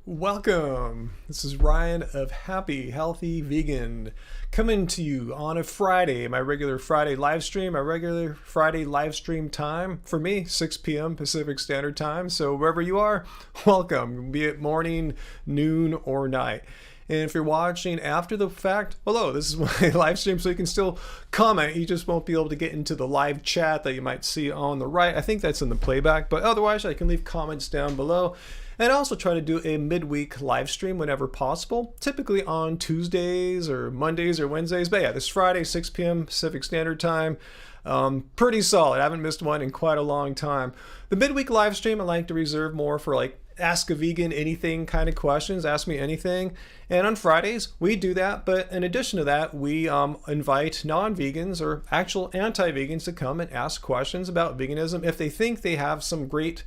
Welcome. This is Ryan of Happy Healthy Vegan coming to you on a Friday, my regular Friday live stream, time for me, 6 p.m. Pacific Standard Time. So wherever you are, welcome, be it morning, noon, or night. And if you're watching after the fact, hello, this is my live stream, so you can still comment. You just won't be able to get into the live chat that you might see on the right. I think that's in the playback, but otherwise I can leave comments down below. And I also try to do a midweek live stream whenever possible, typically on Tuesdays or Mondays or Wednesdays. But yeah, this Friday, 6 p.m. Pacific Standard Time. Pretty solid. I haven't missed one in quite a long time. The midweek live stream I like to reserve more for like ask a vegan anything kind of questions, ask me anything. And on Fridays, we do that. But in addition to that, we invite non-vegans or actual anti-vegans to come and ask questions about veganism if they think they have some great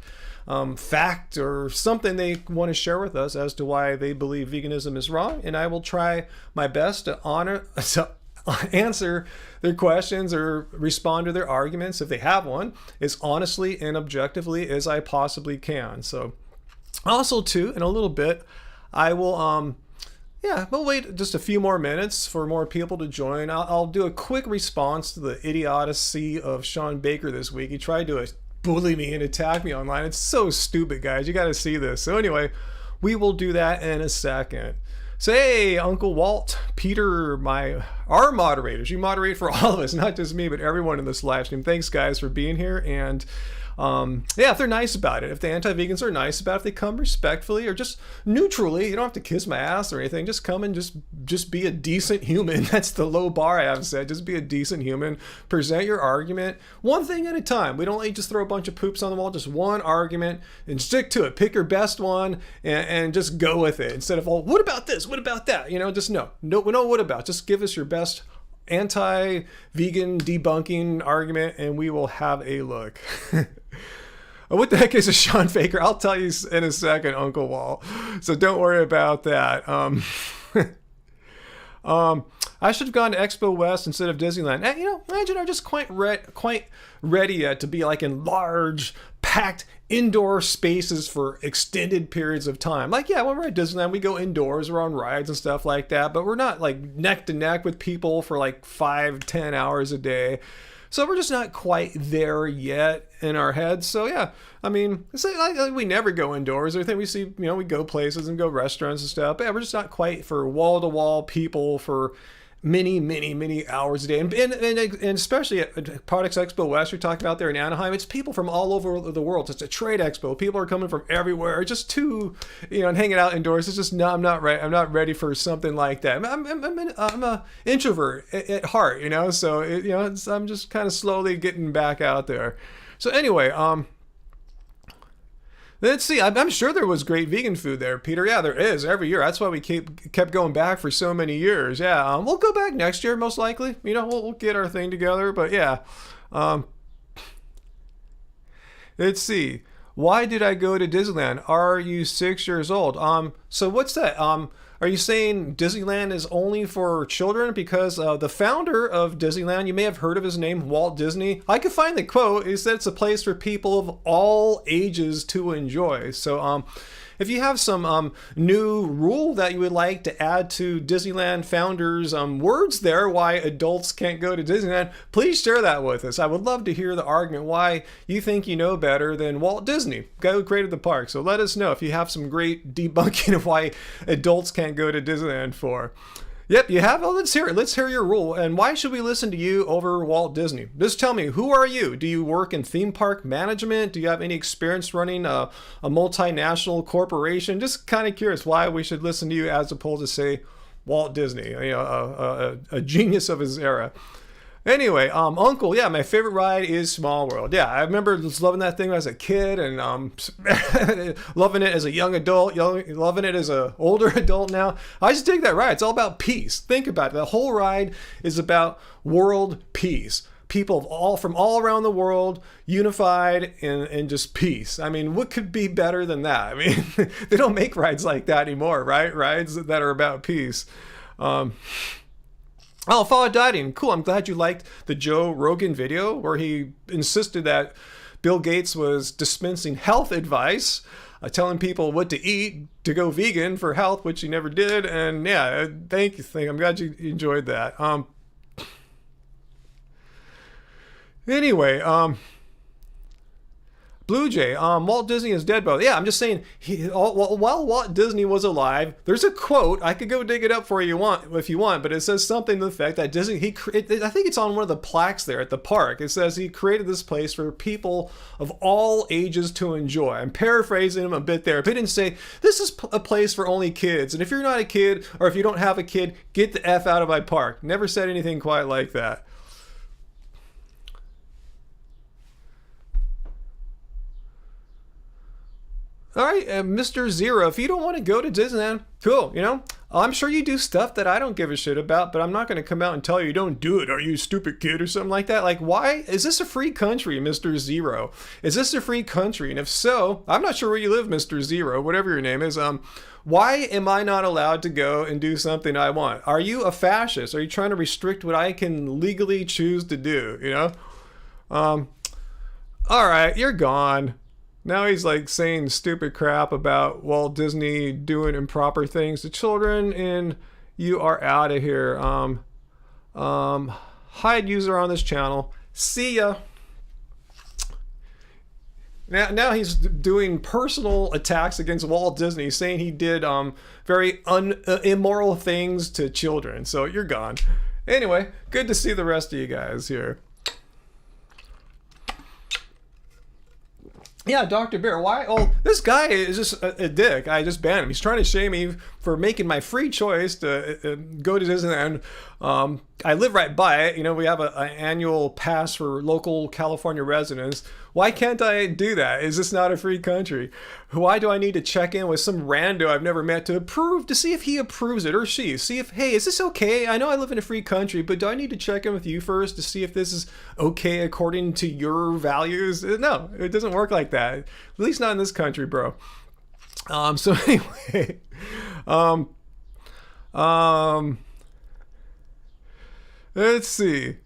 fact or something they want to share with us as to why they believe veganism is wrong. And I will try my best to answer their questions or respond to their arguments, if they have one, as honestly and objectively as I possibly can. So also too, in a little bit, I will we'll wait just a few more minutes for more people to join. I'll do a quick response to the idiocy of Sean Baker this week. He tried to bully me and attack me online. It's so stupid, guys. You got to see this. So anyway, we will do that in a second. So hey, Uncle Walt, Peter, our moderators. You moderate for all of us, not just me, but everyone in this live stream. Thanks, guys, for being here. And if they're nice about it, if the anti-vegans are nice about it, if they come respectfully or just neutrally, you don't have to kiss my ass or anything. Just come and just be a decent human. That's the low bar I have set. Just be a decent human. Present your argument one thing at a time. We don't let you just throw a bunch of poops on the wall. Just one argument and stick to it. Pick your best one and just go with it. Instead of, what about this? What about that? Just no, what about? Just give us your best anti-vegan debunking argument and we will have a look. What the heck is a Sean Faker? I'll tell you in a second, Uncle Wall. So don't worry about that. I should have gone to Expo West instead of Disneyland. Imagine I'm just quite ready yet to be like in large, packed indoor spaces for extended periods of time. Like, yeah, when we're at Disneyland, we go indoors, we're on rides and stuff like that, but we're not like neck to neck with people for like 5-10 hours a day. So we're just not quite there yet in our heads. So yeah, it's like we never go indoors. I think we see, we go places and go restaurants and stuff. But yeah, we're just not quite for wall-to-wall people for many hours a day. And especially at Products Expo West, you're talking about there in Anaheim, it's people from all over the world. It's a trade expo. People are coming from everywhere. Just and hanging out indoors. It's just, no, I'm not ready. I'm not ready for something like that. I'm a introvert at heart, so, I'm just kind of slowly getting back out there. So anyway, let's see. I'm sure there was great vegan food there, Peter. Yeah, there is every year. That's why we kept going back for so many years. Yeah, we'll go back next year, most likely. We'll get our thing together. But yeah, let's see. Why did I go to Disneyland? Are you 6 years old? So what's that? Are you saying Disneyland is only for children? Because the founder of Disneyland, you may have heard of his name, Walt Disney. I could find the quote. He said it's a place for people of all ages to enjoy. So if you have some new rule that you would like to add to Disneyland founders' words there, why adults can't go to Disneyland, please share that with us. I would love to hear the argument why you think you know better than Walt Disney, guy who created the park. So let us know if you have some great debunking of why adults can't go to Disneyland for. Yep, you have? Well, let's hear it. Let's hear your rule. And why should we listen to you over Walt Disney? Just tell me, who are you? Do you work in theme park management? Do you have any experience running a multinational corporation? Just kind of curious why we should listen to you as opposed to, say, Walt Disney, a genius of his era. Anyway, Uncle, yeah, my favorite ride is Small World. Yeah, I remember just loving that thing when I was a kid and loving it as a young adult, loving it as an older adult now. I just dig that ride. It's all about peace. Think about it. The whole ride is about world peace. People from all around the world, unified in just peace. What could be better than that? They don't make rides like that anymore, right? Rides that are about peace. Oh, follow dieting. Cool. I'm glad you liked the Joe Rogan video where he insisted that Bill Gates was dispensing health advice. telling people what to eat to go vegan for health, which he never did. And yeah, thank you. I'm glad you enjoyed that. Anyway, Blue Jay, Walt Disney is dead, bro. Yeah, I'm just saying, while Walt Disney was alive, there's a quote. I could go dig it up for you if you want, but it says something to the fact that Disney, I think it's on one of the plaques there at the park. It says he created this place for people of all ages to enjoy. I'm paraphrasing him a bit there, but he didn't say, this is a place for only kids. And if you're not a kid, or if you don't have a kid, get the F out of my park. Never said anything quite like that. All right, Mr. Zero, if you don't want to go to Disneyland, cool, I'm sure you do stuff that I don't give a shit about, but I'm not going to come out and tell you don't do it. Are you a stupid kid or something like that? Like, why? Is this a free country, Mr. Zero? Is this a free country? And if so, I'm not sure where you live, Mr. Zero, whatever your name is. Why am I not allowed to go and do something I want? Are you a fascist? Are you trying to restrict what I can legally choose to do, All right, you're gone. Now he's like saying stupid crap about Walt Disney doing improper things to children, and you are out of here. Hide user on this channel. See ya. Now he's doing personal attacks against Walt Disney, saying he did very immoral things to children. So you're gone. Anyway, good to see the rest of you guys here. Yeah, Dr. Bear, why? Oh, this guy is just a dick. I just banned him. He's trying to shame me for making my free choice to go to Disneyland. I live right by it. We have an annual pass for local California residents. Why can't I do that? Is this not a free country? Why do I need to check in with some rando I've never met to see if he approves it or she? See if, hey, is this okay? I know I live in a free country, but do I need to check in with you first to see if this is okay according to your values? No, it doesn't work like that. At least not in this country, bro. So anyway, let's see.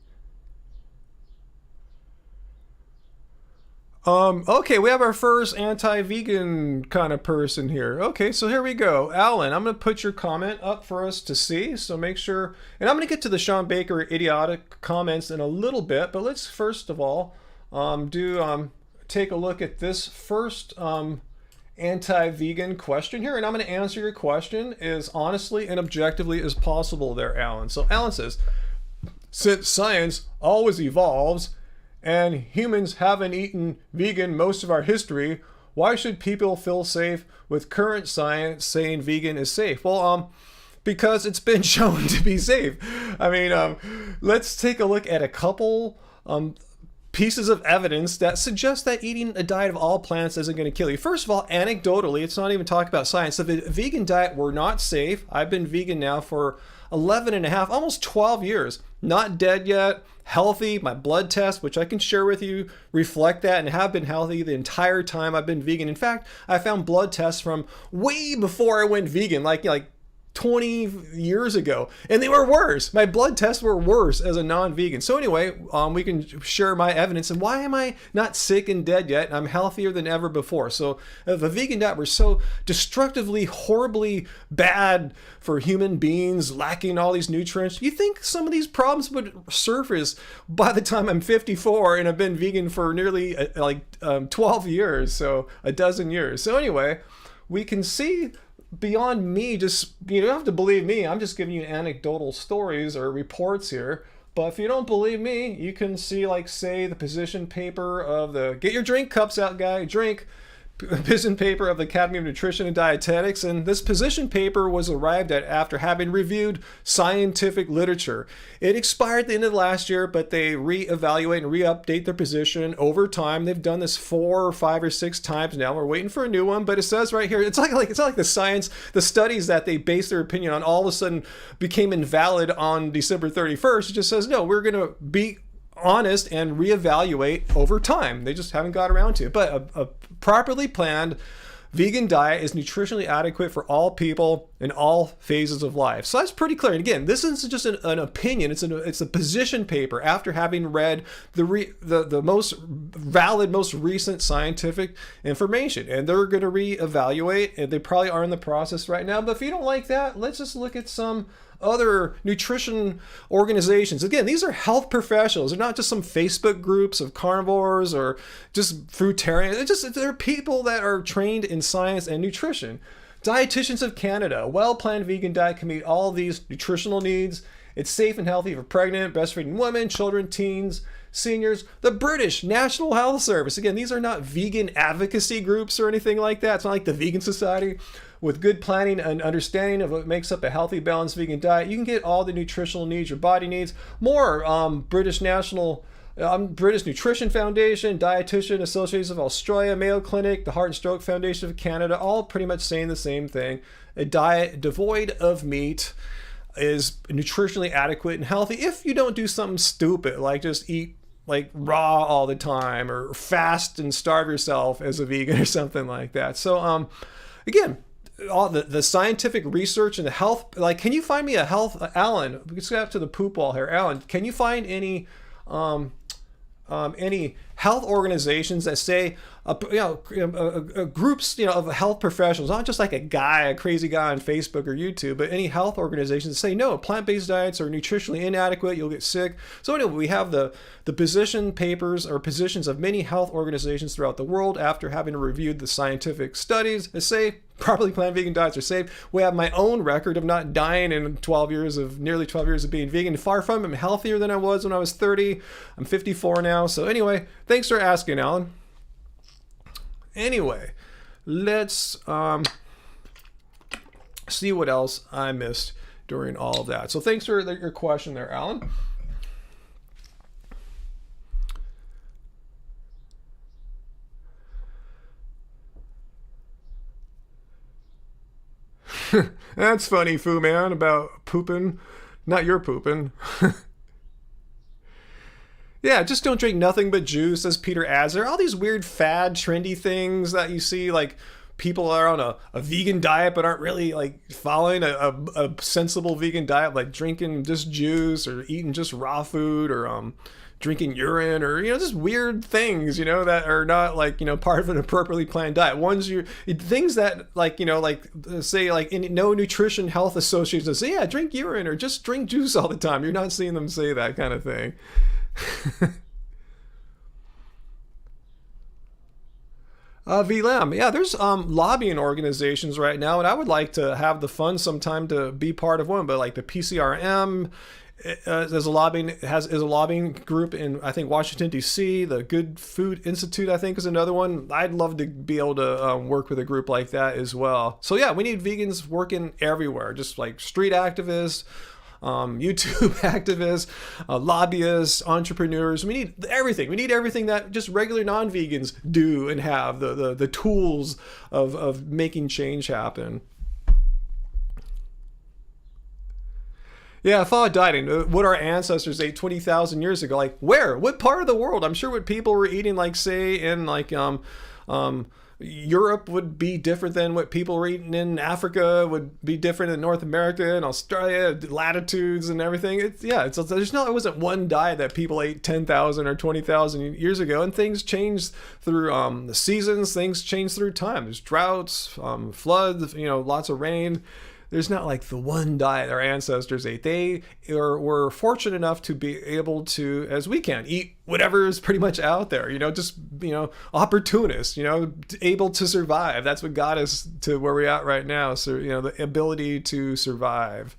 Okay, we have our first anti-vegan kind of person here. Okay, so here we go. Alan, I'm going to put your comment up for us to see, so make sure, and I'm going to get to the Sean Baker idiotic comments in a little bit, but let's first of all take a look at this first anti-vegan question here, and I'm going to answer your question as honestly and objectively as possible there, Alan. So Alan says, since science always evolves, and humans haven't eaten vegan most of our history, why should people feel safe with current science saying vegan is safe? Well, because it's been shown to be safe. I mean, let's take a look at a couple pieces of evidence that suggest that eating a diet of all plants isn't going to kill you. First of all, anecdotally, it's not even talking about science. If a vegan diet were not safe, I've been vegan now for 11 and a half, almost 12 years. Not dead yet, healthy. My blood tests, which I can share with you, reflect that and have been healthy the entire time I've been vegan. In fact, I found blood tests from way before I went vegan, like 20 years ago, and they were worse. My blood tests were worse as a non-vegan. So anyway, we can share my evidence. And why am I not sick and dead yet? I'm healthier than ever before. So if a vegan diet were so destructively, horribly bad for human beings, lacking all these nutrients, you think some of these problems would surface by the time I'm 54 and I've been vegan for nearly 12 years, so a dozen years. So anyway, we can see beyond me, just, you don't have to believe me, I'm just giving you anecdotal stories or reports here, but if you don't believe me, you can see, say, the position paper of the, get your drink cups out, guy, drink, position paper of the Academy of Nutrition and Dietetics, and this position paper was arrived at after having reviewed scientific literature. It expired at the end of last year, but they reevaluate and re-update their position over time. They've done this 4 or 5 or 6 times now. We're waiting for a new one, but it says right here, it's not like the science, the studies that they base their opinion on all of a sudden became invalid on December 31st. It just says, no, we're going to be honest and reevaluate over time. They just haven't got around to it. But a properly planned, vegan diet is nutritionally adequate for all people in all phases of life. So that's pretty clear. And again, this isn't just an opinion. It's a position paper after having read the most valid, most recent scientific information. And they're going to reevaluate, and they probably are in the process right now. But if you don't like that, let's just look at some other nutrition organizations. Again, these are health professionals. They're not just some Facebook groups of carnivores or just fruitarians. They're people that are trained in science and nutrition. Dietitians of Canada. A well-planned vegan diet can meet all these nutritional needs. It's safe and healthy for pregnant, breastfeeding women, children, teens, seniors. The British National Health Service. Again, these are not vegan advocacy groups or anything like that. It's not like the Vegan Society. With good planning and understanding of what makes up a healthy, balanced vegan diet, you can get all the nutritional needs your body needs. More British Nutrition Foundation, Dietitian Associations of Australia, Mayo Clinic, the Heart and Stroke Foundation of Canada, all pretty much saying the same thing. A diet devoid of meat is nutritionally adequate and healthy if you don't do something stupid like just eat like raw all the time or fast and starve yourself as a vegan or something like that. So again, all the scientific research and the health, like, can you find me a health, Alan, let's get up to the poop wall here. Alan, can you find any health organizations that say, groups, of health professionals, not just like a crazy guy on Facebook or YouTube, but any health organizations that say, no, plant-based diets are nutritionally inadequate, you'll get sick. So anyway, we have the position papers or positions of many health organizations throughout the world after having reviewed the scientific studies that say properly planned vegan diets are safe. We have my own record of not dying in nearly 12 years of being vegan. Far from it, I'm healthier than I was when I was 30. I'm 54 now. So anyway, thanks for asking, Alan. Anyway, let's see what else I missed during all of that. So thanks for your question there, Alan. That's funny, Fu Man, about pooping. Not your pooping. Yeah, just don't drink nothing but juice, says Peter Azar. All these weird fad, trendy things that you see, like people are on a vegan diet but aren't really like following a sensible vegan diet, like drinking just juice or eating just raw food or drinking urine or just weird things that are not like part of an appropriately planned diet. Things that say in no nutrition health associations say, yeah, drink urine or just drink juice all the time. You're not seeing them say that kind of thing. VLAM, yeah, there's lobbying organizations right now, and I would like to have the fun sometime to be part of one. But like the PCRM is a lobbying group in, I think, Washington D.C. The Good Food Institute, I think, is another one. I'd love to be able to work with a group like that as well. So yeah, we need vegans working everywhere, just like street activists, YouTube activists, lobbyists, entrepreneurs. We need everything. We need everything that just regular non-vegans do and have the tools of making change happen. Yeah, thought dieting. What our ancestors ate 20,000 years ago. Like where? What part of the world? I'm sure what people were eating, like say in like Europe would be different than what people were eating in Africa, would be different in North America and Australia, latitudes and everything. It wasn't one diet that people ate 10,000 or 20,000 years ago, and things change through the seasons, things change through time. There's droughts, floods, lots of rain. There's not like the one diet our ancestors ate. They were fortunate enough to be able to, as we can, eat whatever is pretty much out there, opportunists, able to survive. That's what got us to where we're at right now. So, the ability to survive.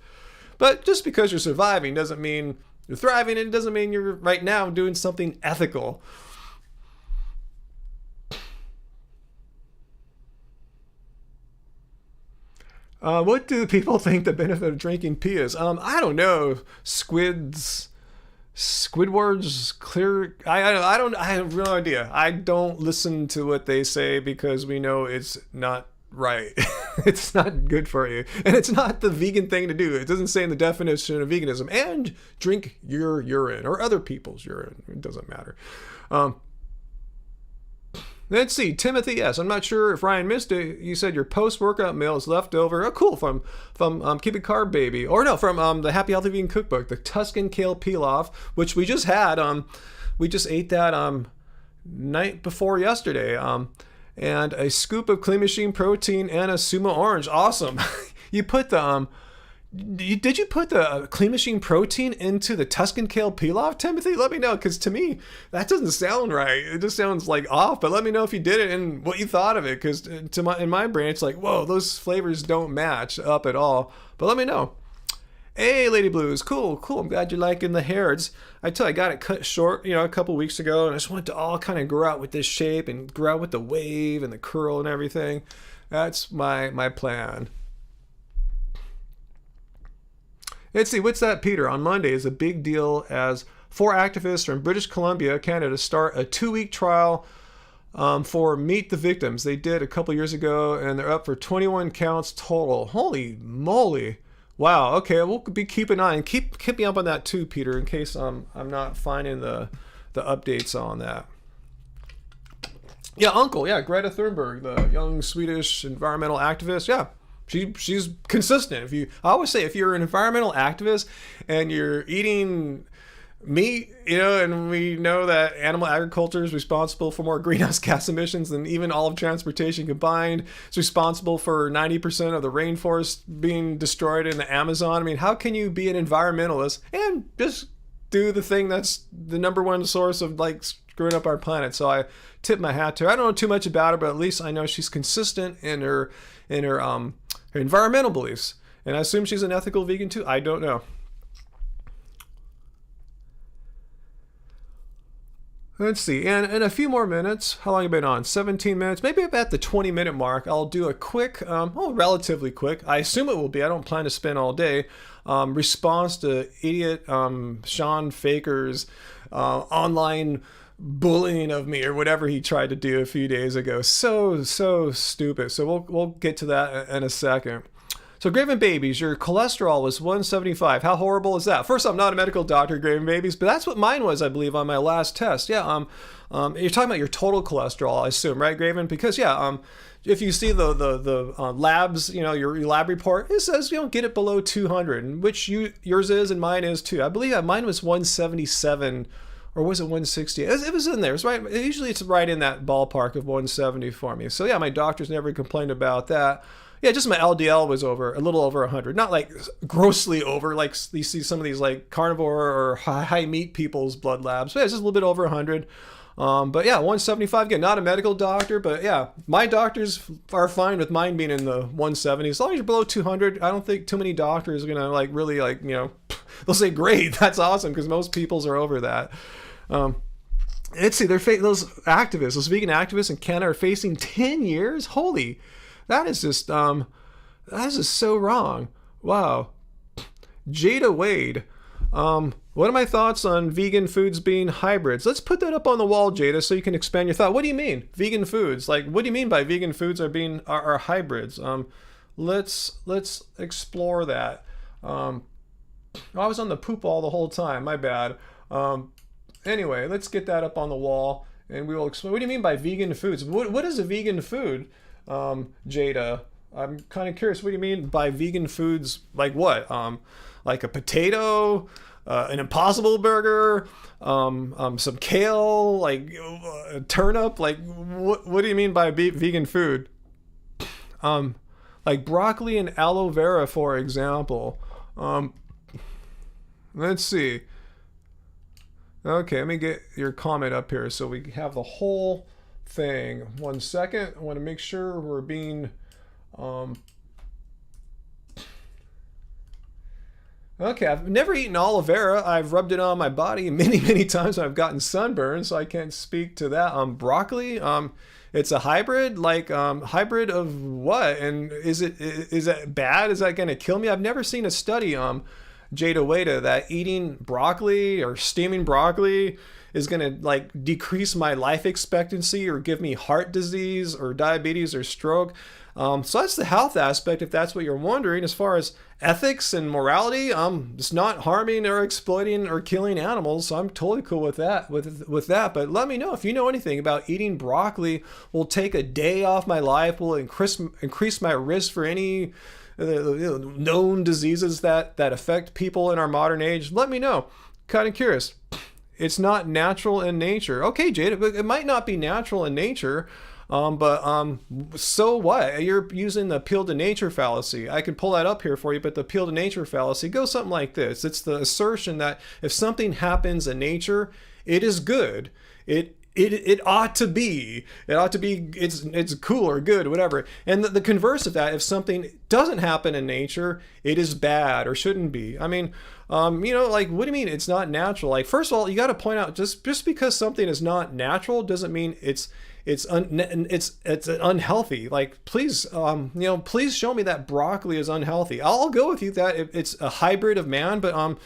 But just because you're surviving doesn't mean you're thriving, and it doesn't mean you're right now doing something ethical. What do people think the benefit of drinking pee is? I don't know. Squidward's clear. I have no idea. I don't listen to what they say because we know it's not right. It's not good for you. And it's not the vegan thing to do. It doesn't say in the definition of veganism, and drink your urine or other people's urine. It doesn't matter. Let's see, Timothy S. I'm not sure if Ryan missed it. You said your post-workout meal is left over. Oh, cool, from Keep It Carb Baby. Or no, from the Happy Healthy Vegan Cookbook, the Tuscan Kale Pilaf, which we just had. We just ate that night before yesterday. And a scoop of Clean Machine protein and a Sumo orange. Awesome. You put the did you put the Clean Machine protein into the Tuscan Kale Pilaf, Timothy? Let me know, because to me, that doesn't sound right. It just sounds like off, but let me know if you did it and what you thought of it, because in my brain, it's like, whoa, those flavors don't match up at all. But let me know. Hey, Lady Blues, cool. I'm glad you're liking the hair. I got it cut short, a couple weeks ago, and I just want it to all kind of grow out with this shape and grow out with the wave and the curl and everything. That's my plan. Let's see, what's that, Peter? On Monday is a big deal as 4 activists from British Columbia, Canada, start a 2-week trial for Meet the Victims. They did a couple years ago, and they're up for 21 counts total. Holy moly. Wow, okay, we'll be keeping an eye, and keep me up on that too, Peter, in case I'm not finding the updates on that. Yeah, Uncle, yeah, Greta Thunberg, the young Swedish environmental activist, yeah. She's consistent. I always say, if you're an environmental activist and you're eating meat, and we know that animal agriculture is responsible for more greenhouse gas emissions than even all of transportation combined. It's responsible for 90% of the rainforest being destroyed in the Amazon. I mean, how can you be an environmentalist and just do the thing that's the number one source of screwing up our planet? So I tip my hat to her. I don't know too much about her, but at least I know she's consistent in her environmental beliefs. And I assume she's an ethical vegan too. I don't know. Let's see, and in a few more minutes, how long have you been on? 17 minutes, maybe at the 20-minute mark, I'll do a quick, relatively quick, I assume it will be, I don't plan to spend all day, response to idiot Sean Faker's online bullying of me, or whatever he tried to do a few days ago. So stupid. So we'll get to that in a second. So Graven Babies, your cholesterol was 175. How horrible is that? First, I'm not a medical doctor, Graven Babies, but that's what mine was, I believe, on my last test. Yeah, you're talking about your total cholesterol, I assume, right, Graven? Because if you see the labs, your lab report, it says get it below 200, which yours is and mine is too. I believe mine was 177. Or was it 160? It was in there. It's right. Usually it's right in that ballpark of 170 for me. So yeah, my doctor's never complained about that. Yeah, just my LDL was a little over 100. Not like grossly over, like you see some of these carnivore or high meat people's blood labs. So yeah, it's just a little bit over 100. But yeah, 175. Again, not a medical doctor, but yeah, my doctors are fine with mine being in the 170s. As long as you're below 200, I don't think too many doctors are gonna really they'll say, great, that's awesome, because most people's are over that. Let's see, those activists, those vegan activists in Canada are facing 10 years. Holy, that is just so wrong. Wow. Jada Wade, what are my thoughts on vegan foods being hybrids? Let's put that up on the wall, Jada, so you can expand your thought. What do you mean, vegan foods? What do you mean by vegan foods are hybrids? Let's explore that. I was on the poop ball the whole time. My bad. Anyway, let's get that up on the wall, and we will explain. What do you mean by vegan foods? What is a vegan food, Jada? I'm kind of curious. What do you mean by vegan foods? Like what? Like a potato, an Impossible Burger, some kale, like a turnip. Like what do you mean by vegan food? Like broccoli and aloe vera, for example. Let's see. Okay, let me get your comment up here so we have the whole thing. 1 second. I want to make sure we're being... Okay, I've never eaten aloe vera. I've rubbed it on my body many times when I've gotten sunburn, so I can't speak to that. Broccoli, it's a hybrid? Hybrid of what? And is it bad? Is that going to kill me? I've never seen a study Jada Wada, that eating broccoli or steaming broccoli is going to like decrease my life expectancy or give me heart disease or diabetes or stroke. So that's the health aspect, if that's what you're wondering. As far as ethics and morality, it's not harming or exploiting or killing animals. So I'm totally cool with that. With that, but let me know if you know anything about eating broccoli. Will take a day off my life. Will increase my risk for any known diseases that affect people in our modern age. Let me know. Kind of curious. It's not natural in nature. Okay, Jada, but it might not be natural in nature. But so what? You're using the appeal to nature fallacy. I could pull that up here for you, but the appeal to nature fallacy goes something like this. It's the assertion that if something happens in nature, it is good. It ought to be. It ought to be. It's cool or good, whatever. And the converse of that, if something doesn't happen in nature, it is bad or shouldn't be. I mean, like, what do you mean it's not natural? Like, first of all, you got to point out just because something is not natural doesn't mean it's unhealthy. Like, please, please show me that broccoli is unhealthy. I'll go with you that it's a hybrid of man, but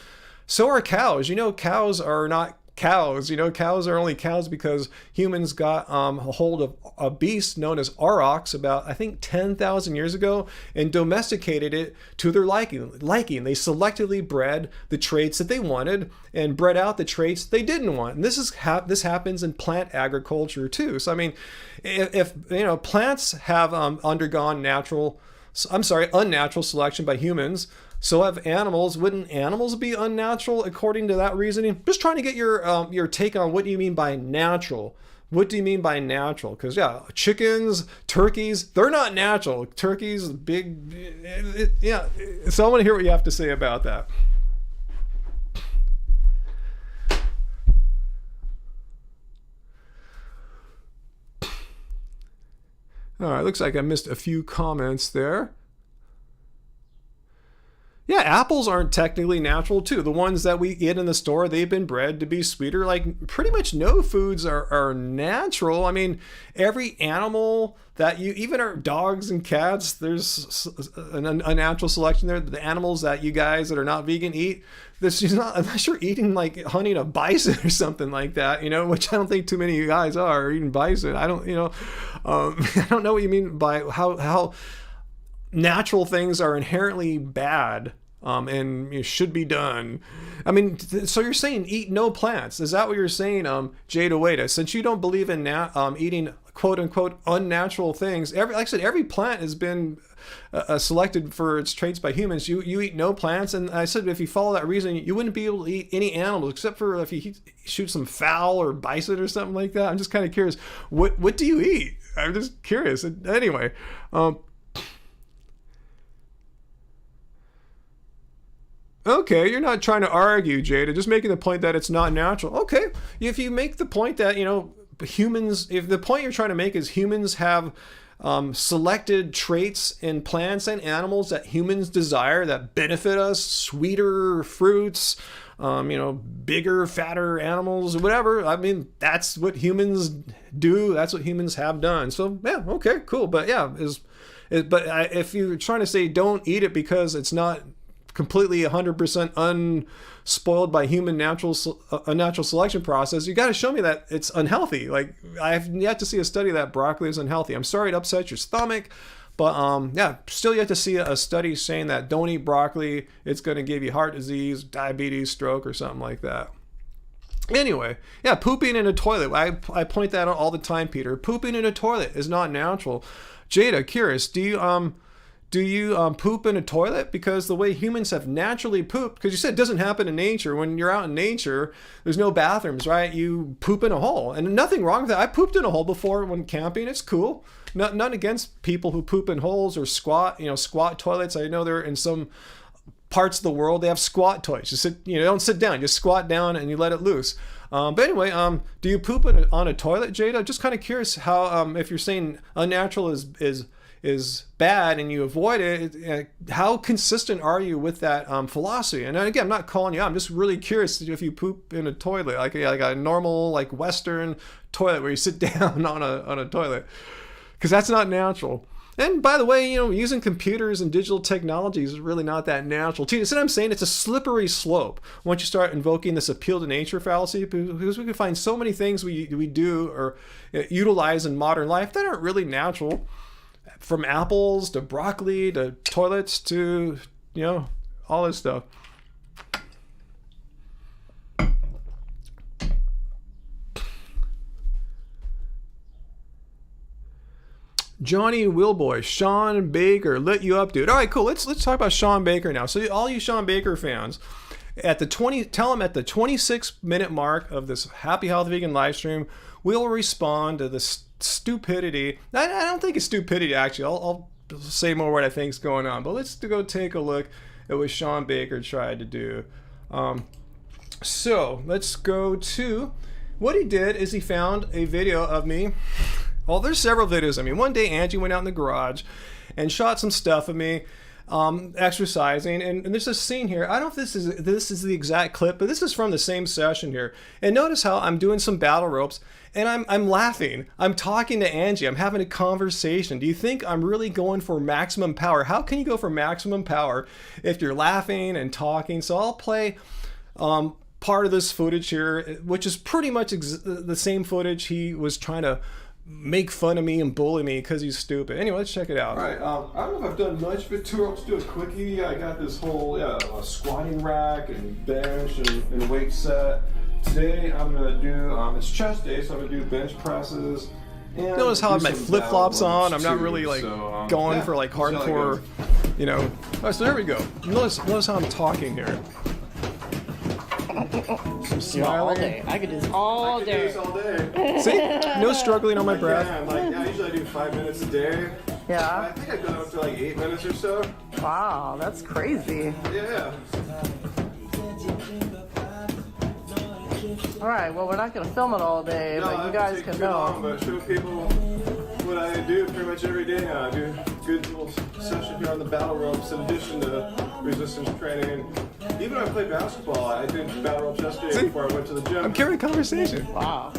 so are cows. Cows are not cows. Cows are only cows because humans got a hold of a beast known as aurochs about, I think, 10,000 years ago and domesticated it to their liking. They selectively bred the traits that they wanted and bred out the traits they didn't want. And this happens in plant agriculture too. So I mean, if plants have undergone unnatural selection by humans, so have animals. Wouldn't animals be unnatural according to that reasoning? Just trying to get your take on what do you mean by natural. What do you mean by natural? Because chickens, turkeys, they're not natural. Turkeys, big, So I want to hear what you have to say about that. All right, looks like I missed a few comments there. Yeah, apples aren't technically natural too. The ones that we get in the store, they've been bred to be sweeter. Like, pretty much no foods are natural. I mean, every animal that even our dogs and cats, there's an unnatural selection there. The animals that you guys that are not vegan eat, this is not, unless you're eating, like, hunting a bison or something like that, which I don't think too many of you guys are eating bison. I don't know what you mean by how natural things are inherently bad and should be done. I mean, so you're saying eat no plants. Is that what you're saying, Jada Wada? Since you don't believe in eating quote unquote unnatural things, like I said, every plant has been selected for its traits by humans. You eat no plants, and I said if you follow that reason, you wouldn't be able to eat any animals except for if you shoot some fowl or bison or something like that. I'm just kind of curious. What do you eat? I'm just curious. Anyway. Okay, you're not trying to argue, Jada, just making the point that it's not natural. Okay, if you make the point that, humans, if the point you're trying to make is humans have selected traits in plants and animals that humans desire that benefit us, sweeter fruits, bigger, fatter animals, whatever. I mean, that's what humans do. That's what humans have done. So, yeah, okay, cool. But yeah, if you're trying to say don't eat it because it's not completely 100% unspoiled by human natural selection process, you got to show me that it's unhealthy. Like, I have yet to see a study that broccoli is unhealthy. I'm sorry it upsets your stomach, but still yet to see a study saying that don't eat broccoli, it's going to give you heart disease, diabetes, stroke, or something like that. Anyway, yeah, pooping in a toilet. I point that out all the time, Peter. Pooping in a toilet is not natural. Jada, curious, do you poop in a toilet? Because the way humans have naturally pooped, because you said it doesn't happen in nature. When you're out in nature, there's no bathrooms, right? You poop in a hole, and nothing wrong with that. I pooped in a hole before when camping. It's cool. None against people who poop in holes or squat toilets. I know they're in some parts of the world, they have squat toilets. You don't sit down, just squat down and you let it loose. But anyway, do you poop on a toilet, Jada? Just kind of curious how, if you're saying unnatural is bad and you avoid it, how consistent are you with that philosophy? And again, I'm not calling you out. I'm just really curious if you poop in a toilet, like a normal, like Western toilet where you sit down on a toilet, because that's not natural. And by the way, you know, using computers and digital technologies is really not that natural. See what I'm saying? It's a slippery slope once you start invoking this appeal to nature fallacy, because we can find so many things we do or utilize in modern life that aren't really natural. From apples to broccoli to toilets to, you know, all this stuff. Johnny Wilboy, Sean Baker, lit you up, dude. All right, cool. Let's talk about Sean Baker now. So all you Sean Baker fans, at the 26-minute mark of this Happy Health Vegan live stream, we'll respond to this stupidity. I don't think it's stupidity, actually. I'll say more what I think is going on. But let's go take a look at what Sean Baker tried to do. So let's go to what he did is he found a video of me. Well, there's several videos of me. One day, Angie went out in the garage and shot some stuff of me exercising. And there's this scene here. I don't know if this is the exact clip, but this is from the same session here. And notice how I'm doing some battle ropes and I'm laughing. I'm talking to Angie. I'm having a conversation. Do you think I'm really going for maximum power? How can you go for maximum power if you're laughing and talking? So I'll play part of this footage here, which is pretty much the same footage he was trying to make fun of me and bully me because he's stupid. Anyway, let's check it out. All right, I don't know if I've done much, but I'll just do a quickie. I got this whole squatting rack and bench and weight set. Today I'm gonna do, it's chest day, so I'm gonna do bench presses. And notice how I have my flip-flops on. I'm not really like going for like hardcore, you know. All right, so there we go. Notice how I'm talking here. All day. I could do this all day. See? No struggling on my breath. Yeah, usually I do 5 minutes a day. Yeah. I think I've done up to like 8 minutes or so. Wow, that's crazy. Yeah. All right, well, we're not going to film it all day, but you guys can know. But show people what I do pretty much every day now. I do a good little session here on the battle ropes in addition to resistance training. Even when I played basketball, I did battle ropes yesterday before I went to the gym. I'm carrying a conversation. Wow.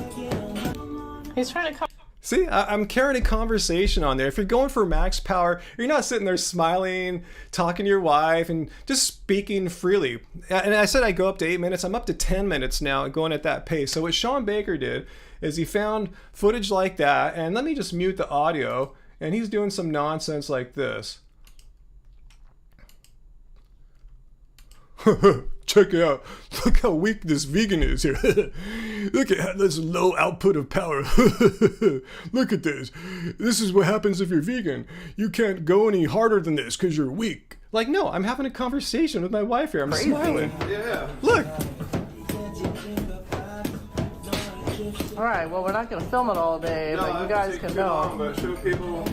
He's trying to come. See, I'm carrying a conversation on there. If you're going for max power, you're not sitting there smiling, talking to your wife, and just speaking freely. And I said I go up to 8 minutes. I'm up to 10 minutes now going at that pace. So what Sean Baker did is he found footage like that, and let me just mute the audio, and he's doing some nonsense like this. Check it out. Look how weak this vegan is here. Look at this low output of power. Look at this. This is what happens if you're vegan. You can't go any harder than this because you're weak. Like, no, I'm having a conversation with my wife here. I'm smiling. Yeah. Look. All right, well, we're not going to film it all day, but you guys can know. But show people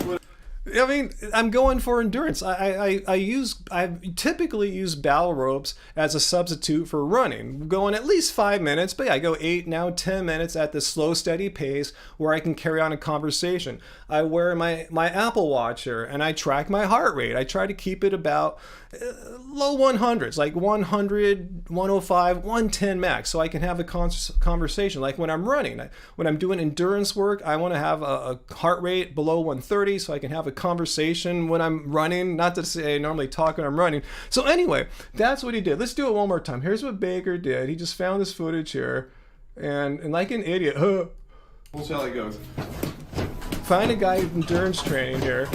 what. I mean, I'm going for endurance. I typically use battle ropes as a substitute for running, going at least 5 minutes, but yeah, I go 8, now 10 minutes at this slow, steady pace where I can carry on a conversation. I wear my Apple Watch here and I track my heart rate. I try to keep it about low 100s, like 100, 105, 110 max, so I can have a conversation. Like when I'm running, when I'm doing endurance work, I want to have a heart rate below 130 so I can have a conversation when I'm running. Not to say I normally talk when I'm running. So anyway, that's what he did. Let's do it one more time. Here's what Baker did. He just found this footage here, and like an idiot, We'll see how it goes. find a guy endurance training here.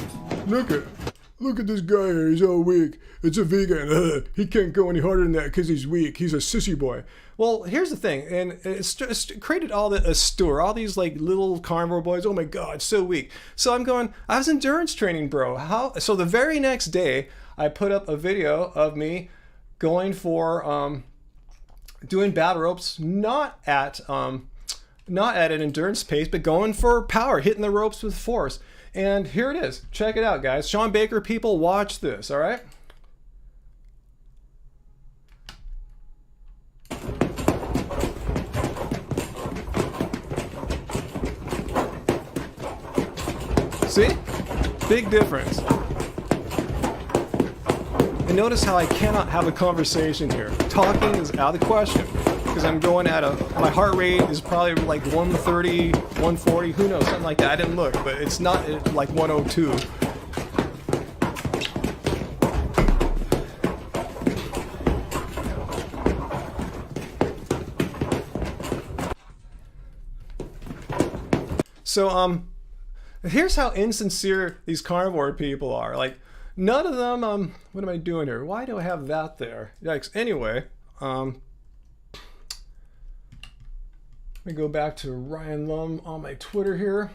Look at this guy here. He's all weak. It's a vegan. He can't go any harder than that because he's weak. He's a sissy boy. Well, here's the thing, and it's created a stir, all these like little carnivore boys. Oh my God, so weak. So I'm going, I was endurance training, bro. How? So the very next day, I put up a video of me going for doing battle ropes, not at an endurance pace, but going for power, hitting the ropes with force. And here it is. Check it out, guys. Sean Baker people, watch this, all right? See? Big difference. And notice how I cannot have a conversation here. Talking is out of the question. because I'm going at my heart rate is probably like 130, 140, who knows, something like that. I didn't look, but it's not like 102. So, here's how insincere these carnivore people are. Like, none of them, what am I doing here? Why do I have that there? Yikes. Anyway, let me go back to Ryan Lum on my Twitter here.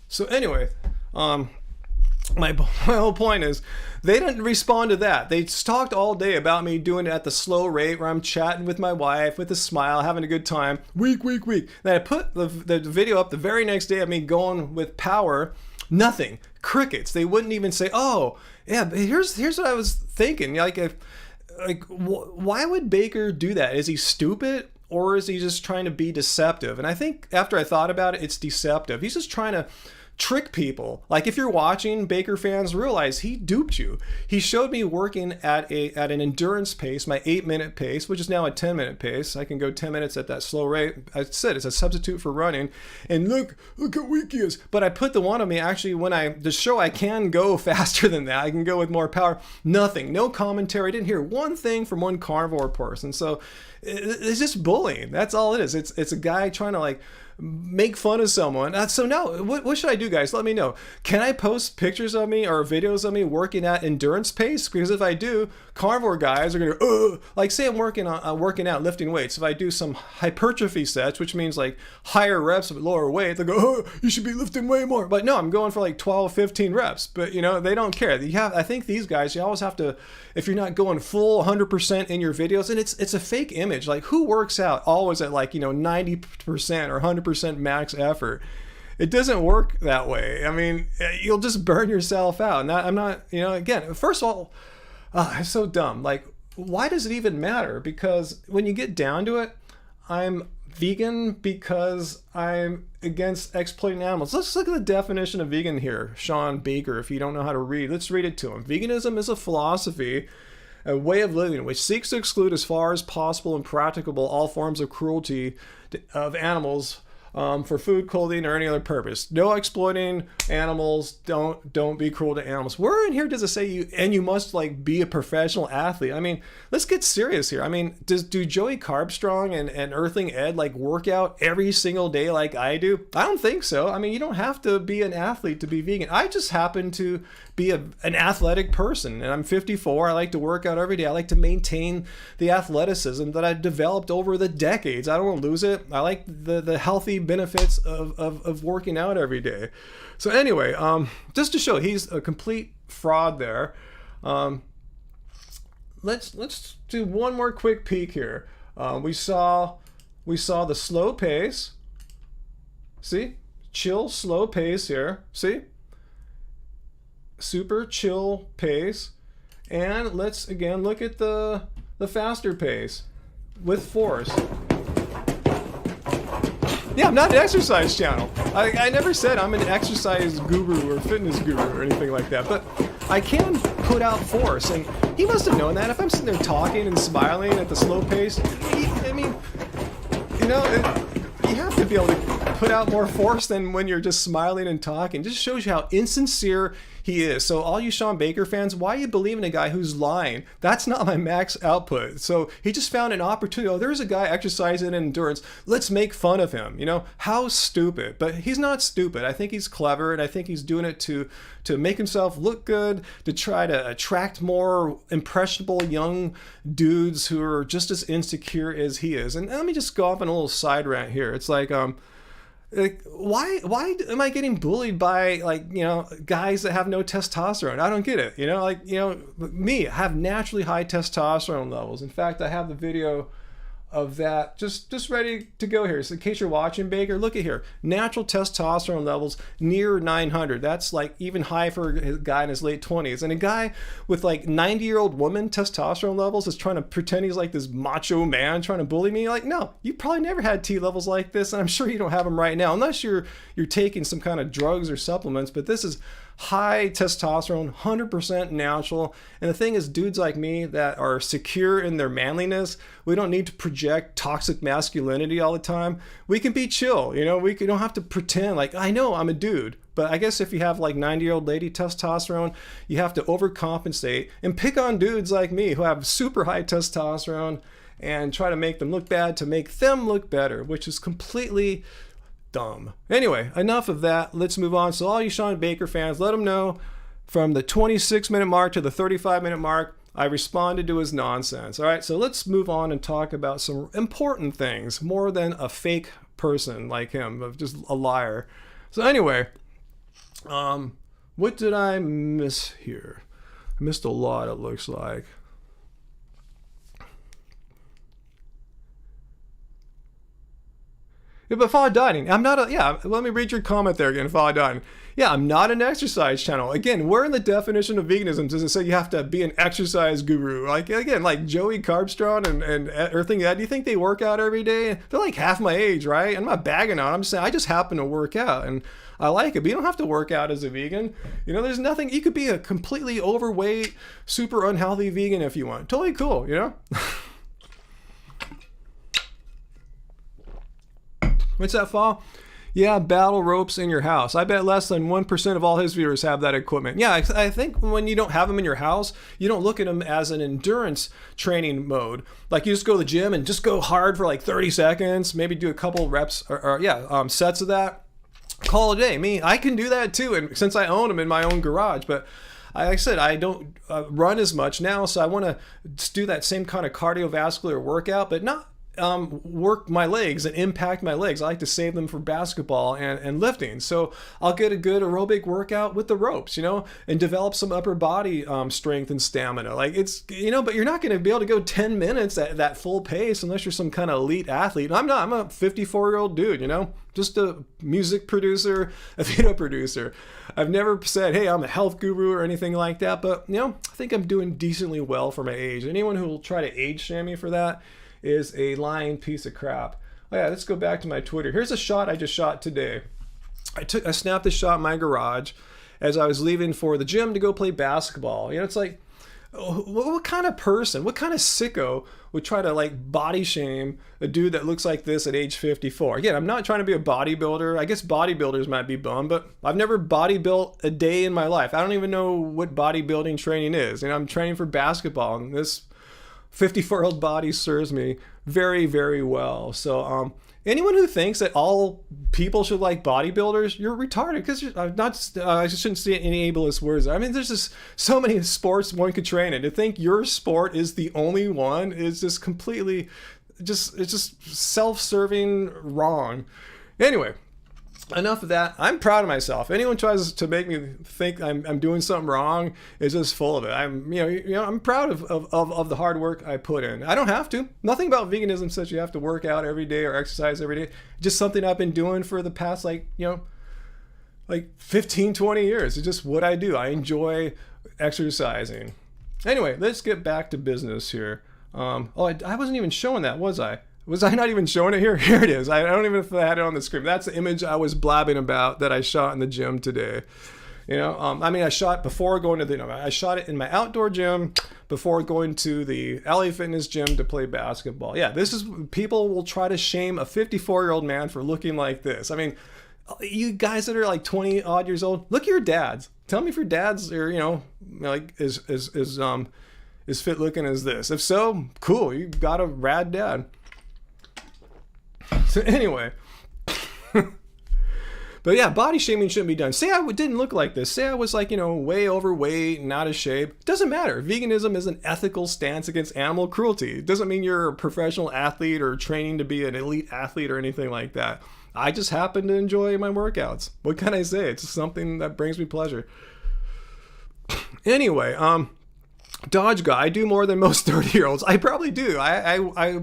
So anyway, my whole point is they didn't respond to that. They talked all day about me doing it at the slow rate where I'm chatting with my wife with a smile, having a good time. Weak. Then I put the video up the very next day of me going with power. Nothing. Crickets. They wouldn't even say, oh, yeah, here's what I was thinking. Why would Baker do that? Is he stupid? Or is he just trying to be deceptive? And I think after I thought about it, it's deceptive. He's just trying to trick people. Like, if you're watching, Baker fans, realize he duped you. He showed me working at an endurance pace, my 8-minute pace, which is now a 10-minute pace. I can go 10 minutes at that slow rate. I said it's a substitute for running. And look how weak he is. But I put the one on me actually to show I can go faster than that. I can go with more power. Nothing. No commentary. I didn't hear one thing from one carnivore person. So it's just bullying. That's all it is. It's a guy trying to like make fun of someone. So now, what should I do, guys? Let me know. Can I post pictures of me or videos of me working at endurance pace? Because if I do, carnivore guys are gonna like, say I'm working out, lifting weights. If I do some hypertrophy sets, which means like higher reps but lower weight, they go, oh, you should be lifting way more. But no, I'm going for like 12, 15 reps. But you know, they don't care. I think these guys, you always have to, if you're not going full 100% in your videos, and it's a fake image. Like, who works out always at like, 90% or 100% max effort? It doesn't work that way. I mean, you'll just burn yourself out. And I'm not, again, first of all, it's so dumb. Like, why does it even matter? Because when you get down to it, I'm vegan because I'm against exploiting animals. Let's look at the definition of vegan here. Sean Baker, if you don't know how to read, let's read it to him. Veganism is a philosophy, a way of living which seeks to exclude as far as possible and practicable all forms of cruelty of animals for food, clothing, or any other purpose. No exploiting animals. Don't be cruel to animals. Where in here does it say you must like be a professional athlete? I mean, let's get serious here. I mean, do Joey Carbstrong and Earthling Ed like work out every single day like I do? I don't think so. I mean, you don't have to be an athlete to be vegan. I just happen to be an athletic person, and I'm 54. I like to work out every day. I like to maintain the athleticism that I've developed over the decades. I don't want to lose it. I like the healthy benefits of working out every day. So anyway, just to show he's a complete fraud there. Let's do one more quick peek here. We saw the slow pace. See? Chill, slow pace here. See? Super chill pace. And let's again look at the faster pace with force. Yeah, I'm not an exercise channel. I never said I'm an exercise guru or fitness guru or anything like that, but I can put out force, and he must have known that. If I'm sitting there talking and smiling at the slow pace, I mean, you have to be able to put out more force than when you're just smiling and talking. It just shows you how insincere he is. So all you Sean Baker fans, why are you believing a guy who's lying? That's not my max output. So he just found an opportunity. Oh, there's a guy exercising endurance. Let's make fun of him. How stupid. But he's not stupid. I think he's clever, and I think he's doing it to make himself look good, to try to attract more impressionable young dudes who are just as insecure as he is. And let me just go off on a little side rant here. It's like why am I getting bullied by guys that have no testosterone? I don't get it. Me, I have naturally high testosterone levels. In fact, I have the video of that just ready to go here. So in case you're watching, Baker, look at here. Natural testosterone levels near 900. That's like even high for a guy in his late 20s. And a guy with like 90-year-old woman testosterone levels is trying to pretend he's like this macho man trying to bully me. Like, no, you probably never had T levels like this, and I'm sure you don't have them right now, unless you're taking some kind of drugs or supplements. But this is high testosterone, 100% natural. And the thing is, dudes like me that are secure in their manliness, we don't need to project toxic masculinity all the time. We can be chill, you know, we don't have to pretend like, I know I'm a dude. But I guess if you have like 90-year-old lady testosterone, you have to overcompensate and pick on dudes like me who have super high testosterone and try to make them look bad to make them look better, which is completely dumb. Anyway, enough of that. Let's move on. So all you Sean Baker fans, let him know from the 26-minute mark to the 35-minute mark, I responded to his nonsense. All right, so let's move on and talk about some important things more than a fake person like him, of just a liar. So anyway, what did I miss here? I missed a lot, it looks like. Yeah, but follow dieting. I'm not a, yeah, let me read your comment there again, follow dieting. Yeah, I'm not an exercise channel. Again, where in the definition of veganism does it say you have to be an exercise guru? Like, again, like Joey Carbstrong and everything, do you think they work out every day? They're like half my age, right? I'm not bagging on. I'm just saying I just happen to work out and I like it, but you don't have to work out as a vegan. You know, there's nothing, you could be a completely overweight, super unhealthy vegan if you want. Totally cool, you know? What's that, Fall? Yeah, battle ropes in your house. I bet less than 1% of all his viewers have that equipment. Yeah, I think when you don't have them in your house, you don't look at them as an endurance training mode. Like you just go to the gym and just go hard for like 30 seconds, maybe do a couple reps or sets of that. Call it a day. I can do that too, and since I own them in my own garage, but like I said, I don't run as much now, so I want to do that same kind of cardiovascular workout, but not work my legs and impact my legs. I like to save them for basketball and lifting. So I'll get a good aerobic workout with the ropes, you know, and develop some upper body strength and stamina. Like it's, you know, but you're not going to be able to go 10 minutes at that full pace unless you're some kind of elite athlete. I'm not. I'm a 54-year-old dude, you know, just a music producer, a video producer. I've never said, hey, I'm a health guru or anything like that, but, you know, I think I'm doing decently well for my age. Anyone who will try to age shame me for that is a lying piece of crap. Oh yeah, let's go back to my Twitter. Here's a shot I just shot today. I snapped this shot in my garage as I was leaving for the gym to go play basketball. You know, it's like, what kind of person, what kind of sicko would try to like body shame a dude that looks like this at age 54? Again, I'm not trying to be a bodybuilder. I guess bodybuilders might be bummed, but I've never body built a day in my life. I don't even know what bodybuilding training is. You know, I'm training for basketball, and this 54-year-old body serves me very, very well. So anyone who thinks that all people should like bodybuilders, you're retarded, because I just shouldn't say any ableist words. I mean, there's just so many sports one could train in. To think your sport is the only one is just completely, it's just self-serving wrong. Anyway, enough of that. I'm proud of myself. Anyone tries to make me think I'm doing something wrong is just full of it. I'm proud of the hard work I put in. I don't have to. Nothing about veganism says you have to work out every day or exercise every day. Just something I've been doing for the past like 15, 20 years. It's just what I do. I enjoy exercising. Anyway, let's get back to business here. I wasn't even showing that, was I? Was I not even showing it here? Here it is. I don't even know if I had it on the screen. That's the image I was blabbing about that I shot in the gym today. You know, I shot before going to I shot it in my outdoor gym before going to the LA Fitness gym to play basketball. Yeah, people will try to shame a 54-year-old man for looking like this. I mean, you guys that are like 20 odd years old, look at your dads. Tell me if your dads are, you know, like as fit looking as this. If so, cool. You got a rad dad. So anyway, but yeah, body shaming shouldn't be done. Say I didn't look like this. Say I was like, you know, way overweight and out of shape. Doesn't matter. Veganism is an ethical stance against animal cruelty. It doesn't mean you're a professional athlete or training to be an elite athlete or anything like that. I just happen to enjoy my workouts. What can I say? It's something that brings me pleasure. Anyway, Dodge guy, I do more than most 30-year-olds. I probably do. I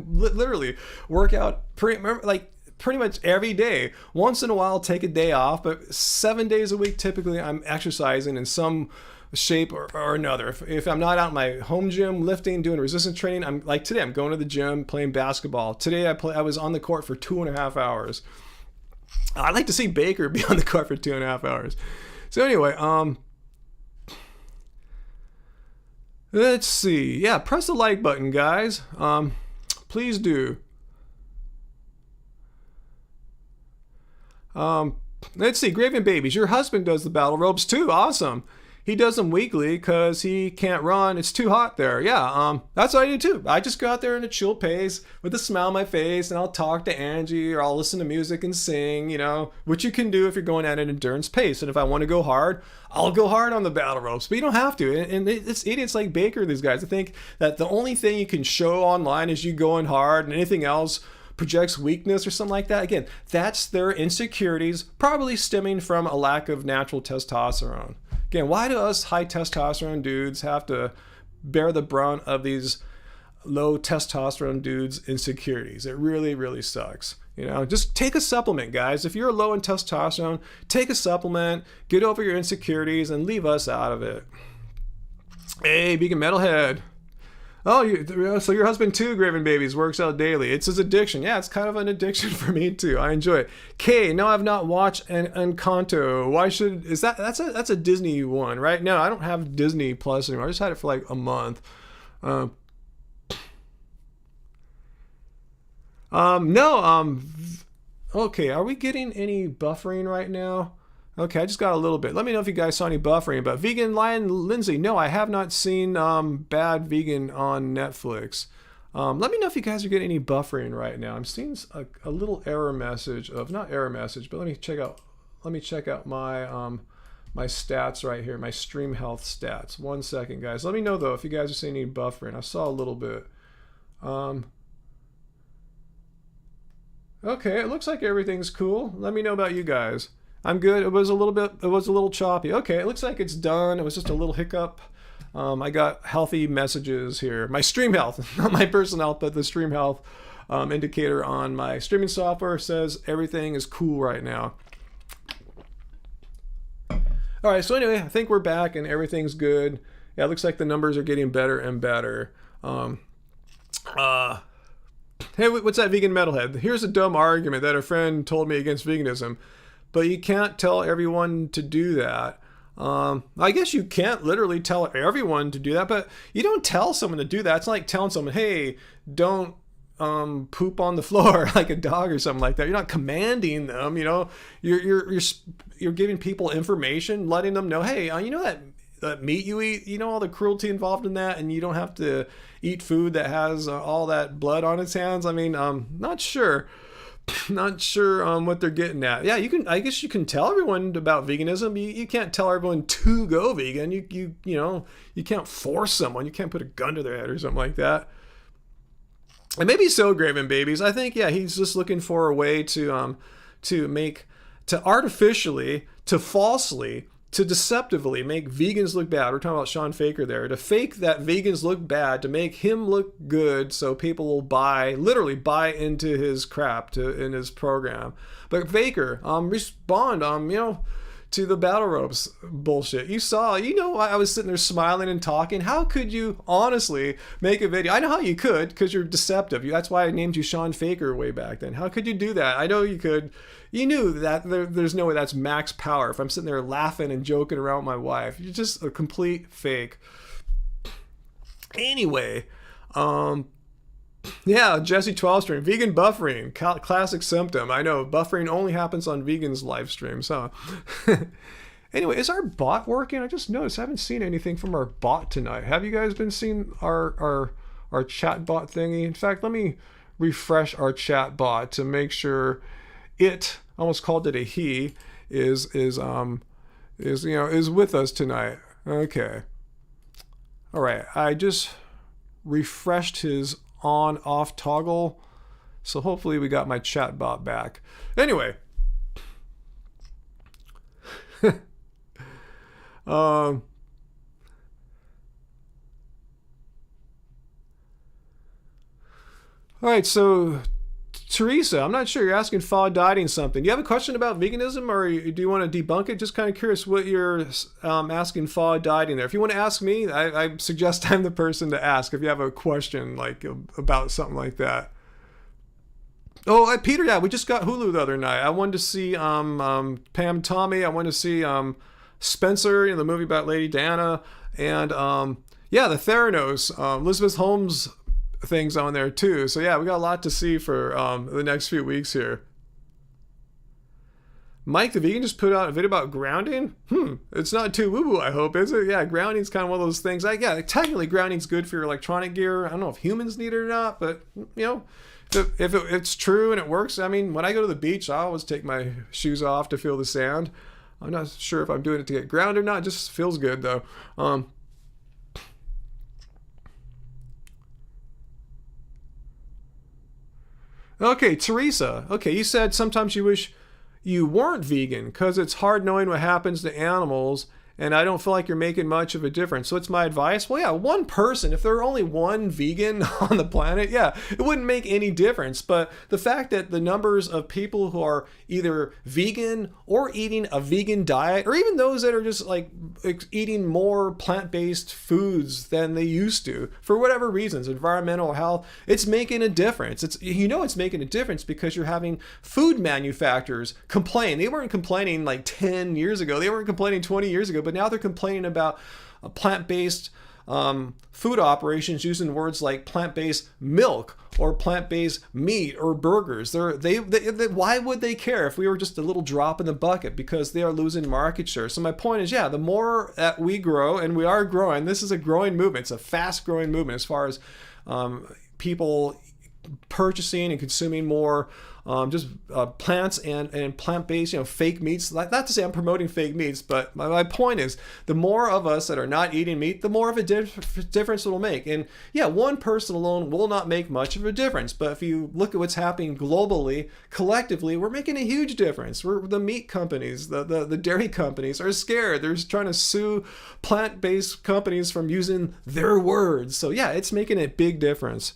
literally work out pretty much every day. Once in a while, take a day off, but 7 days a week, typically I'm exercising in some shape or another. If I'm not out in my home gym lifting, doing resistance training, I'm like today, I'm going to the gym, playing basketball. Today I was on the court for 2.5 hours. I'd like to see Baker be on the court for 2.5 hours. So anyway, Let's see. Yeah, press the like button, guys. Please do. Let's see. Graven Babies, your husband does the battle ropes too. Awesome. He does them weekly because he can't run. It's too hot there. Yeah, that's what I do too. I just go out there in a chill pace with a smile on my face, and I'll talk to Angie, or I'll listen to music and sing, you know, which you can do if you're going at an endurance pace. And if I want to go hard, I'll go hard on the battle ropes, but you don't have to. And it's idiots like Baker, these guys. I think that the only thing you can show online is you going hard, and anything else projects weakness or something like that. Again, that's their insecurities, probably stemming from a lack of natural testosterone. Again, why do us high testosterone dudes have to bear the brunt of these low testosterone dudes' insecurities? It really, really sucks. You know, just take a supplement, guys. If you're low in testosterone, take a supplement, get over your insecurities, and leave us out of it. Hey, Vegan Metalhead. Oh, so your husband too, Graven Babies, works out daily. It's his addiction. Yeah, it's kind of an addiction for me too. I enjoy it. Kay, no, I've not watched Encanto. Why should that's a Disney one, right? No, I don't have Disney Plus anymore. I just had it for like a month. Okay, are we getting any buffering right now? Okay, I just got a little bit. Let me know if you guys saw any buffering. But Vegan Lion Lindsay, no, I have not seen Bad Vegan on Netflix. Let me know if you guys are getting any buffering right now. I'm seeing a little error message of, not error message, but let me check out my my stats right here, my stream health stats. 1 second, guys. Let me know though if you guys are seeing any buffering. I saw a little bit. Okay, it looks like everything's cool. Let me know about you guys. I'm good. It was a little choppy. Okay, it looks like it's done. It was just a little hiccup. I got healthy messages here. My stream health, not my personal health, but the stream health indicator on my streaming software says everything is cool right now. All right, so anyway, I think we're back and everything's good. Yeah, it looks like the numbers are getting better and better. Hey, what's that, Vegan Metalhead? Here's a dumb argument that a friend told me against veganism. But you can't tell everyone to do that. I guess you can't literally tell everyone to do that, but you don't tell someone to do that. It's like telling someone, hey, don't poop on the floor like a dog or something like that. You're not commanding them, you know. You're giving people information, letting them know, hey, you know that meat you eat, you know all the cruelty involved in that, and you don't have to eat food that has all that blood on its hands. I mean, not sure what they're getting at. Yeah, I guess you can tell everyone about veganism. You can't tell everyone to go vegan. You know, you can't force someone. You can't put a gun to their head or something like that. And maybe so, Graven Babies. I think, yeah, he's just looking for a way to artificially, to falsely, to deceptively make vegans look bad. We're talking about Sean Faker there. To fake that vegans look bad, to make him look good so people will literally buy into his crap in his program. But Faker, respond, you know, to the battle ropes bullshit. I was sitting there smiling and talking. How could you honestly make a video? I know how you could, because you're deceptive. That's why I named you Sean Faker way back then. How could you do that? I know you could. You knew that there's no way that's max power. If I'm sitting there laughing and joking around with my wife, you're just a complete fake. Anyway, yeah, Jesse 12 stream, vegan buffering, classic symptom. I know buffering only happens on vegans live streams, huh? Anyway, is our bot working? I just noticed I haven't seen anything from our bot tonight. Have you guys been seeing our chat bot thingy? In fact, let me refresh our chat bot to make sure it, almost called it a he, is with us tonight. Okay. All right. I just refreshed his on-off toggle, so hopefully we got my chat bot back. Anyway. All right, so Teresa, I'm not sure, you're asking Fall Dieting something. Do you have a question about veganism, or do you want to debunk it? Just kind of curious what you're asking Fall Dieting there. If you want to ask me, I suggest I'm the person to ask if you have a question like about something like that. Oh, Peter, yeah, we just got Hulu the other night. I wanted to see Pam Tommy. I wanted to see Spencer, the movie about Lady Diana, and Yeah, the Theranos, Elizabeth Holmes things on there too. So yeah, we got a lot to see for the next few weeks here. Mike the Vegan just put out a video about grounding. It's not too woo-woo, I hope, is it? Yeah, grounding's kind of one of those things. Technically grounding's good for your electronic gear. I don't know if humans need it or not, but if it's true and it works. I mean, when I go to the beach, I always take my shoes off to feel the sand. I'm not sure if I'm doing it to get grounded or not. It just feels good though. Okay, Teresa. Okay, you said sometimes you wish you weren't vegan because it's hard knowing what happens to animals, and I don't feel like you're making much of a difference. So it's my advice. Well, yeah, one person, if there were only one vegan on the planet, yeah, it wouldn't make any difference. But the fact that the numbers of people who are either vegan or eating a vegan diet, or even those that are just like eating more plant-based foods than they used to, for whatever reasons, environmental health, it's making a difference. It's making a difference because you're having food manufacturers complain. They weren't complaining like 10 years ago. They weren't complaining 20 years ago. But now they're complaining about plant-based food operations using words like plant-based milk or plant-based meat or burgers. Why would they care if we were just a little drop in the bucket? Because they are losing market share. So my point is, yeah, the more that we grow, and we are growing, this is a growing movement. It's a fast-growing movement as far as people purchasing and consuming more plants and plant-based, fake meats. Not to say I'm promoting fake meats, but my point is, the more of us that are not eating meat, the more of a difference it'll make. And yeah, one person alone will not make much of a difference. But if you look at what's happening globally, collectively, we're making a huge difference. The meat companies, the dairy companies are scared. They're trying to sue plant-based companies from using their words. So yeah, it's making a big difference.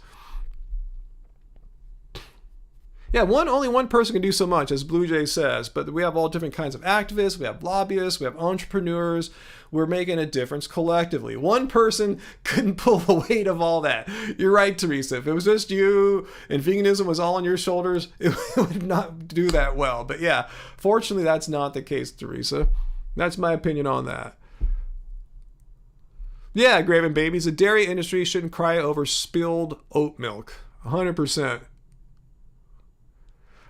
Yeah, only one person can do so much, as Blue Jay says, but we have all different kinds of activists, we have lobbyists, we have entrepreneurs. We're making a difference collectively. One person couldn't pull the weight of all that. You're right, Teresa. If it was just you and veganism was all on your shoulders, it would not do that well. But yeah, fortunately, that's not the case, Teresa. That's my opinion on that. Yeah, Graven Babies, the dairy industry shouldn't cry over spilled oat milk. 100%.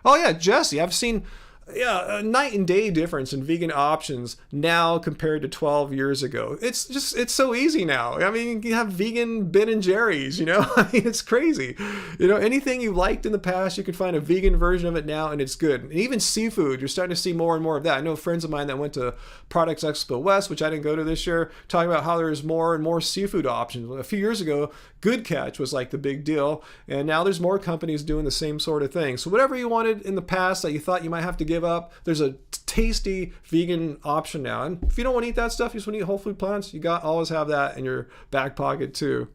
Oh yeah, Jesse, I've seen a night and day difference in vegan options now compared to 12 years ago. It's so easy now. I mean, you have vegan Ben and Jerry's, I mean, it's crazy. Anything you liked in the past, you can find a vegan version of it now, and it's good. And even seafood, you're starting to see more and more of that. I know friends of mine that went to Products Expo West, which I didn't go to this year, talking about how there's more and more seafood options. A few years ago, Good Catch was like the big deal, and now there's more companies doing the same sort of thing. So whatever you wanted in the past that you thought you might have to give up, there's a tasty vegan option now. And if you don't want to eat that stuff, you just want to eat whole food plants, you always have that in your back pocket too.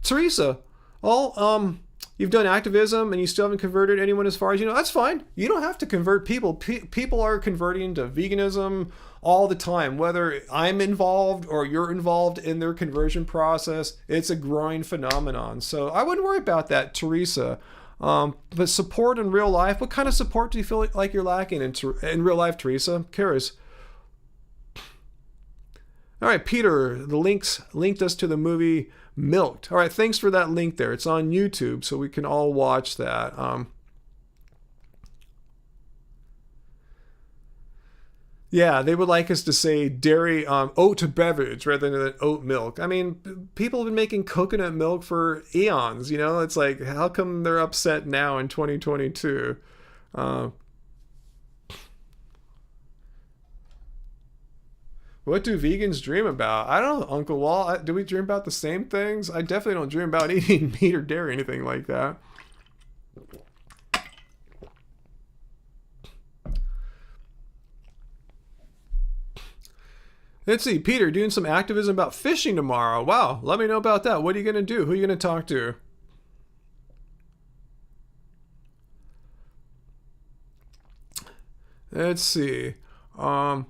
Teresa, you've done activism and you still haven't converted anyone as far as that's fine. You don't have to convert people. People are converting to veganism all the time, whether I'm involved or you're involved in their conversion process. It's a growing phenomenon. So I wouldn't worry about that, Teresa. But support in real life, what kind of support do you feel like you're lacking in real life, Teresa? I'm curious. All right, Peter, the linked us to the movie Milked. All right, thanks for that link there. It's on YouTube, so we can all watch that. Yeah, they would like us to say dairy oat beverage rather than oat milk. I mean, people have been making coconut milk for eons, It's like, how come they're upset now in 2022? What do vegans dream about? I don't know, Uncle Wall. Do we dream about the same things? I definitely don't dream about eating meat or dairy or anything like that. Let's see, Peter, doing some activism about fishing tomorrow. Wow, let me know about that. What are you going to do? Who are you going to talk to? Let's see. Let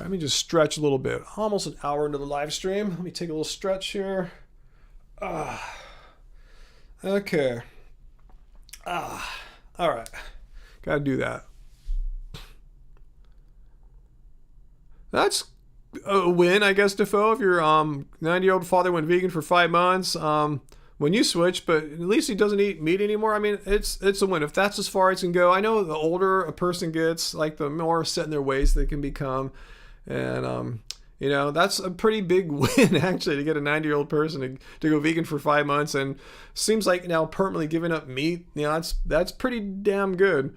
me just stretch a little bit. Almost an hour into the live stream. Let me take a little stretch here. Okay. All right. Gotta do that. That's a win, I guess, Daffo. If your 90-year-old father went vegan for 5 months, when you switch, but at least he doesn't eat meat anymore. I mean, it's a win. If that's as far as it can go. I know the older a person gets, like the more set in their ways they can become. And, that's a pretty big win, actually, to get a 90-year-old person to go vegan for 5 months. And seems like now permanently giving up meat, that's pretty damn good.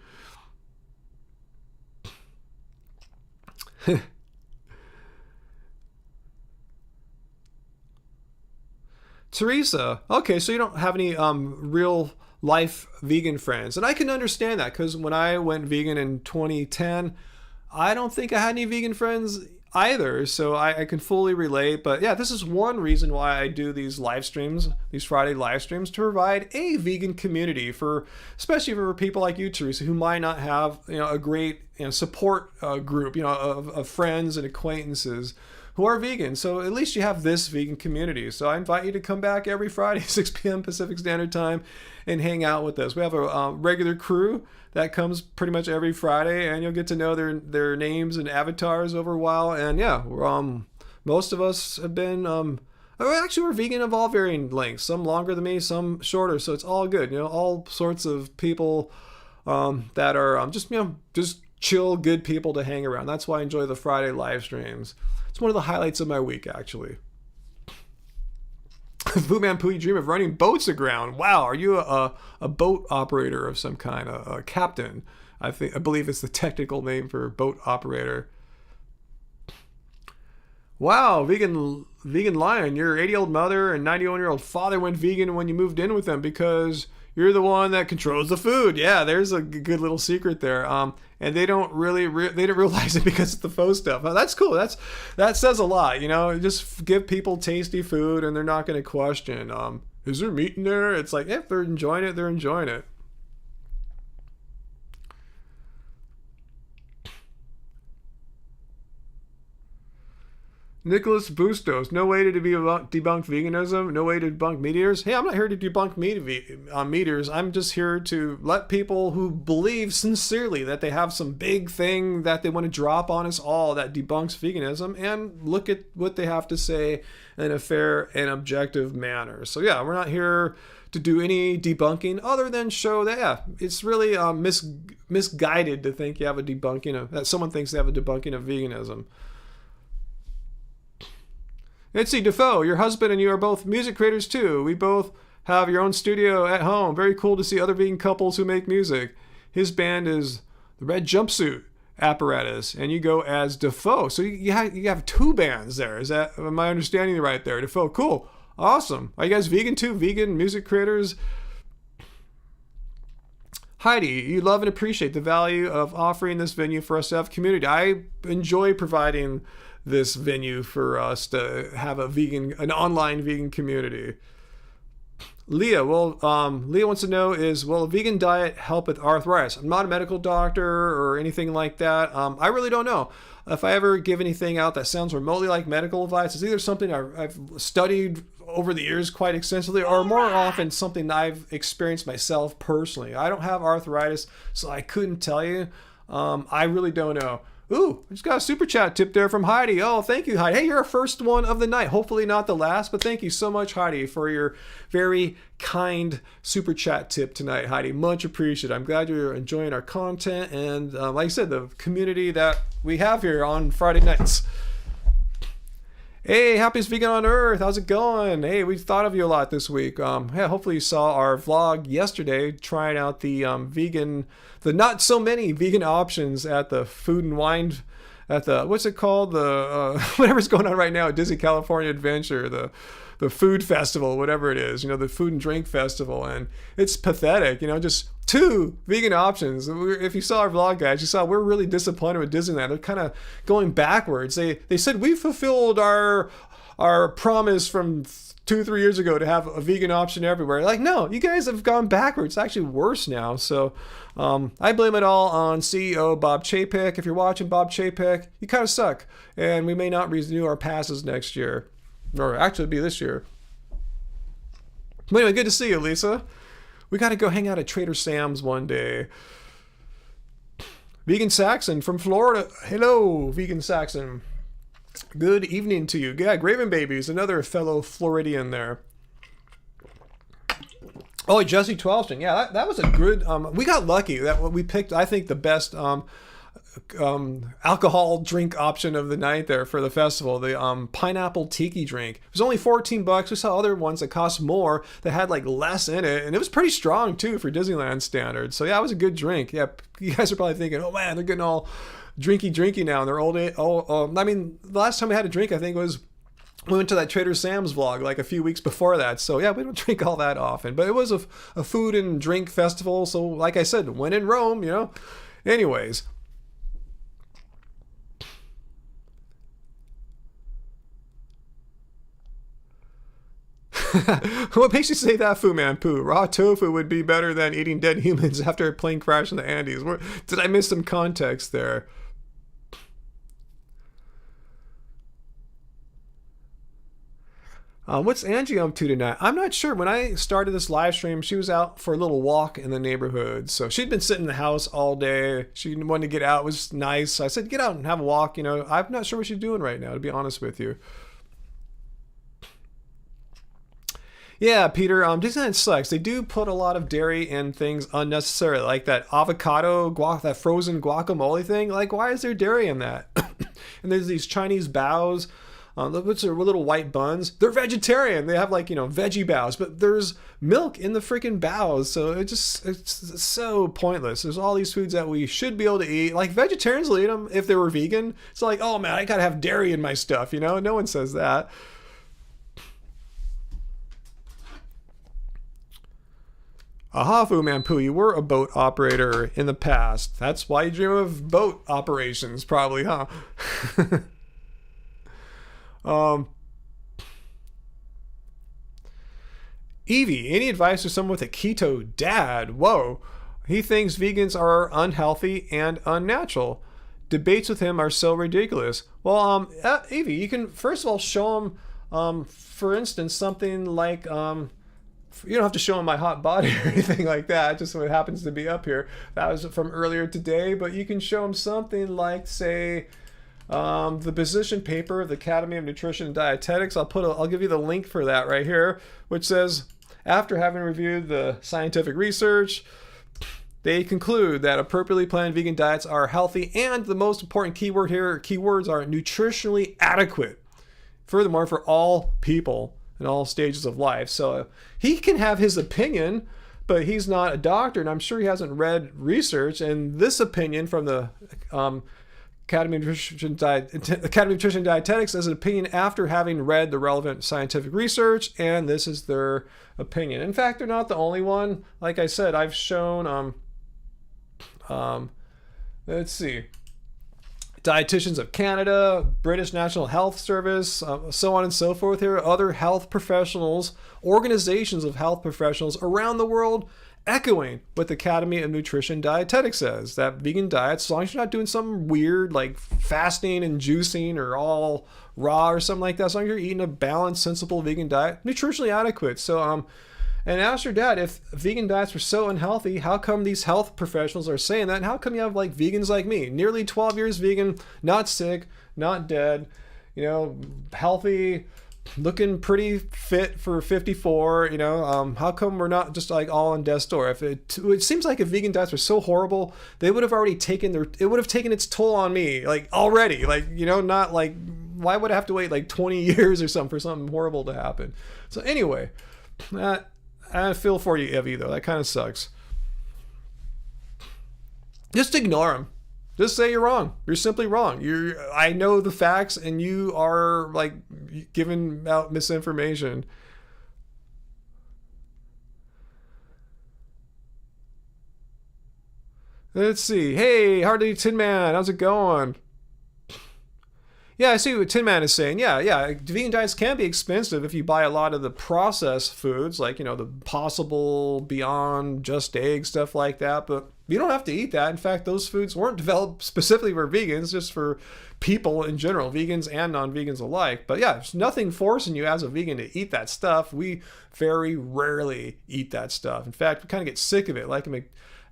Teresa, okay, so you don't have any real life vegan friends. And I can understand that, because when I went vegan in 2010, I don't think I had any vegan friends either. So I can fully relate. But yeah, this is one reason why I do these live streams, these Friday live streams, to provide a vegan community especially for people like you, Teresa, who might not have a great support group of friends and acquaintances who are vegan. So at least you have this vegan community. So I invite you to come back every Friday, 6 p.m. Pacific Standard Time, and hang out with us. We have a regular crew that comes pretty much every Friday, and you'll get to know their names and avatars over a while. And yeah, most of us have been, actually we're vegan of all varying lengths, some longer than me, some shorter. So it's all good. All sorts of people that are just chill, good people to hang around. That's why I enjoy the Friday live streams. It's one of the highlights of my week, actually. Foodman Poo, you dream of running boats aground. Wow, are you a boat operator of some kind, a captain? I believe it's the technical name for boat operator. Wow, vegan lion, your 80-year-old mother and 91-year-old father went vegan when you moved in with them because you're the one that controls the food. Yeah, there's a good little secret there. And they don't really they didn't realize it because it's the faux stuff. Oh, that's cool. That says a lot. Just give people tasty food and they're not going to question. Is there meat in there? It's like, if they're enjoying it, they're enjoying it. Nicholas Bustos, no way to debunk veganism, no way to debunk meat eaters. Hey, I'm not here to debunk meat eaters. I'm just here to let people who believe sincerely that they have some big thing that they want to drop on us all that debunks veganism and look at what they have to say in a fair and objective manner. So yeah, we're not here to do any debunking other than show that, it's really misguided to think you have a debunking that someone thinks they have a debunking of veganism. Itzy Daffo, your husband and you are both music creators too. We both have your own studio at home. Very cool to see other vegan couples who make music. His band is the Red Jumpsuit Apparatus, and you go as Daffo. So you have 2 bands there. Am I understanding you right there? Daffo, cool. Awesome. Are you guys vegan too? Vegan music creators? Heidi, you love and appreciate the value of offering this venue for us to have community. I enjoy providing this venue for us to have an online vegan community. Leah, Leah wants to know will a vegan diet help with arthritis? I'm not a medical doctor or anything like that. I really don't know. If I ever give anything out that sounds remotely like medical advice, it's either something I've studied over the years quite extensively, or more often something I've experienced myself personally. I don't have arthritis, so I couldn't tell you. I really don't know. Ooh, I just got a super chat tip there from Heidi. Oh, thank you, Heidi. Hey, you're our first one of the night. Hopefully not the last, but thank you so much, Heidi, for your very kind super chat tip tonight, Heidi. Much appreciated. I'm glad you're enjoying our content and, like I said, the community that we have here on Friday nights. Hey, happiest vegan on earth. How's it going? Hey, we thought of you a lot this week. Yeah, hopefully you saw our vlog yesterday trying out the not so many vegan options at the Food and Wine, at the, what's it called? The, whatever's going on right now at Disney California Adventure, the food festival, whatever it is, the food and drink festival. And it's pathetic, just 2 vegan options. If you saw our vlog, guys, you saw we're really disappointed with Disneyland. They're kind of going backwards. They said we fulfilled our promise from 2-3 years ago to have a vegan option everywhere. Like, no, you guys have gone backwards. It's actually worse now. So I blame it all on CEO Bob Chapek. If you're watching, Bob Chapek, you kind of suck. And we may not renew our passes next year. Or actually be this year. But anyway, good to see you, Lisa. We got to go hang out at Trader Sam's one day. Vegan Saxon from Florida. Hello, Vegan Saxon. Good evening to you. Yeah, Graven Babies, another fellow Floridian there. Oh, Jesse 12. Yeah, that was a good. We got lucky that we picked, I think, the best alcohol drink option of the night there for the festival. The pineapple tiki drink. It was only $14. We saw other ones that cost more that had like less in it, and it was pretty strong too for Disneyland standards. So yeah, it was a good drink. Yeah, you guys are probably thinking, oh man, they're getting all drinky now in their old age. I mean, the last time I had a drink, I think was we went to that Trader Sam's vlog like a few weeks before that. So yeah, we don't drink all that often, but it was a food and drink festival. So like I said, when in Rome, you know. Anyways. What makes you say that, Fu Man Poo? Raw tofu would be better than eating dead humans after a plane crash in the Andes. Did I miss some context there? What's Angie up to tonight? I'm not sure. When I started this live stream, she was out for a little walk in the neighborhood. So she'd been sitting in the house all day. She wanted to get out. It was nice. I said, get out and have a walk. You know, I'm not sure what she's doing right now, to be honest with you. Yeah, Peter, Disneyland sucks. They do put a lot of dairy in things unnecessarily, like that avocado, that frozen guacamole thing. Like, why is there dairy in that? And there's these Chinese baos, which are little white buns. They're vegetarian. They have like, you know, veggie baos, but there's milk in the freaking baos. So it's so pointless. There's all these foods that we should be able to eat. Like vegetarians will eat them if they were vegan. It's like, oh man, I gotta have dairy in my stuff. You know, no one says that. Aha, Fu Man Poo, you were a boat operator in the past. That's why you dream of boat operations, probably, huh? Evie, any advice for someone with a keto dad? Whoa. He thinks vegans are unhealthy and unnatural. Debates with him are so ridiculous. Well, Evie, you can first of all show him, for instance, something like, you don't have to show him my hot body or anything like that, just so it happens to be up here. That was from earlier today, but you can show him something like, say, the position paper of the Academy of Nutrition and Dietetics. I'll give you the link for that right here, which says, after having reviewed the scientific research, they conclude that appropriately planned vegan diets are healthy, and the most important keywords are nutritionally adequate. Furthermore, for all people in all stages of life. So he can have his opinion, but he's not a doctor, and I'm sure he hasn't read research. And this opinion from the Academy of Nutrition and Dietetics is an opinion after having read the relevant scientific research, and this is their opinion. In fact, they're not the only one. Like I said, I've shown let's see, Dietitians of Canada, British National Health Service, so on and so forth here, other health professionals, organizations of health professionals around the world echoing what the Academy of Nutrition and Dietetics says, that vegan diets, as long as you're not doing something weird like fasting and juicing or all raw or something like that, as long as you're eating a balanced, sensible vegan diet, nutritionally adequate. So, and ask your dad, if vegan diets were so unhealthy, how come these health professionals are saying that? And how come you have like vegans like me, nearly 12 years vegan, not sick, not dead, you know, healthy, looking pretty fit for 54, you know, how come we're not just like all on death's door? If it seems like if vegan diets were so horrible, they would have already it would have taken its toll on me, like already, like, you know, not like, why would I have to wait like 20 years or something for something horrible to happen? So anyway, I feel for you, Evie, though. That kind of sucks. Just ignore him. Just say you're wrong. You're simply wrong. I know the facts, and you are like giving out misinformation. Let's see. Hey, Hardy Tin Man, how's it going? Yeah, I see what Tin Man is saying. Yeah. Vegan diets can be expensive if you buy a lot of the processed foods, like, you know, the Possible, Beyond, Just Egg, stuff like that. But you don't have to eat that. In fact, those foods weren't developed specifically for vegans, just for people in general, vegans and non-vegans alike. But yeah, there's nothing forcing you as a vegan to eat that stuff. We very rarely eat that stuff. In fact, we kind of get sick of it. Like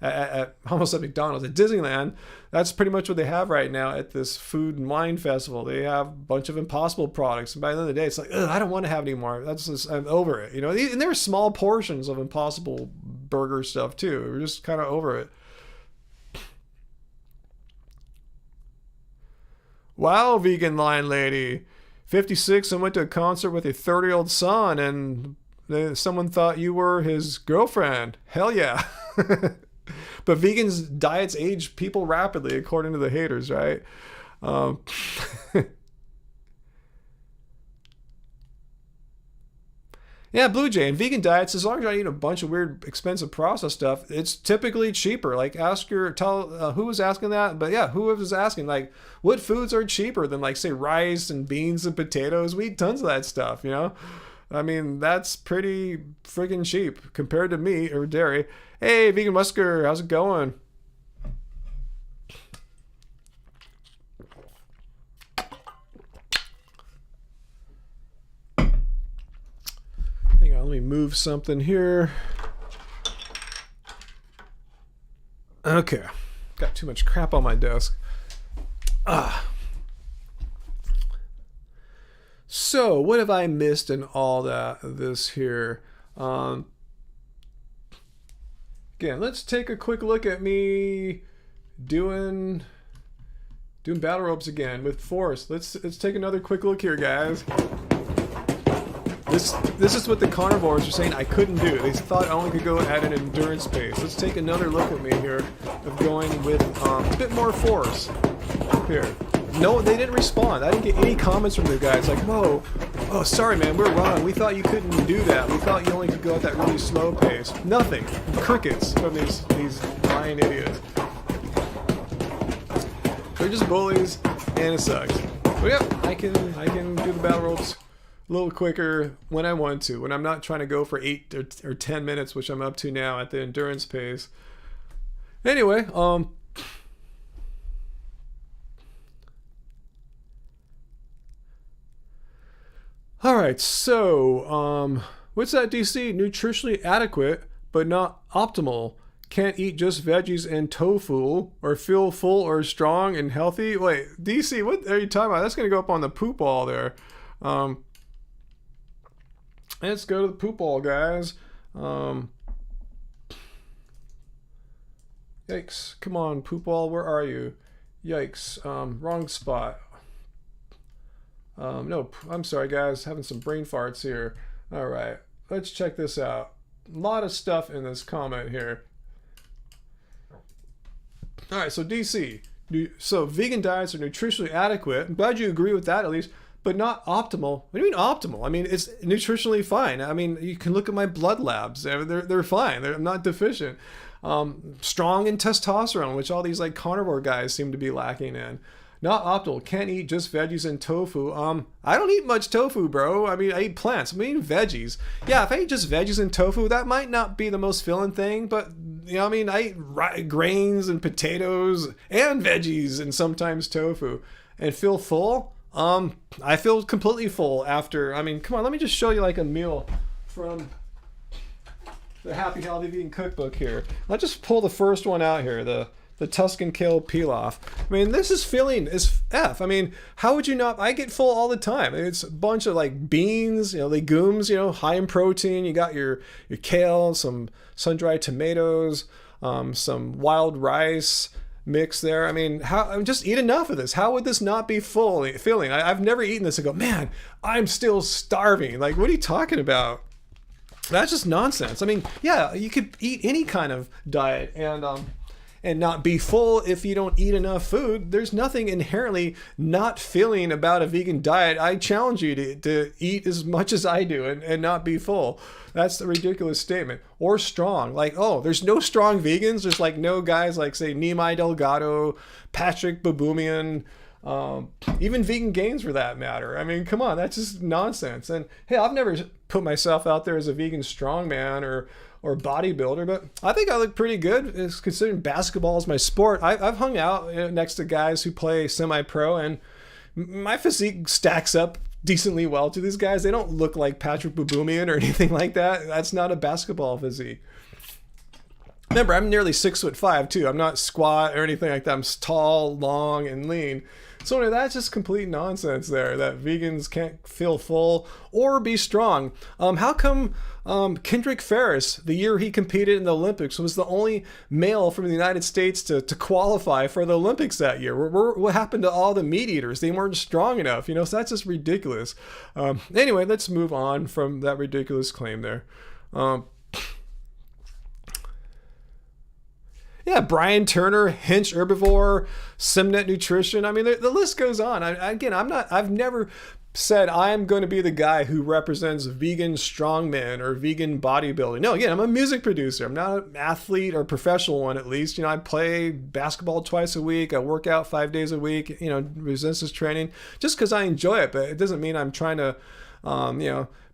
almost at McDonald's, at Disneyland. That's pretty much what they have right now at this food and wine festival. They have a bunch of Impossible products, and by the end of the day, it's like, I don't want to have any more. I'm over it, you know. And there are small portions of Impossible burger stuff too. We're just kind of over it. Wow, vegan line lady, 56 and went to a concert with a 30-year-old son, and someone thought you were his girlfriend. Hell yeah. But vegans' diets age people rapidly, according to the haters, right? Yeah, Blue Jay, in vegan diets, as long as you're not eating a bunch of weird, expensive processed stuff, it's typically cheaper. Like, who was asking that? But yeah, who was asking, like, what foods are cheaper than, like, say, rice and beans and potatoes? We eat tons of that stuff, you know? I mean, that's pretty friggin' cheap compared to meat or dairy. Hey, Vegan Musker, how's it going? Hang on, let me move something here. Okay, got too much crap on my desk. So, what have I missed in all this here? Again, let's take a quick look at me doing battle ropes again with force. Let's take another quick look here, guys. This is what the carnivores are saying I couldn't do. They thought I only could go at an endurance pace. Let's take another look at me here of going with a bit more force. Here. No, they didn't respond. I didn't get any comments from the guys like, whoa, oh, sorry, man, we're wrong. We thought you couldn't do that. We thought you only could go at that really slow pace. Nothing. Crickets from these lying idiots. They're just bullies, and it sucks. But yeah, I can do the battle ropes a little quicker when I want to, when I'm not trying to go for 8 or 10 minutes, which I'm up to now at the endurance pace. Anyway, all right, so, what's that, DC? Nutritionally adequate, but not optimal. Can't eat just veggies and tofu, or feel full or strong and healthy. Wait, DC, what are you talking about? That's going to go up on the poop ball there. Let's go to the poop ball, guys. Yikes. Come on, poop ball, where are you? Yikes. Wrong spot. Nope. I'm sorry, guys. Having some brain farts here. All right. Let's check this out. A lot of stuff in this comment here. All right. So DC. So vegan diets are nutritionally adequate. I'm glad you agree with that at least, but not optimal. What do you mean optimal? I mean, it's nutritionally fine. I mean, you can look at my blood labs. They're fine. I'm not deficient. Strong in testosterone, which all these like carnivore guys seem to be lacking in. Not optimal. Can't eat just veggies and tofu. I don't eat much tofu, bro. I mean, I eat plants. I eat veggies. Yeah, if I eat just veggies and tofu, that might not be the most filling thing, but, you know, I mean, I eat grains and potatoes and veggies and sometimes tofu. And feel full? I feel completely full after, I mean, come on, let me just show you like a meal from the Happy Healthy Vegan Cookbook here. I'll just pull the first one out here, the Tuscan Kale Pilaf. I mean, this is filling as F. I mean, how would you not? I get full all the time. It's a bunch of like beans, you know, legumes, you know, high in protein. You got your kale, some sun-dried tomatoes, some wild rice mix there. I mean, just eat enough of this. How would this not be filling? I've never eaten this and go, man, I'm still starving. Like, what are you talking about? That's just nonsense. I mean, yeah, you could eat any kind of diet and not be full if you don't eat enough food. There's nothing inherently not filling about a vegan diet. I challenge you to eat as much as I do and not be full. That's a ridiculous statement. Or strong. Like, oh, there's no strong vegans. There's like no guys like, say, Nimai Delgado, Patrick Baboumian, even Vegan Gains for that matter. I mean, come on, that's just nonsense. And hey, I've never put myself out there as a vegan strongman or bodybuilder, but I think I look pretty good considering basketball is my sport. I've hung out next to guys who play semi-pro, and my physique stacks up decently well to these guys. They don't look like Patrick Baboumian or anything like that. That's not a basketball physique. Remember, I'm nearly 6'5" too. I'm not squat or anything like that. I'm tall, long, and lean. So anyway, that's just complete nonsense there, that vegans can't feel full or be strong. How come Kendrick Ferris, the year he competed in the Olympics, was the only male from the United States to qualify for the Olympics that year? What happened to all the meat eaters? They weren't strong enough, so that's just ridiculous. Anyway, let's move on from that ridiculous claim there. Yeah, Brian Turner, Hinch Herbivore, Simnet Nutrition. I mean, the list goes on. I've never said I'm going to be the guy who represents vegan strongman or vegan bodybuilding. No, again, I'm a music producer. I'm not an athlete or professional one, at least. I play basketball twice a week. I work out 5 days a week, resistance training, just because I enjoy it. But it doesn't mean I'm trying to,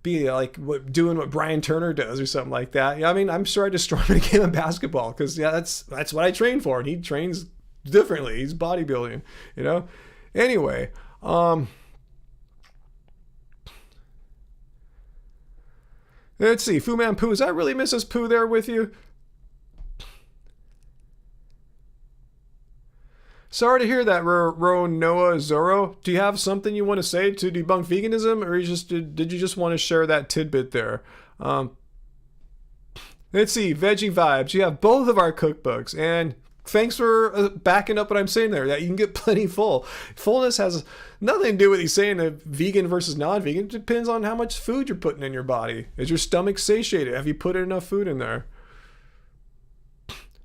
be like doing what Brian Turner does or something like that. I'm sure I destroy him in a game of basketball because that's what I train for, and he trains differently. He's bodybuilding, Anyway, let's see. Fu Man Poo, is that really Mrs. Pooh there with you? Sorry to hear that, Noah Zorro. Do you have something you want to say to debunk veganism, or did you just want to share that tidbit there? Let's see, Veggie Vibes. You have both of our cookbooks, and thanks for backing up what I'm saying there. That you can get plenty full. Fullness has nothing to do with you saying a vegan versus non-vegan. It depends on how much food you're putting in your body. Is your stomach satiated? Have you put enough food in there?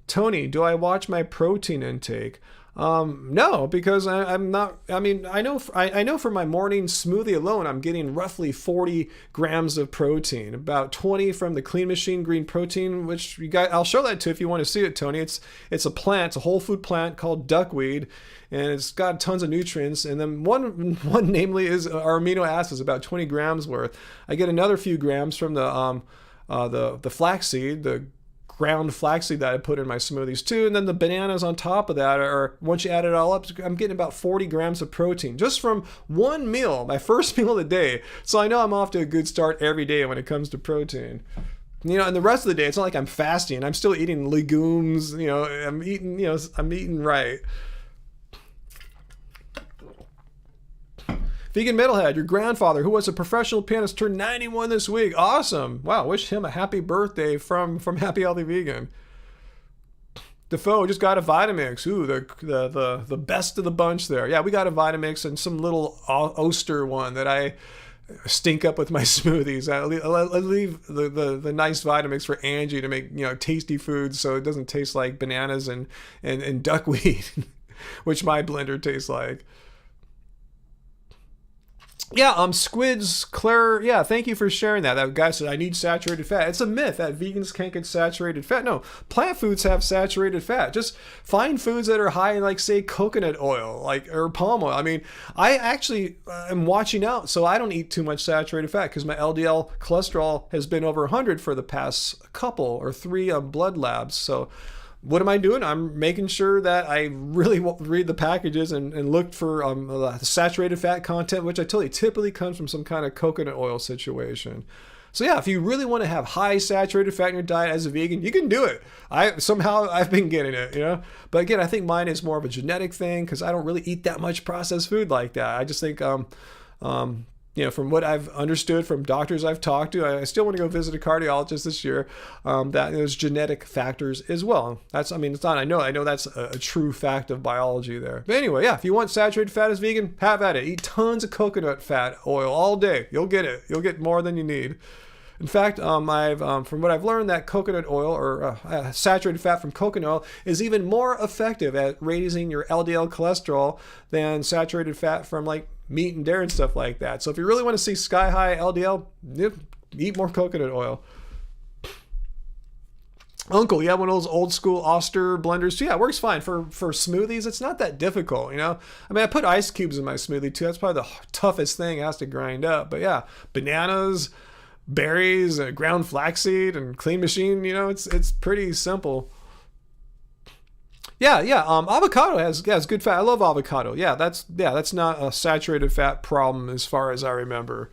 Tony, do I watch my protein intake? No, because I'm not. I know for my morning smoothie alone, I'm getting roughly 40 grams of protein, about 20 from the Clean Machine green protein, which I'll show that to you if you want to see it, Tony. It's a plant, it's a whole food plant called duckweed, and it's got tons of nutrients. And then one namely is our amino acids, about 20 grams worth. I get another few grams from the flaxseed, the ground flaxseed that I put in my smoothies too, and then the bananas on top of that are, once you add it all up, I'm getting about 40 grams of protein just from one meal, my first meal of the day. So I know I'm off to a good start every day when it comes to protein. And the rest of the day, it's not like I'm fasting. I'm still eating legumes. I'm eating right. Vegan Metalhead, your grandfather, who was a professional pianist, turned 91 this week. Awesome. Wow, wish him a happy birthday from Happy Healthy Vegan. Defoe just got a Vitamix. Ooh, the best of the bunch there. Yeah, we got a Vitamix and some little Oster one that I stink up with my smoothies. I leave the nice Vitamix for Angie to make tasty food so it doesn't taste like bananas and duckweed, which my blender tastes like. Yeah, Squids, Claire, yeah, thank you for sharing that. That guy said, I need saturated fat. It's a myth that vegans can't get saturated fat. No, plant foods have saturated fat. Just find foods that are high in, like, say, coconut oil, or palm oil. I actually am watching out, so I don't eat too much saturated fat because my LDL cholesterol has been over 100 for the past couple or 3 blood labs. So what am I doing? I'm making sure that I really read the packages and look for the saturated fat content, which I tell you typically comes from some kind of coconut oil situation. So yeah, if you really want to have high saturated fat in your diet as a vegan, you can do it. I've been getting it, But again, I think mine is more of a genetic thing because I don't really eat that much processed food like that. I just think from what I've understood from doctors I've talked to, I still want to go visit a cardiologist this year, that there's genetic factors as well. It's not, I know that's a true fact of biology there. But anyway, yeah, if you want saturated fat as vegan, have at it. Eat tons of coconut fat oil all day. You'll get it. You'll get more than you need. In fact, from what I've learned, that coconut oil or saturated fat from coconut oil is even more effective at raising your LDL cholesterol than saturated fat from meat and dairy and stuff like that. So if you really want to see sky high LDL, eat more coconut oil. Uncle, you have one of those old school Oster blenders too? Yeah, it works fine for smoothies. It's not that difficult, I put ice cubes in my smoothie too. That's probably the toughest thing it has to grind up. But yeah, bananas, berries, ground flaxseed, and Clean Machine, it's pretty simple. Yeah. Avocado has good fat. I love avocado. Yeah, that's not a saturated fat problem as far as I remember.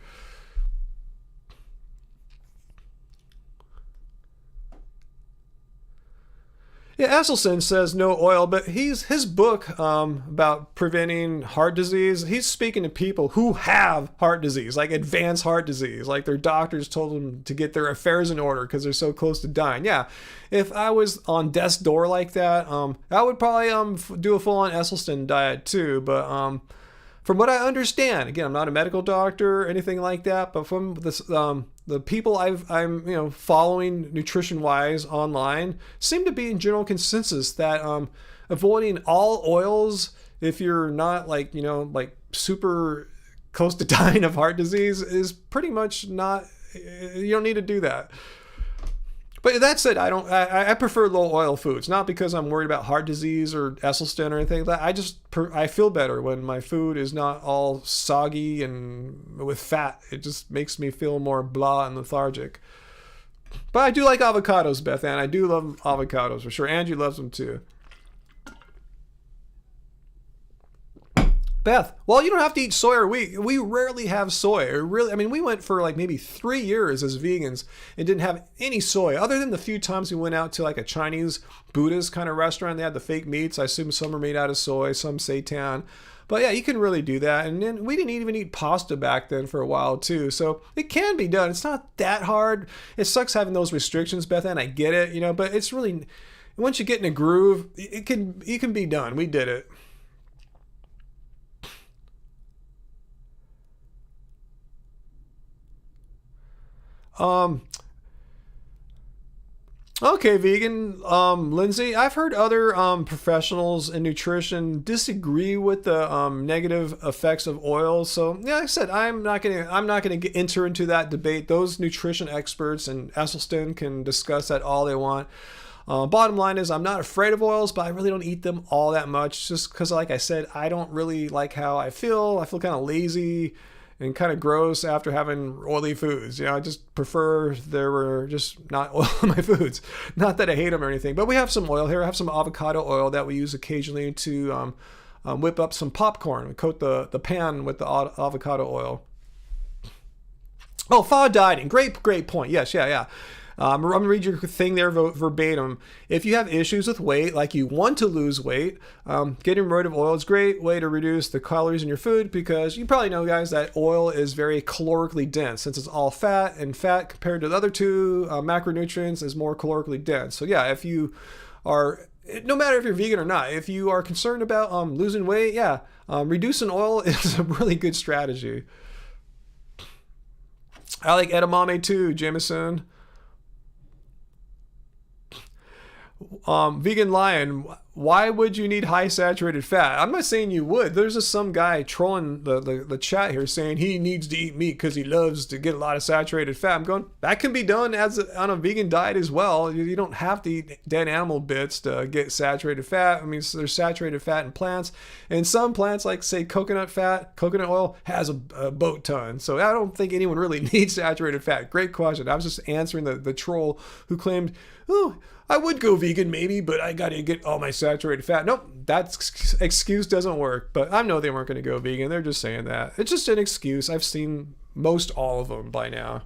Yeah, Esselstyn says no oil, but his book about preventing heart disease, he's speaking to people who have heart disease, like advanced heart disease, like their doctors told them to get their affairs in order because they're so close to dying. Yeah, if I was on death's door like that, I would probably do a full-on Esselstyn diet too, but from what I understand, again, I'm not a medical doctor or anything like that, but from this, the people I'm following nutrition-wise online seem to be in general consensus that avoiding all oils, if you're not like super close to dying of heart disease, is pretty much not. You don't need to do that. But that said, I prefer low oil foods, not because I'm worried about heart disease or Esselstyn or anything like that. I feel better when my food is not all soggy and with fat. It just makes me feel more blah and lethargic. But I do like avocados, Beth Ann. I do love avocados for sure. Angie loves them too. Beth, well, you don't have to eat soy or wheat. We rarely have soy. We went for like maybe 3 years as vegans and didn't have any soy, other than the few times we went out to like a Chinese Buddhist kind of restaurant. They had the fake meats. I assume some are made out of soy, some seitan. But yeah, you can really do that. And then we didn't even eat pasta back then for a while too. So it can be done. It's not that hard. It sucks having those restrictions, Beth Ann. I get it, but it's really, once you get in a groove, it can be done. We did it. Okay, vegan, Lindsay, I've heard other professionals in nutrition disagree with the negative effects of oil. So yeah, like I said, I'm not gonna enter into that debate. Those nutrition experts and Esselstyn can discuss that all they want. Bottom line is, I'm not afraid of oils, but I really don't eat them all that much, just because, like I said, I don't really like how I feel. I feel kind of lazy and kind of gross after having oily foods. I just prefer there were just not oil in my foods. Not that I hate them or anything, but we have some oil here. I have some avocado oil that we use occasionally to whip up some popcorn. We coat the pan with the avocado oil. Oh, fad dieting. Great point. Yes, yeah. I'm going to read your thing there verbatim. If you have issues with weight, like you want to lose weight, getting rid of oil is a great way to reduce the calories in your food, because you probably know, guys, that oil is very calorically dense. Since it's all fat, and fat compared to the other two macronutrients is more calorically dense. So yeah, if you are, no matter if you're vegan or not, if you are concerned about losing weight, yeah, reducing oil is a really good strategy. I like edamame too, Jameson. Vegan Lion, why would you need high saturated fat? I'm not saying you would. There's just some guy trolling the chat here saying he needs to eat meat because he loves to get a lot of saturated fat. I'm going, that can be done on a vegan diet as well. You don't have to eat dead animal bits to get saturated fat. I mean, so there's saturated fat in plants, and some plants, like say coconut oil, has a boat ton. So I don't think anyone really needs saturated fat. Great question. I was just answering the troll who claimed, oh, I would go vegan maybe, but I got to get all my saturated fat. Nope, that excuse doesn't work. But I know they weren't going to go vegan. They're just saying that. It's just an excuse. I've seen most all of them by now.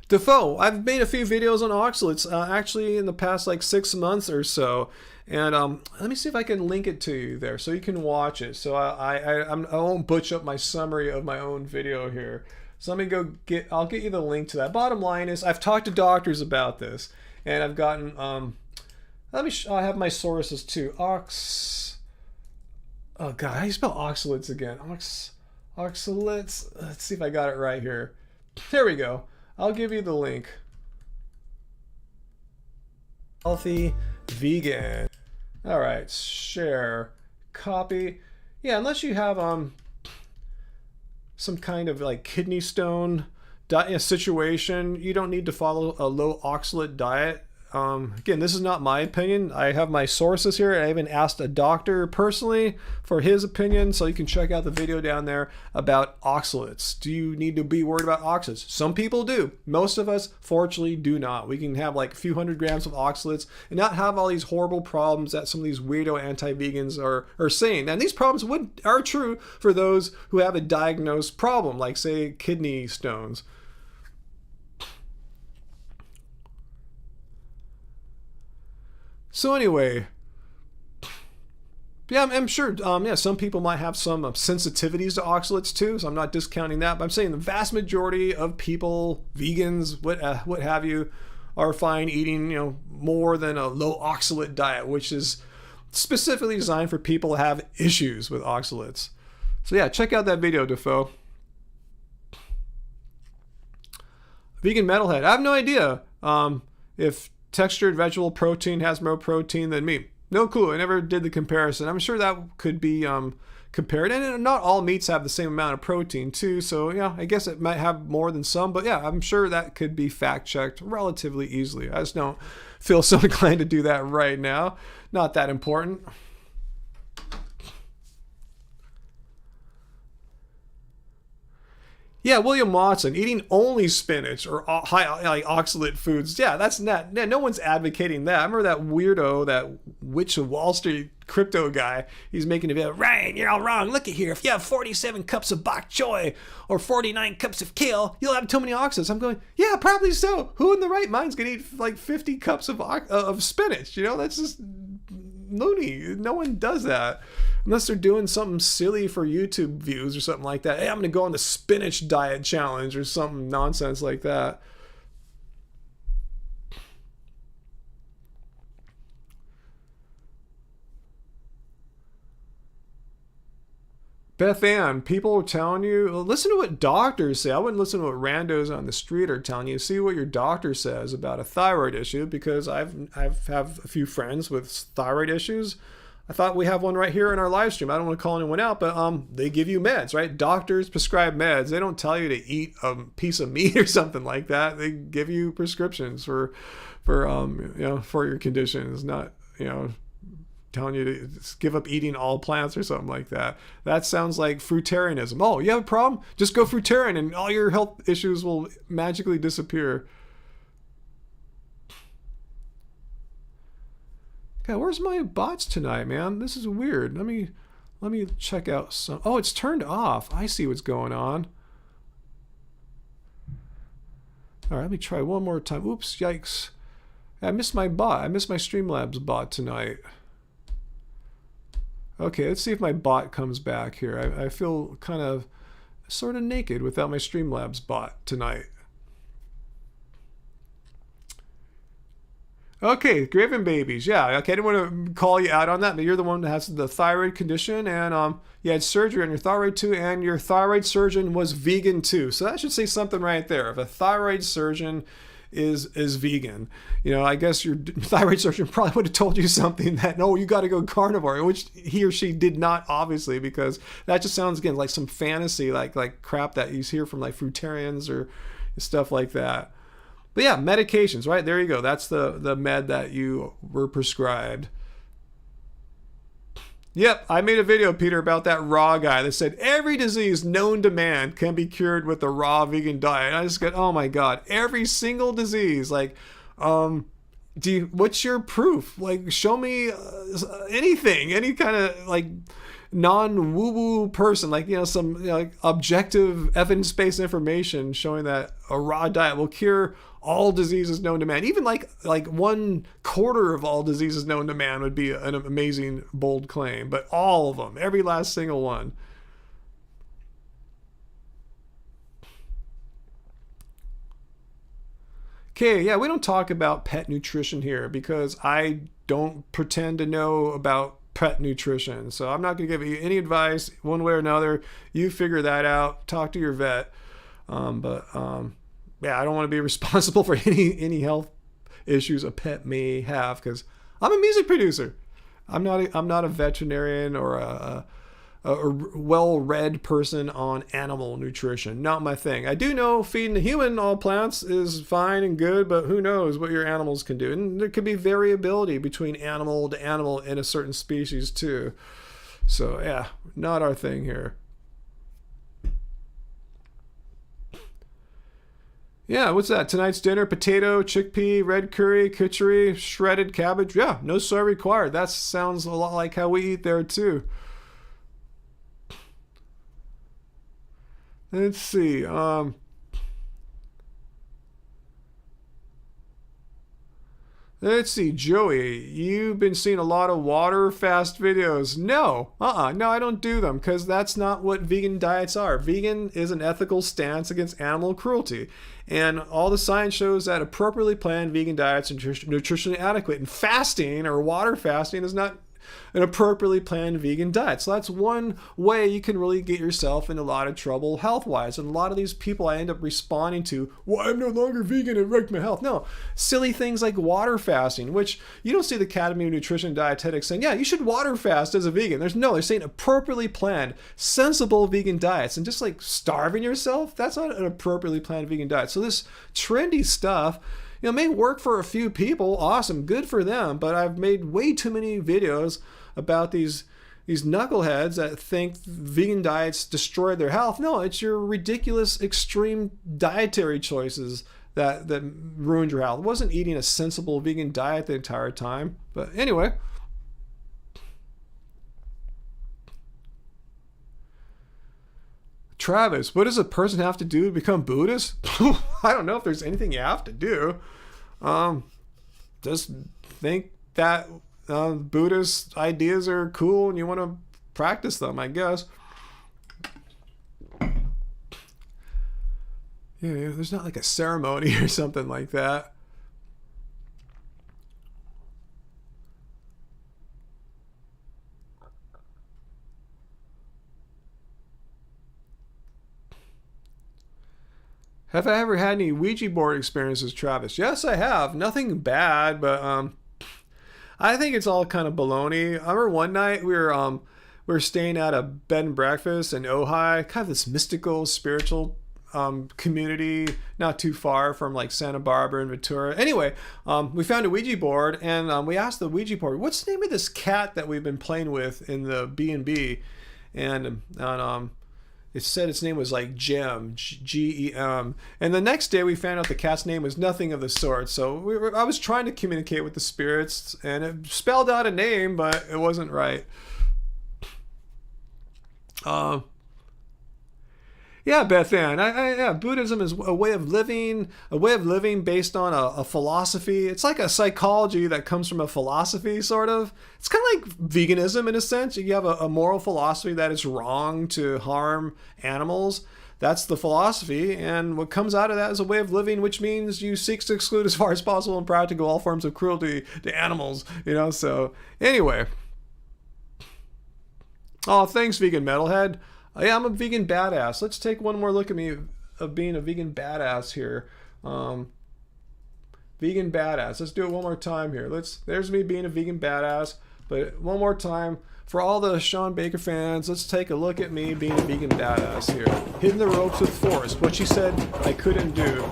Daffo, I've made a few videos on oxalates actually in the past like 6 months or so. And let me see if I can link it to you there so you can watch it. So I won't butch up my summary of my own video here. So let me I'll get you the link to that. Bottom line is, I've talked to doctors about this, and I've gotten, I have my sources too. Oh God, how do you spell oxalates again? Oxalates, let's see if I got it right here. There we go. I'll give you the link. Healthy vegan. All right, share, copy. Yeah, unless you have some kind of like kidney stone situation, you don't need to follow a low oxalate diet. Again, this is not my opinion. I have my sources here. I even asked a doctor personally for his opinion, so you can check out the video down there about oxalates. Do you need to be worried about oxalates? Some people do. Most of us, fortunately, do not. We can have like a few hundred grams of oxalates and not have all these horrible problems that some of these weirdo anti-vegans are saying. And these problems are true for those who have a diagnosed problem, like say kidney stones. So anyway, yeah, I'm sure, some people might have some sensitivities to oxalates too, so I'm not discounting that, but I'm saying the vast majority of people, vegans, what have you, are fine eating, more than a low oxalate diet, which is specifically designed for people who have issues with oxalates. So yeah, check out that video, Daffo. Vegan Metalhead. I have no idea if textured vegetable protein has more protein than meat. No clue. I never did the comparison. I'm sure that could be compared. And not all meats have the same amount of protein too. So yeah, I guess it might have more than some. But yeah, I'm sure that could be fact checked relatively easily. I just don't feel so inclined to do that right now. Not that important. Yeah, William Watson, eating only spinach or high like oxalate foods. Yeah, that's not. Yeah, no one's advocating that. I remember that weirdo, that witch of Wall Street crypto guy. He's making a video. Ryan, you're all wrong. Look at here. If you have 47 cups of bok choy or 49 cups of kale, you'll have too many oxalates. I'm going, yeah, probably so. Who in the right mind's gonna eat like 50 cups of spinach? That's just loony. No one does that. Unless they're doing something silly for YouTube views or something like that. Hey, I'm going to go on the spinach diet challenge or something nonsense like that. Beth Ann, people are telling you, listen to what doctors say. I wouldn't listen to what randos on the street are telling you. See what your doctor says about a thyroid issue, because I have a few friends with thyroid issues. I thought we have one right here in our live stream. I don't want to call anyone out, but they give you meds, right? Doctors prescribe meds. They don't tell you to eat a piece of meat or something like that. They give you prescriptions for your conditions, not, telling you to give up eating all plants or something like that. That sounds like fruitarianism. Oh, you have a problem? Just go fruitarian and all your health issues will magically disappear. God, where's my bots tonight, man? This is weird. Let me check out some. Oh, it's turned off. I see what's going on. All right, let me try one more time. Oops, yikes. I missed my bot. I missed my Streamlabs bot tonight. Okay, let's see if my bot comes back here. I feel kind of sort of naked without my Streamlabs bot tonight. Okay, Graven Babies. Yeah, okay, I didn't want to call you out on that, but you're the one that has the thyroid condition, and you had surgery on your thyroid too, and your thyroid surgeon was vegan too. So that should say something right there. If a thyroid surgeon is vegan, I guess your thyroid surgeon probably would have told you something that, no, you got to go carnivore, which he or she did not, obviously, because that just sounds, again, like some fantasy, like crap that you hear from like fruitarians or stuff like that. But yeah, medications, right? There you go. That's the med that you were prescribed. Yep, I made a video, Peter, about that raw guy that said every disease known to man can be cured with a raw vegan diet. And I just got, oh my God, every single disease. Like, what's your proof? Like, show me anything, any kind of like non-woo-woo person, like, some like objective evidence-based information showing that a raw diet will cure all diseases known to man. Even like 1/4 of all diseases known to man would be an amazing, bold claim, but all of them, every last single one. Okay, yeah, we don't talk about pet nutrition here because I don't pretend to know about pet nutrition. So I'm not going to give you any advice one way or another. You figure that out. Talk to your vet. Yeah, I don't want to be responsible for any health issues a pet may have because I'm a music producer. I'm not a veterinarian or a a well-read person on animal nutrition. Not my thing. I do know feeding a human all plants is fine and good, but who knows what your animals can do. And there could be variability between animal to animal in a certain species too. So yeah, not our thing here. Yeah, what's that? Tonight's dinner, potato, chickpea, red curry, khichdi, shredded cabbage. Yeah, no soy required. That sounds a lot like how we eat there too. Let's see. Let's see, Joey, you've been seeing a lot of water fast videos. No, no, I don't do them because that's not what vegan diets are. Vegan is an ethical stance against animal cruelty. And all the science shows that appropriately planned vegan diets are nutritionally adequate. And fasting or water fasting is not an appropriately planned vegan diet. So that's one way you can really get yourself in a lot of trouble health-wise. And a lot of these people I end up responding to, well, I'm no longer vegan, it wrecked my health. No, silly things like water fasting, which you don't see the Academy of Nutrition and Dietetics saying, yeah, you should water fast as a vegan. They're saying appropriately planned, sensible vegan diets. And just like starving yourself, that's not an appropriately planned vegan diet. So this trendy stuff, it may work for a few people, awesome, good for them, but I've made way too many videos about these knuckleheads that think vegan diets destroy their health. No, it's your ridiculous extreme dietary choices that ruined your health. It wasn't eating a sensible vegan diet the entire time. But anyway. Travis, what does a person have to do to become Buddhist? I don't know if there's anything you have to do. Just think that Buddhist ideas are cool and you want to practice them, I guess. Yeah, there's not like a ceremony or something like that. Have I ever had any Ouija board experiences, Travis? Yes, I have. Nothing bad, but I think it's all kind of baloney. I remember one night we were staying at a bed and breakfast in Ojai, kind of this mystical, spiritual community, not too far from like Santa Barbara and Ventura. Anyway, we found a Ouija board and we asked the Ouija board, "What's the name of this cat that we've been playing with in the B&B?" And it said its name was like Gem, Gem. And the next day we found out the cat's name was nothing of the sort. So I was trying to communicate with the spirits and it spelled out a name, but it wasn't right. Yeah, Beth Ann. Yeah, Buddhism is a way of living based on a philosophy. It's like a psychology that comes from a philosophy, sort of. It's kind of like veganism in a sense. You have a moral philosophy that it's wrong to harm animals. That's the philosophy, and what comes out of that is a way of living, which means you seek to exclude as far as possible and practical all forms of cruelty to animals. So anyway. Oh, thanks, Vegan Metalhead. Yeah, I'm a vegan badass. Let's take one more look at me of being a vegan badass here. Vegan badass. Let's do it one more time here. There's me being a vegan badass. But one more time, for all the Sean Baker fans, let's take a look at me being a vegan badass here. Hitting the ropes with force. What she said I couldn't do.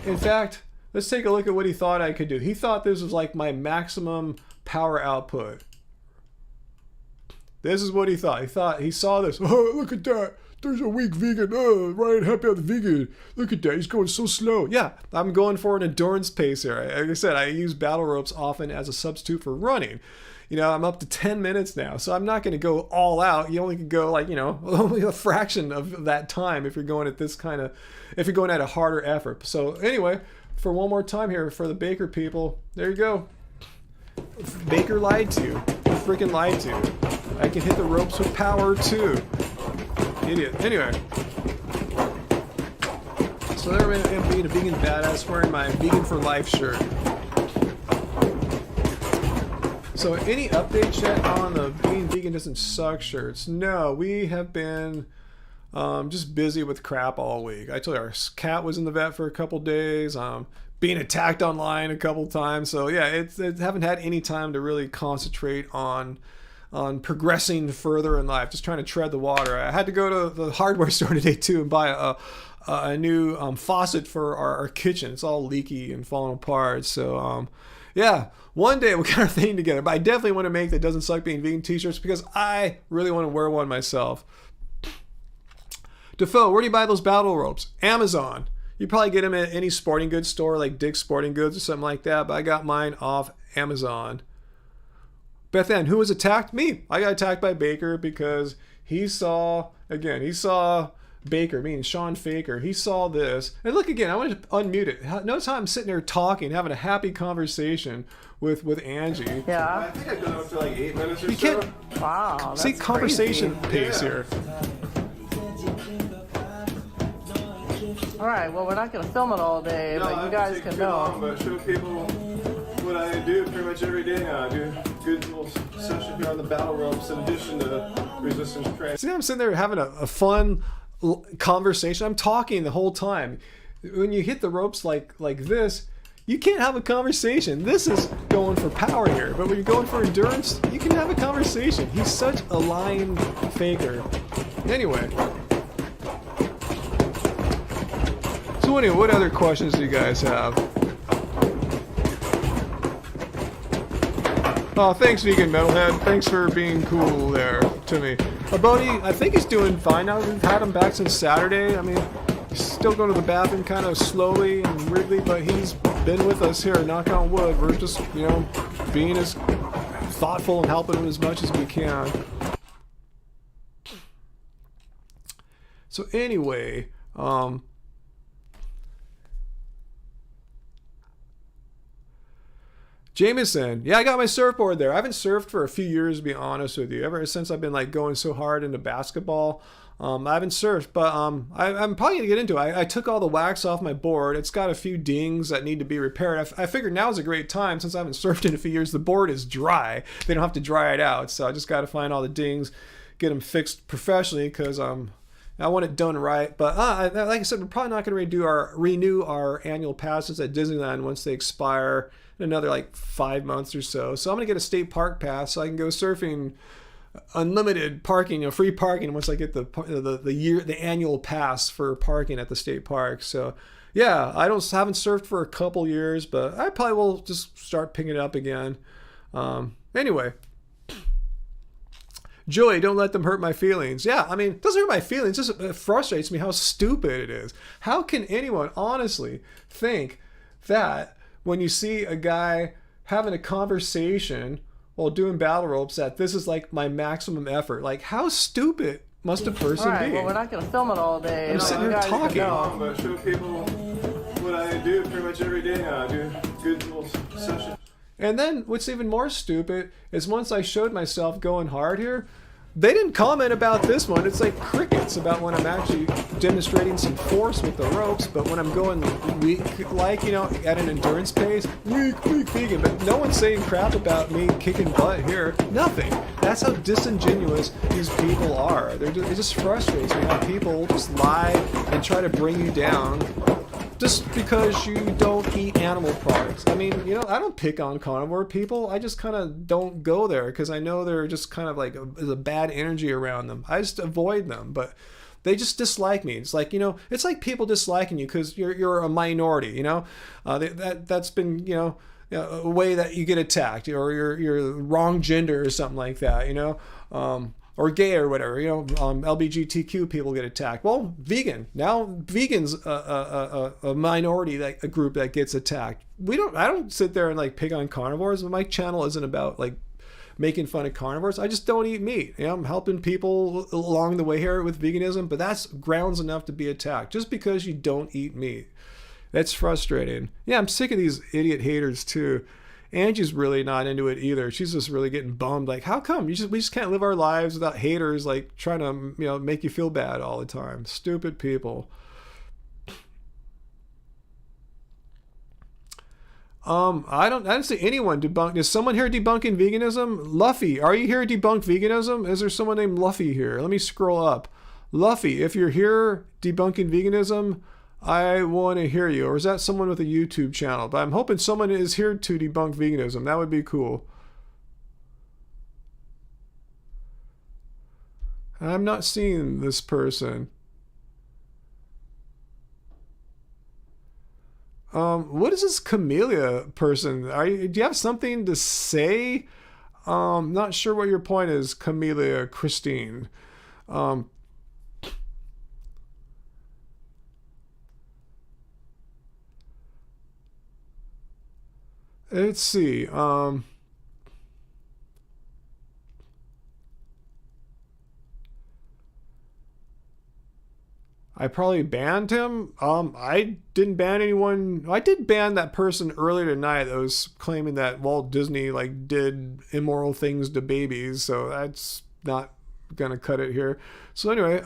In fact, let's take a look at what he thought I could do. He thought this was like my maximum power output. This is what he thought. He saw this. Oh, look at that. There's a weak vegan. Oh, Ryan, happy out the vegan. Look at that. He's going so slow. Yeah, I'm going for an endurance pace here. Like I said, I use battle ropes often as a substitute for running. I'm up to 10 minutes now, so I'm not going to go all out. You only can go like, only a fraction of that time if you're going at if you're going at a harder effort. So anyway, for one more time here for the Baker people, there you go. Baker lied to you. Freaking lied to you. I can hit the ropes with power too. Idiot. Anyway. So there I am being a vegan badass wearing my Vegan for Life shirt. So any updates yet on the being vegan doesn't suck shirts? No, we have been just busy with crap all week. I told you our cat was in the vet for a couple days. Being attacked online a couple times. So yeah, it's haven't had any time to really concentrate on on progressing further in life, just trying to tread the water. I had to go to the hardware store today too and buy a new faucet for our kitchen. It's all leaky and falling apart. So yeah, one day we'll get our thing together. But I definitely want to make the Doesn't Suck Being Vegan t-shirts because I really want to wear one myself. Daffo, where do you buy those battle ropes? Amazon. You probably get them at any sporting goods store like Dick's Sporting Goods or something like that. But I got mine off Amazon. Beth Ann, who was attacked? Me. I got attacked by Baker because he saw Baker, meaning Sean Faker. He saw this. And look again, I want to unmute it. Notice how I'm sitting there talking, having a happy conversation with Angie. Yeah. I think I've done up to like 8 minutes or You so. can't Wow. see That's conversation crazy. pace here. All right. Well, we're not going to film it all day, No, but you I guys take can too long, know. but show people what I do pretty much every day now. I do a good little session here on the battle ropes in addition to resistance training. See, I'm sitting there having a fun conversation. I'm talking the whole time. When you hit the ropes like this, you can't have a conversation. This is going for power here. But when you're going for endurance, you can have a conversation. He's such a lying faker. Anyway. So anyway, what other questions do you guys have? Oh, thanks, Vegan Metalhead. Thanks for being cool there to me. Bodhi, I think he's doing fine now. We've had him back since Saturday. I mean, he's still going to the bathroom kind of slowly and weirdly, but he's been with us here, knock on wood. We're just, being as thoughtful and helping him as much as we can. So anyway, Jameson, yeah, I got my surfboard there. I haven't surfed for a few years, to be honest with you. Ever since I've been going so hard into basketball, I haven't surfed. But I'm probably gonna get into it. I took all the wax off my board. It's got a few dings that need to be repaired. I figured now is a great time since I haven't surfed in a few years. The board is dry. They don't have to dry it out. So I just got to find all the dings, get them fixed professionally because I want it done right. But like I said, we're probably not going to renew our annual passes at Disneyland once they expire in another 5 months or so. So I'm going to get a state park pass so I can go surfing, unlimited parking, free parking once I get the annual pass for parking at the state park. So yeah, haven't surfed for a couple years, but I probably will just start picking it up again. Anyway. Joey, don't let them hurt my feelings. Yeah, I mean, it doesn't hurt my feelings. It just frustrates me how stupid it is. How can anyone honestly think that when you see a guy having a conversation while doing battle ropes that this is my maximum effort? How stupid must a person All right. be? Well, we're not going to film it all day. I'm but sitting you here guys can talking. know. But show people what I do pretty much every day now. I do a good little session. And then what's even more stupid is once I showed myself going hard here, they didn't comment about this one. It's like crickets about when I'm actually demonstrating some force with the ropes, but when I'm going weak, at an endurance pace, weak vegan, but no one's saying crap about me kicking butt here. Nothing. That's how disingenuous these people are. It just frustrates me how people just lie and try to bring you down just because you don't eat animal products. I mean, I don't pick on carnivore people. I just kind of don't go there because I know they're just kind of there's a bad energy around them. I just avoid them, but they just dislike me. It's it's like people disliking you because you're a minority. That's been a way that you get attacked, or you're wrong gender or something like that. Or gay or whatever, LGBTQ people get attacked. Well, vegan. Now vegan's a minority, a group that gets attacked. I don't sit there and pick on carnivores. My channel isn't about making fun of carnivores. I just don't eat meat. I'm helping people along the way here with veganism, but that's grounds enough to be attacked just because you don't eat meat. That's frustrating. Yeah, I'm sick of these idiot haters too. Angie's really not into it either. She's just really getting bummed. How come we just can't live our lives without haters trying to make you feel bad all the time? Stupid people. I don't see anyone debunk. Is someone here debunking veganism? Luffy, are you here to debunk veganism? Is there someone named Luffy here? Let me scroll up. Luffy, if you're here debunking veganism, I want to hear you. Or is that someone with a YouTube channel? But I'm hoping someone is here to debunk veganism. That would be cool. I'm not seeing this person. What is this Camellia person? Do you have something to say? Not sure what your point is, Camellia Christine. Let's see. I probably banned him. I didn't ban anyone. I did ban that person earlier tonight that was claiming that Walt Disney like did immoral things to babies. So that's not gonna cut it here. So anyway,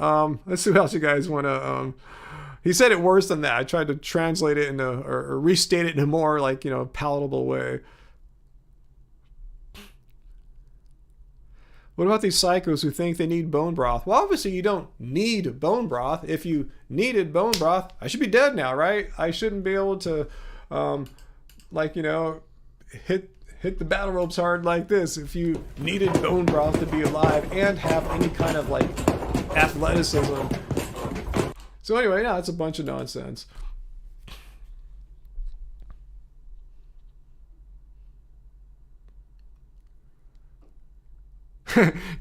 let's see what else you guys want to. He said it worse than that. I tried to translate it into or restate it in a more like palatable way. What about these psychos who think they need bone broth? Well, obviously you don't need bone broth. If you needed bone broth, I should be dead now, right? I shouldn't be able to, hit the battle ropes hard like this. If you needed bone broth to be alive and have any kind of like athleticism. So anyway, no, it's a bunch of nonsense.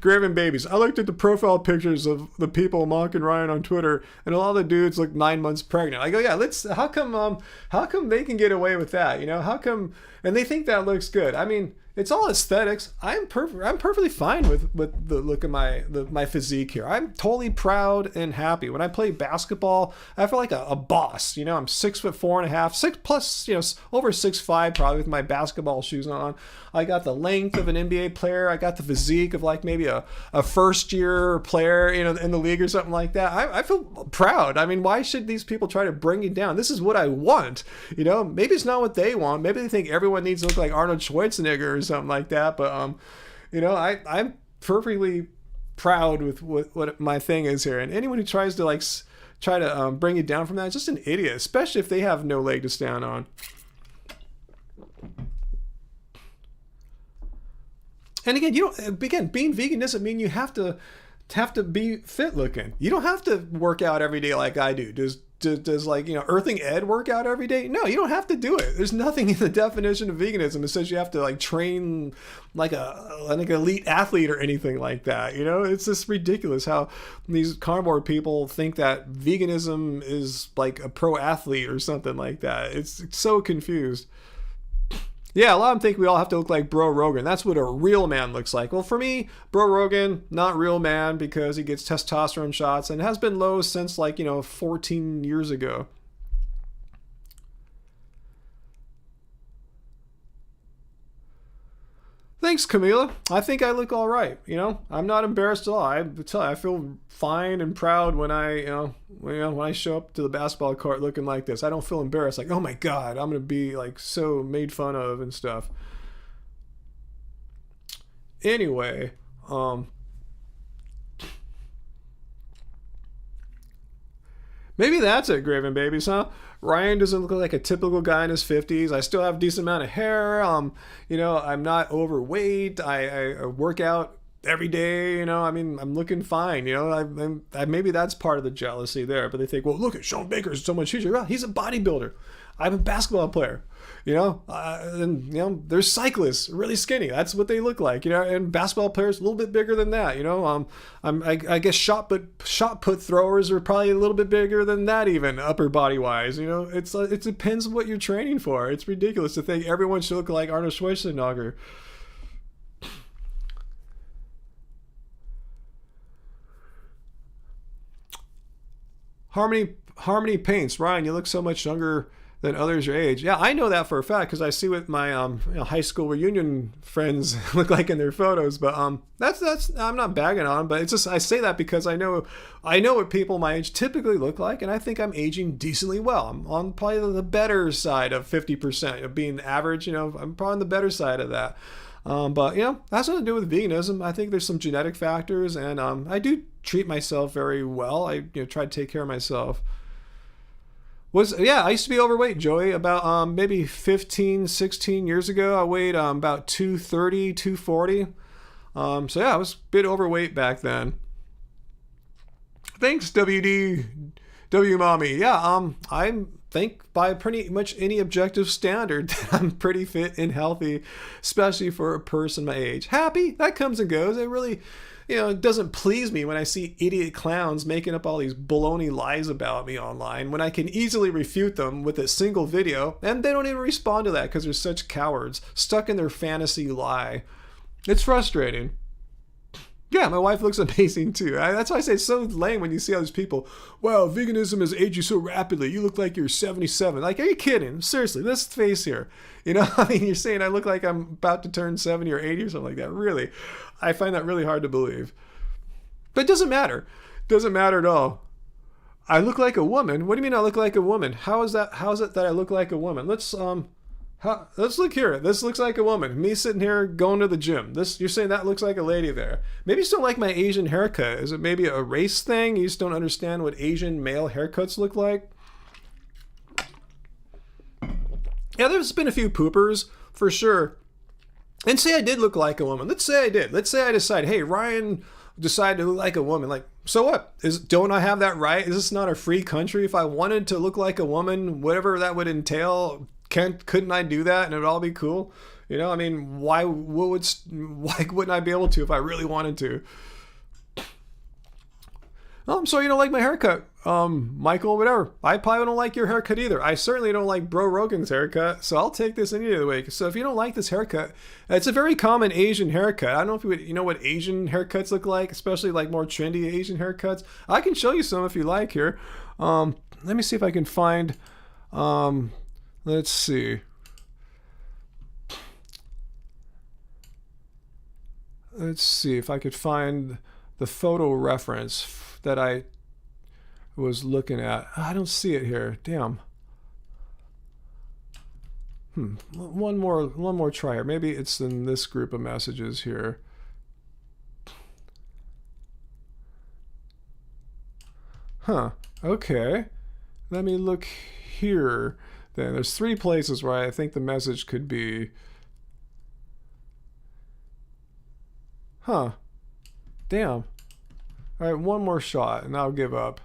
Graven babies. I looked at the profile pictures of the people mocking Ryan on Twitter, and a lot of the dudes look 9 months pregnant. I go, yeah, how come they can get away with that? How come, and they think that looks good. I mean, it's all aesthetics. I'm perfectly fine with the look of my physique here. I'm totally proud and happy. When I play basketball, I feel like a boss. I'm 6'4.5", 6+ over 6'5" probably with my basketball shoes on. I got the length of an NBA player. I got the physique of like maybe a first year player, in the league or something like that. I feel proud. I mean, why should these people try to bring you down? This is what I want. Maybe it's not what they want. Maybe they think everyone needs to look like Arnold Schwarzenegger or something like that. But I'm perfectly proud with what my thing is here. And anyone who tries to bring you down from that is just an idiot, especially if they have no leg to stand on. And again, being vegan doesn't mean you have to be fit looking. You don't have to work out every day like I do. Does like Earthing Ed work out every day? No, you don't have to do it. There's nothing in the definition of veganism that says you have to like train like an elite athlete or anything like that. It's just ridiculous how these carnivore people think that veganism is like a pro athlete or something like that. It's so confused. Yeah, a lot of them think we all have to look like Bro Rogan. That's what a real man looks like. Well, for me, Bro Rogan, not real man because he gets testosterone shots and has been low since 14 years ago. Thanks, Camila. I think I look all right. I'm not embarrassed at all. I tell you, I feel fine and proud when I show up to the basketball court looking like this. I don't feel embarrassed. Like, oh my God, I'm gonna be like so made fun of and stuff. Anyway, maybe that's it, Graven Babies, huh? Ryan doesn't look like a typical guy in his 50s. I still have a decent amount of hair. I'm not overweight. I work out every day. I'm looking fine. Maybe that's part of the jealousy there. But they think, well, look at Sean Baker's so much huger. Well, he's a bodybuilder. I'm a basketball player. There's cyclists, really skinny. That's what they look like. And basketball players a little bit bigger than that. I guess shot put throwers are probably a little bit bigger than that, even upper body wise. It depends on what you're training for. It's ridiculous to think everyone should look like Arnold Schwarzenegger. Harmony Paints. Ryan, you look so much younger than others your age. Yeah, I know that for a fact because I see what my high school reunion friends look like in their photos. But that's I'm not bagging on them, but it's just I say that because I know what people my age typically look like, and I think I'm aging decently well. I'm on probably the better side of 50% of being average. I'm probably on the better side of that. But that's nothing to do with veganism. I think there's some genetic factors, and I do treat myself very well. I try to take care of myself. I used to be overweight, Joey. About maybe 15, 16 years ago, I weighed about 230, 240. I was a bit overweight back then. Thanks, W Mommy. Yeah, I think by pretty much any objective standard that I'm pretty fit and healthy, especially for a person my age. Happy, that comes and goes. It really, it doesn't please me when I see idiot clowns making up all these baloney lies about me online when I can easily refute them with a single video, and they don't even respond to that because they're such cowards, stuck in their fantasy lie. It's frustrating. Yeah, my wife looks amazing too. That's why I say it's so lame when you see all these people. Wow, veganism has aged you so rapidly. You look like you're 77. Like, are you kidding? Seriously, let's face here. I mean, you're saying I look like I'm about to turn 70 or 80 or something like that. Really, I find that really hard to believe. But it doesn't matter. It doesn't matter at all. I look like a woman. What do you mean I look like a woman? How is that? How is it that I look like a woman? Let's look here. This looks like a woman. Me sitting here going to the gym. You're saying that looks like a lady there. Maybe you just don't like my Asian haircut. Is it maybe a race thing? You just don't understand what Asian male haircuts look like? Yeah, there's been a few poopers for sure. And say I did look like a woman. Let's say I did. Let's say I decide, hey, Ryan decided to look like a woman. Like, so what? Don't I have that right? Is this not a free country? If I wanted to look like a woman, whatever that would entail, couldn't I do that and it would all be cool? I mean, why wouldn't I be able to if I really wanted to? I'm sorry you don't like my haircut, Michael, whatever. I probably don't like your haircut either. I certainly don't like Bro Rogan's haircut, so I'll take this any other way. So if you don't like this haircut, it's a very common Asian haircut. I don't know if you know what Asian haircuts look like, especially like more trendy Asian haircuts. I can show you some if you like here. Let me see if I can find, let's see. Let's see if I could find the photo reference that I was looking at. I don't see it here. Damn. One more try here. Maybe it's in this group of messages here. Huh. Okay. Let me look here. Then there's 3 places where I think the message could be. Huh. Damn. All right, one more shot and I'll give up.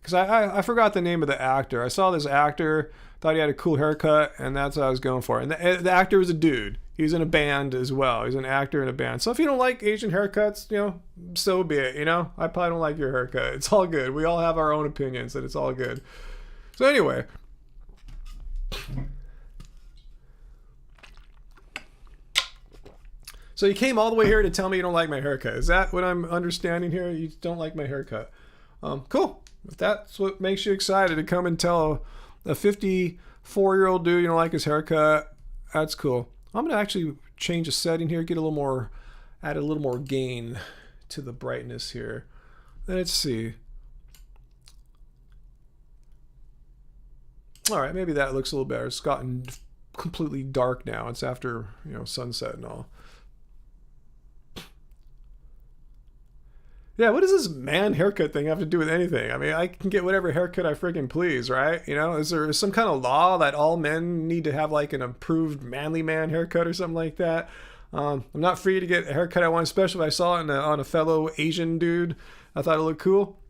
Because I forgot the name of the actor. I saw this actor, thought he had a cool haircut, and that's what I was going for. And the actor was a dude. He was in a band as well. He's an actor in a band. So if you don't like Asian haircuts, so be it, I probably don't like your haircut. It's all good. We all have our own opinions, and it's all good. So anyway. So you came all the way here to tell me you don't like my haircut. Is that what I'm understanding here? You don't like my haircut. Cool. If that's what makes you excited to come and tell a 54-year-old dude you don't like his haircut, that's cool. I'm going to actually change a setting here, add a little more gain to the brightness here. Let's see. All right, maybe that looks a little better. It's gotten completely dark now. It's after, sunset and all. Yeah, what does this man haircut thing have to do with anything? I mean, I can get whatever haircut I freaking please, right? Is there some kind of law that all men need to have like an approved manly man haircut or something like that? I'm not free to get a haircut I want, especially if I saw it on a fellow Asian dude. I thought it looked cool.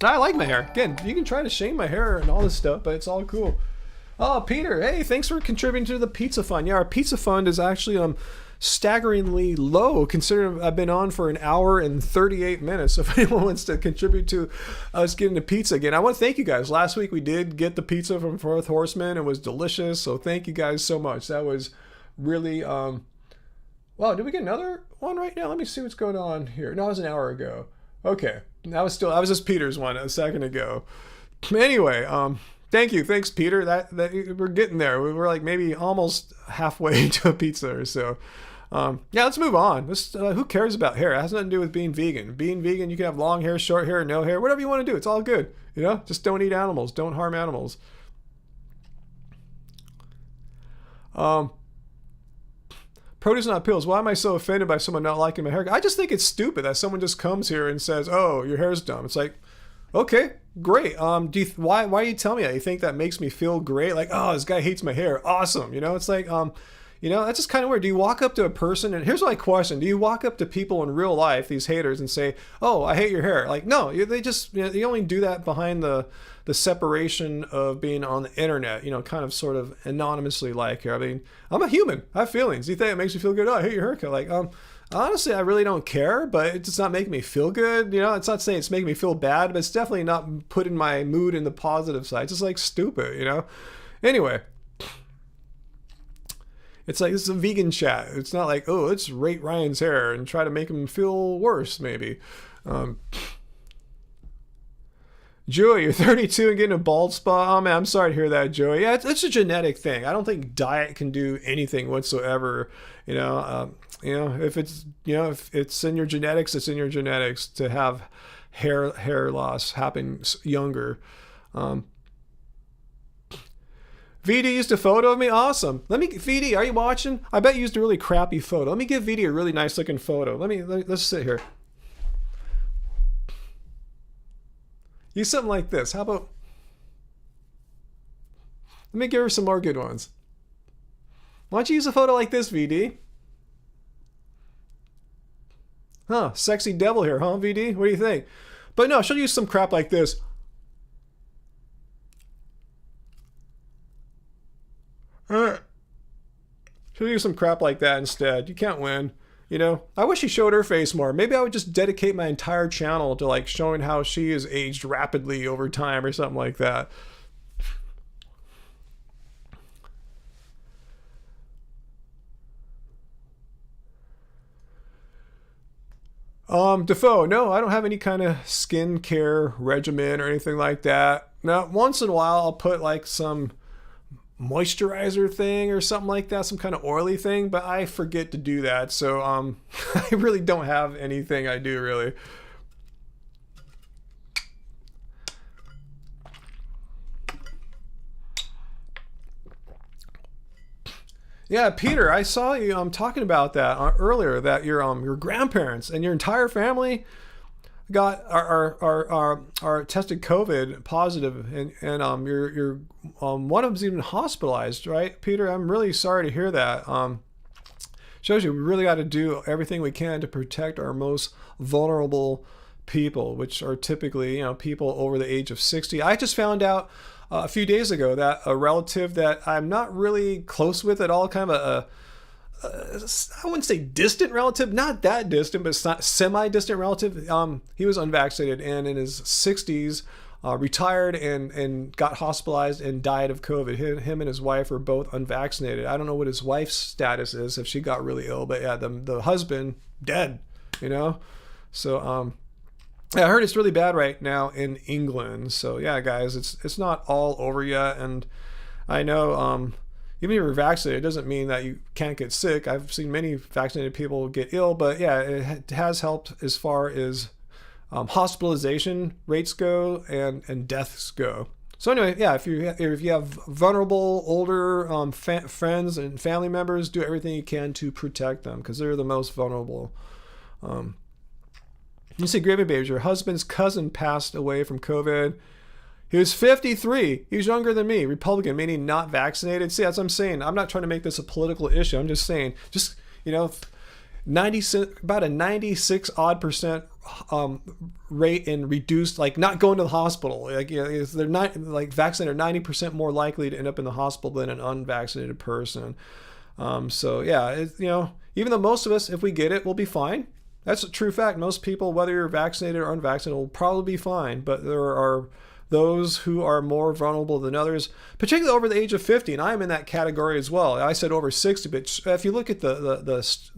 I like my hair. Again, you can try to shame my hair and all this stuff, but it's all cool. Oh, Peter, hey, thanks for contributing to the pizza fund. Yeah, our pizza fund is actually staggeringly low considering I've been on for an hour and 38 minutes. So if anyone wants to contribute to us getting the pizza again, I want to thank you guys. Last week we did get the pizza from Fourth Horseman. It was delicious. So thank you guys so much. That was really, wow, did we get another one right now? Let me see what's going on here. No, it was an hour ago. Okay. That was just Peter's one a second ago. Anyway, thank you. Thanks, Peter. That we're getting there. We're like maybe almost halfway to a pizza or so. Yeah, let's move on. Who cares about hair? It has nothing to do with being vegan. Being vegan, you can have long hair, short hair, no hair, whatever you want to do. It's all good. Just don't eat animals. Don't harm animals. Produce not pills. Why am I so offended by someone not liking my haircut? I just think it's stupid that someone just comes here and says, "Oh, your hair's dumb." It's like, okay, great. Why are you telling me that? You think that makes me feel great? Like, oh, this guy hates my hair. Awesome. It's like, You know, that's just kind of weird. Do you walk up to a person, and here's my question: do you walk up to people in real life, these haters, and say, "Oh, I hate your hair"? Like, no, they just, you know, you only do that behind the separation of being on the internet. You know, kind of sort of anonymously. Like, I mean, I'm a human. I have feelings. You think it makes me feel good? Oh, I hate your haircut. Like, honestly, I really don't care, but it's just not making me feel good. You know, it's not saying it's making me feel bad, but it's definitely not putting my mood in the positive side. It's just like stupid, you know. Anyway. It's like, this is a vegan chat. It's not like, oh, let's rate Ryan's hair and try to make him feel worse, maybe. Joey, you're 32 and getting a bald spot. Oh, man, I'm sorry to hear that, Joey. Yeah, it's a genetic thing. I don't think diet can do anything whatsoever. You know, if it's, you know, if it's in your genetics, it's in your genetics to have hair loss happen younger. VD used a photo of me? Awesome. VD, are you watching? I bet you used a really crappy photo. Let me give VD a really nice looking photo. Let's sit here. Use something like this. How about, let me give her some more good ones. Why don't you use a photo like this, VD? Huh, sexy devil here, huh, VD? What do you think? But no, she'll use some crap like this. She'll use some crap like that instead. You can't win. You know, I wish she showed her face more. Maybe I would just dedicate my entire channel to like showing how she is aged rapidly over time or something like that. Defoe, no, I don't have any kind of skincare regimen or anything like that. Now, once in a while, I'll put like some moisturizer thing or something like that, some kind of oily thing, but I forget to do that. So, I really don't have anything I do really. Yeah, Peter, I saw you talking about that earlier, that your grandparents and your entire family got are tested COVID positive, and your one of them's even hospitalized, right, Peter? I'm really sorry to hear that. Shows you we really got to do everything we can to protect our most vulnerable people, which are typically, you know, people over the age of 60. I just found out a few days ago that a relative that I'm not really close with at all, kind of I wouldn't say distant relative, not that distant, but it's not semi-distant relative. He was unvaccinated and in his 60s, retired and got hospitalized and died of COVID. Him and his wife are both unvaccinated. I don't know what his wife's status is, if she got really ill, but yeah, the husband dead, you know? So, yeah, I heard it's really bad right now in England. So yeah, guys, it's not all over yet. And I know, even if you're vaccinated, it doesn't mean that you can't get sick. I've seen many vaccinated people get ill, but yeah, it has helped as far as hospitalization rates go and deaths go. So anyway, yeah, if you have vulnerable older friends and family members, do everything you can to protect them, because they're the most vulnerable. You see, Gravy Babes, your husband's cousin passed away from COVID. He was 53. He was younger than me. Republican, meaning not vaccinated. See, that's what I'm saying. I'm not trying to make this a political issue. I'm just saying, you know, about a 96 odd percent rate in reduced, like not going to the hospital. Like, you know, they're not like vaccinated are 90% more likely to end up in the hospital than an unvaccinated person. So yeah, you know, even though most of us, if we get it, we'll be fine. That's a true fact. Most people, whether you're vaccinated or unvaccinated, will probably be fine. But there are those who are more vulnerable than others, particularly over the age of 50, and I'm in that category as well. I said over 60, but if you look at the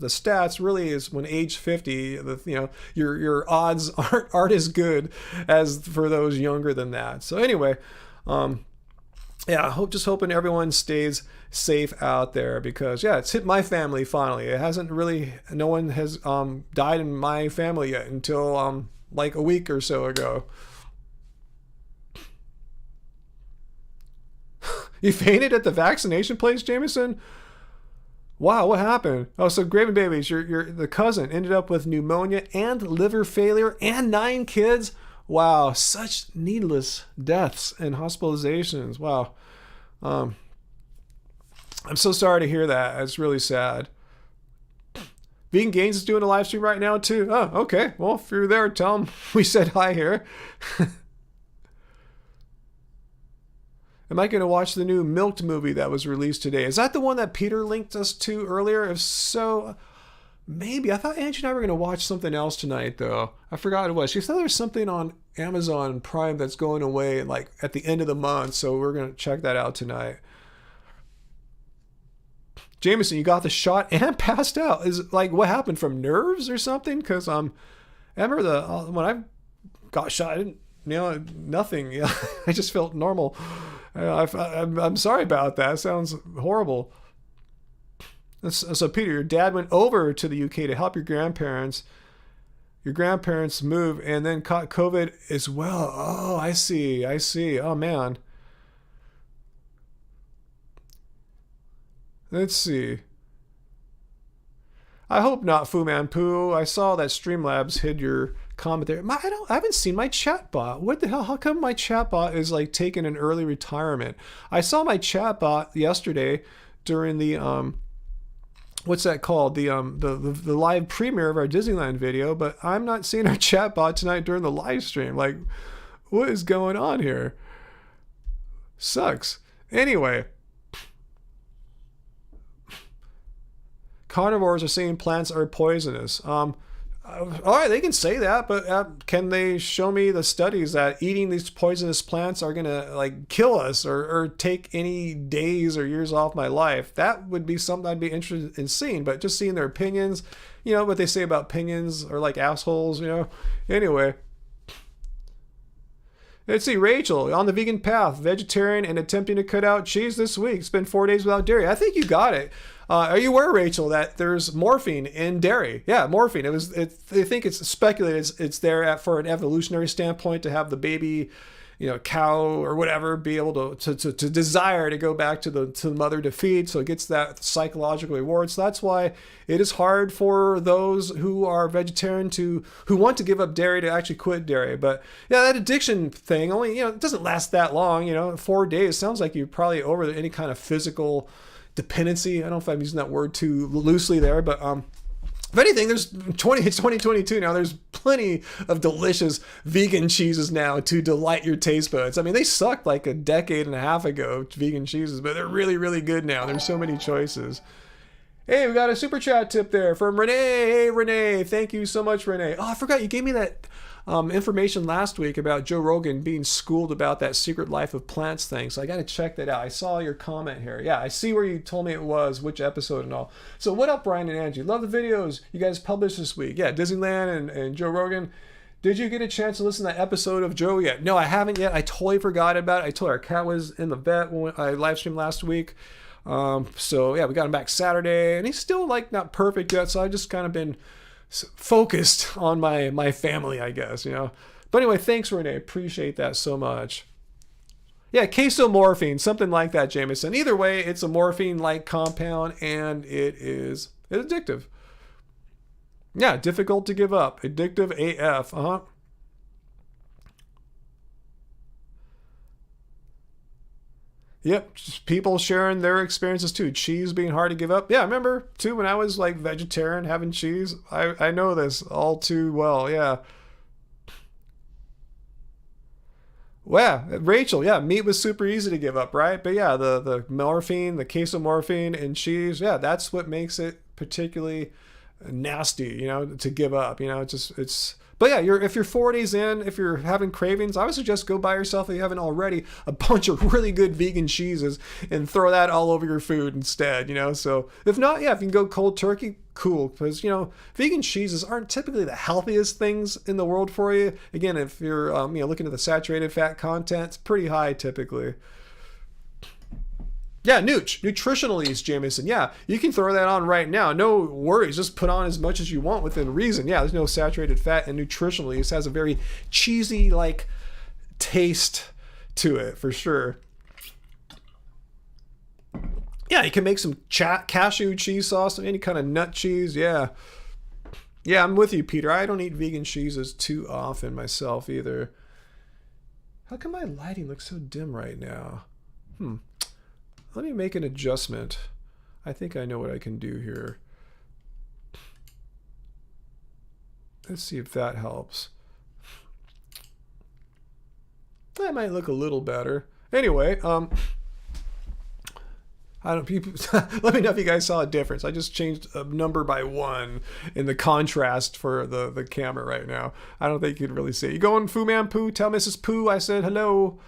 stats, really is when age 50, you know, your odds aren't as good as for those younger than that. So anyway, yeah, just hoping everyone stays safe out there, because yeah, it's hit my family finally. It hasn't really, no one has died in my family yet until like a week or so ago. You fainted at the vaccination place, Jameson? Wow, what happened? Oh, so Graven Babies, the cousin ended up with pneumonia and liver failure and 9 kids. Wow, such needless deaths and hospitalizations. Wow. I'm so sorry to hear that. It's really sad. Vegan Gains is doing a live stream right now too. Oh, okay. Well, if you're there, tell them we said hi here. Am I going to watch the new Milked movie that was released today? Is that the one that Peter linked us to earlier? If so, maybe. I thought Angie and I were going to watch something else tonight, though. I forgot what it was. She said there's something on Amazon Prime that's going away like at the end of the month, so we're going to check that out tonight. Jameson, you got the shot and passed out. Is it like what happened, from nerves or something? Because I remember when I got shot, I didn't, nothing. Yeah, I just felt normal. I'm sorry about that. It sounds horrible. So Peter, your dad went over to the UK to help your grandparents. Your grandparents moved and then caught COVID as well. Oh, I see. Oh, man. Let's see. I hope not, Fu Man Poo. I saw that Streamlabs hid your comment there. I haven't seen my chatbot. What the hell? How come my chatbot is like taking an early retirement? I saw my chatbot yesterday during the what's that called? The live premiere of our Disneyland video, but I'm not seeing our chatbot tonight during the live stream. Like, what is going on here? Sucks. Anyway. Carnivores are saying plants are poisonous. All right, they can say that, but can they show me the studies that eating these poisonous plants are gonna like kill us or take any days or years off my life? That would be something I'd be interested in seeing. But just seeing their opinions, what they say about opinions are like assholes. Anyway. Let's see, Rachel, on the vegan path, vegetarian and attempting to cut out cheese this week. Spend 4 days without dairy. I think you got it. Are you aware, Rachel, that there's morphine in dairy? Yeah, morphine. They think it's speculated it's there for an evolutionary standpoint to have the baby, cow or whatever be able to desire to go back to the mother to feed, so it gets that psychological reward. So that's why it is hard for those who are vegetarian who want to give up dairy to actually quit dairy. But yeah, that addiction thing only it doesn't last that long. 4 days sounds like you're probably over any kind of physical dependency. I don't know if I'm using that word too loosely there, but if anything, it's 2022 now. There's plenty of delicious vegan cheeses now to delight your taste buds. I mean, they sucked like a decade and a half ago, vegan cheeses, but they're really, really good now. There's so many choices. Hey, we got a super chat tip there from Renee. Hey, Renee. Thank you so much, Renee. Oh, I forgot you gave me that information last week about Joe Rogan being schooled about that Secret Life of Plants thing. So I got to check that out. I saw your comment here. Yeah, I see where you told me it was, which episode and all. So what up, Brian and Angie? Love the videos you guys published this week. Yeah, Disneyland and Joe Rogan. Did you get a chance to listen to that episode of Joe yet? No, I haven't yet. I totally forgot about it. I told our cat was in the vet when I live streamed last week. So yeah, we got him back Saturday and he's still like not perfect yet. So I just kind of been focused on my family, I guess, But anyway, thanks, Renee. Appreciate that so much. Yeah, casomorphine, something like that, Jameson. Either way, it's a morphine-like compound, and it's addictive. Yeah, difficult to give up. Addictive AF. Yep, just people sharing their experiences too. Cheese being hard to give up. Yeah, I remember too when I was like vegetarian having cheese. I know this all too well. Yeah. Well, yeah, Rachel, yeah, meat was super easy to give up, right? But yeah, the morphine, the casomorphine and cheese, yeah, that's what makes it particularly nasty, to give up. But yeah, if you're 4 days in, if you're having cravings, I would suggest go buy yourself, if you haven't already, a bunch of really good vegan cheeses and throw that all over your food instead, So if not, yeah, if you can go cold turkey, cool. Because, vegan cheeses aren't typically the healthiest things in the world for you. Again, if you're, looking at the saturated fat content, it's pretty high typically. Yeah, nutritionally, Jameson. Yeah, you can throw that on right now. No worries. Just put on as much as you want within reason. Yeah, there's no saturated fat, and nutritionally, it has a very cheesy-like taste to it, for sure. Yeah, you can make some cashew cheese sauce, any kind of nut cheese. Yeah. Yeah, I'm with you, Peter. I don't eat vegan cheeses too often myself either. How come my lighting looks so dim right now? let me make an adjustment. I think I know what I can do here. Let's see if that helps. That might look a little better. Anyway, I don't. People, let me know if you guys saw a difference. I just changed a number by 1 in the contrast for the camera right now. I don't think you can really see it. You going, Fu Man Poo? Tell Mrs. Pooh I said hello.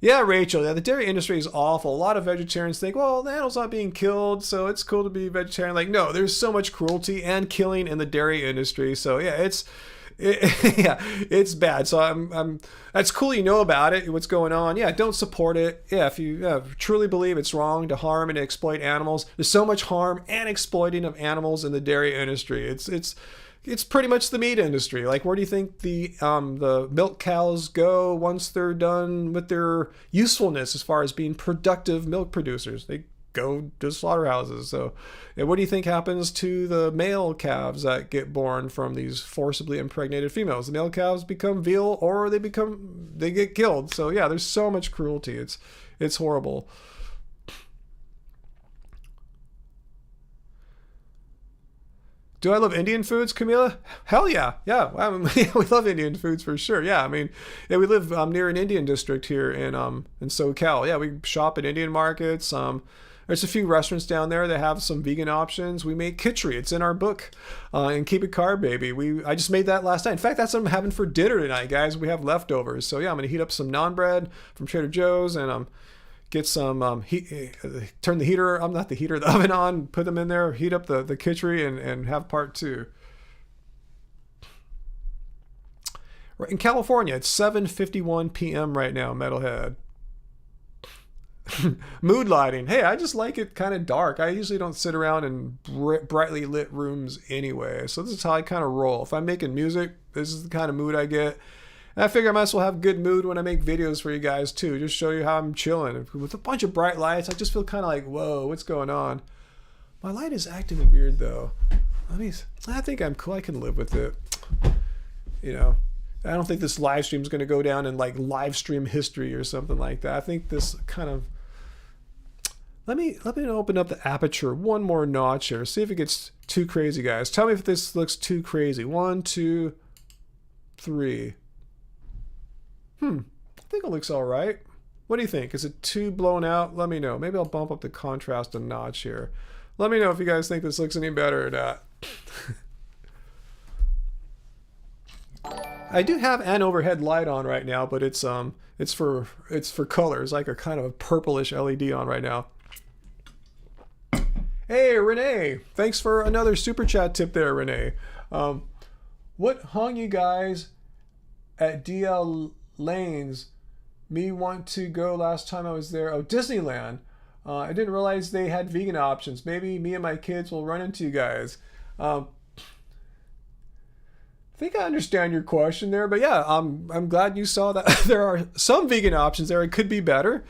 Yeah, Rachel. Yeah, the dairy industry is awful. A lot of vegetarians think, well, the animal's not being killed, so it's cool to be vegetarian. Like, no, there's so much cruelty and killing in the dairy industry. So yeah, it's bad. So that's cool. You know about it, what's going on. Yeah, don't support it. Yeah, if you truly believe it's wrong to harm and exploit animals, there's so much harm and exploiting of animals in the dairy industry. It's pretty much the meat industry. Like, where do you think the milk cows go once they're done with their usefulness as far as being productive milk producers? They go to slaughterhouses. So, what do you think happens to the male calves that get born from these forcibly impregnated females? The male calves become veal, or they get killed. So yeah, there's so much cruelty. It's horrible. Do I love Indian foods, Camila? Hell yeah. Yeah. I mean, we love Indian foods for sure. Yeah. I mean, yeah, we live near an Indian district here in SoCal. Yeah, we shop at Indian markets. There's a few restaurants down there that have some vegan options. We make khichdi. It's in our book. And keep it carb, baby. I just made that last night. In fact, that's what I'm having for dinner tonight, guys. We have leftovers. So yeah, I'm going to heat up some naan bread from Trader Joe's and get some turn the oven on, put them in there, heat up the khichdi and have part 2. Right, in California, it's 7:51 p.m. right now, Metalhead. Mood lighting. Hey, I just like it kind of dark. I usually don't sit around in brightly lit rooms anyway. So this is how I kind of roll. If I'm making music, this is the kind of mood I get. And I figure I might as well have good mood when I make videos for you guys too. Just show you how I'm chilling. With a bunch of bright lights, I just feel kind of like, whoa, what's going on? My light is acting weird though. I think I'm cool. I can live with it. You know, I don't think this live stream is going to go down in like live stream history or something like that. I think this kind of... Let me open up the aperture one more notch here. See if it gets too crazy, guys. Tell me if this looks too crazy. 1, 2, 3. I think it looks all right. What do you think? Is it too blown out? Let me know. Maybe I'll bump up the contrast a notch here. Let me know if you guys think this looks any better or not. I do have an overhead light on right now, but it's for colors, like a kind of a purplish LED on right now. Hey Renee, thanks for another super chat tip there, Renee. What hung you guys at DL Lanes? Me want to go last time I was there. Oh, Disneyland. I didn't realize they had vegan options. Maybe me and my kids will run into you guys. I think I understand your question there, but yeah, I'm glad you saw that there are some vegan options there. It could be better,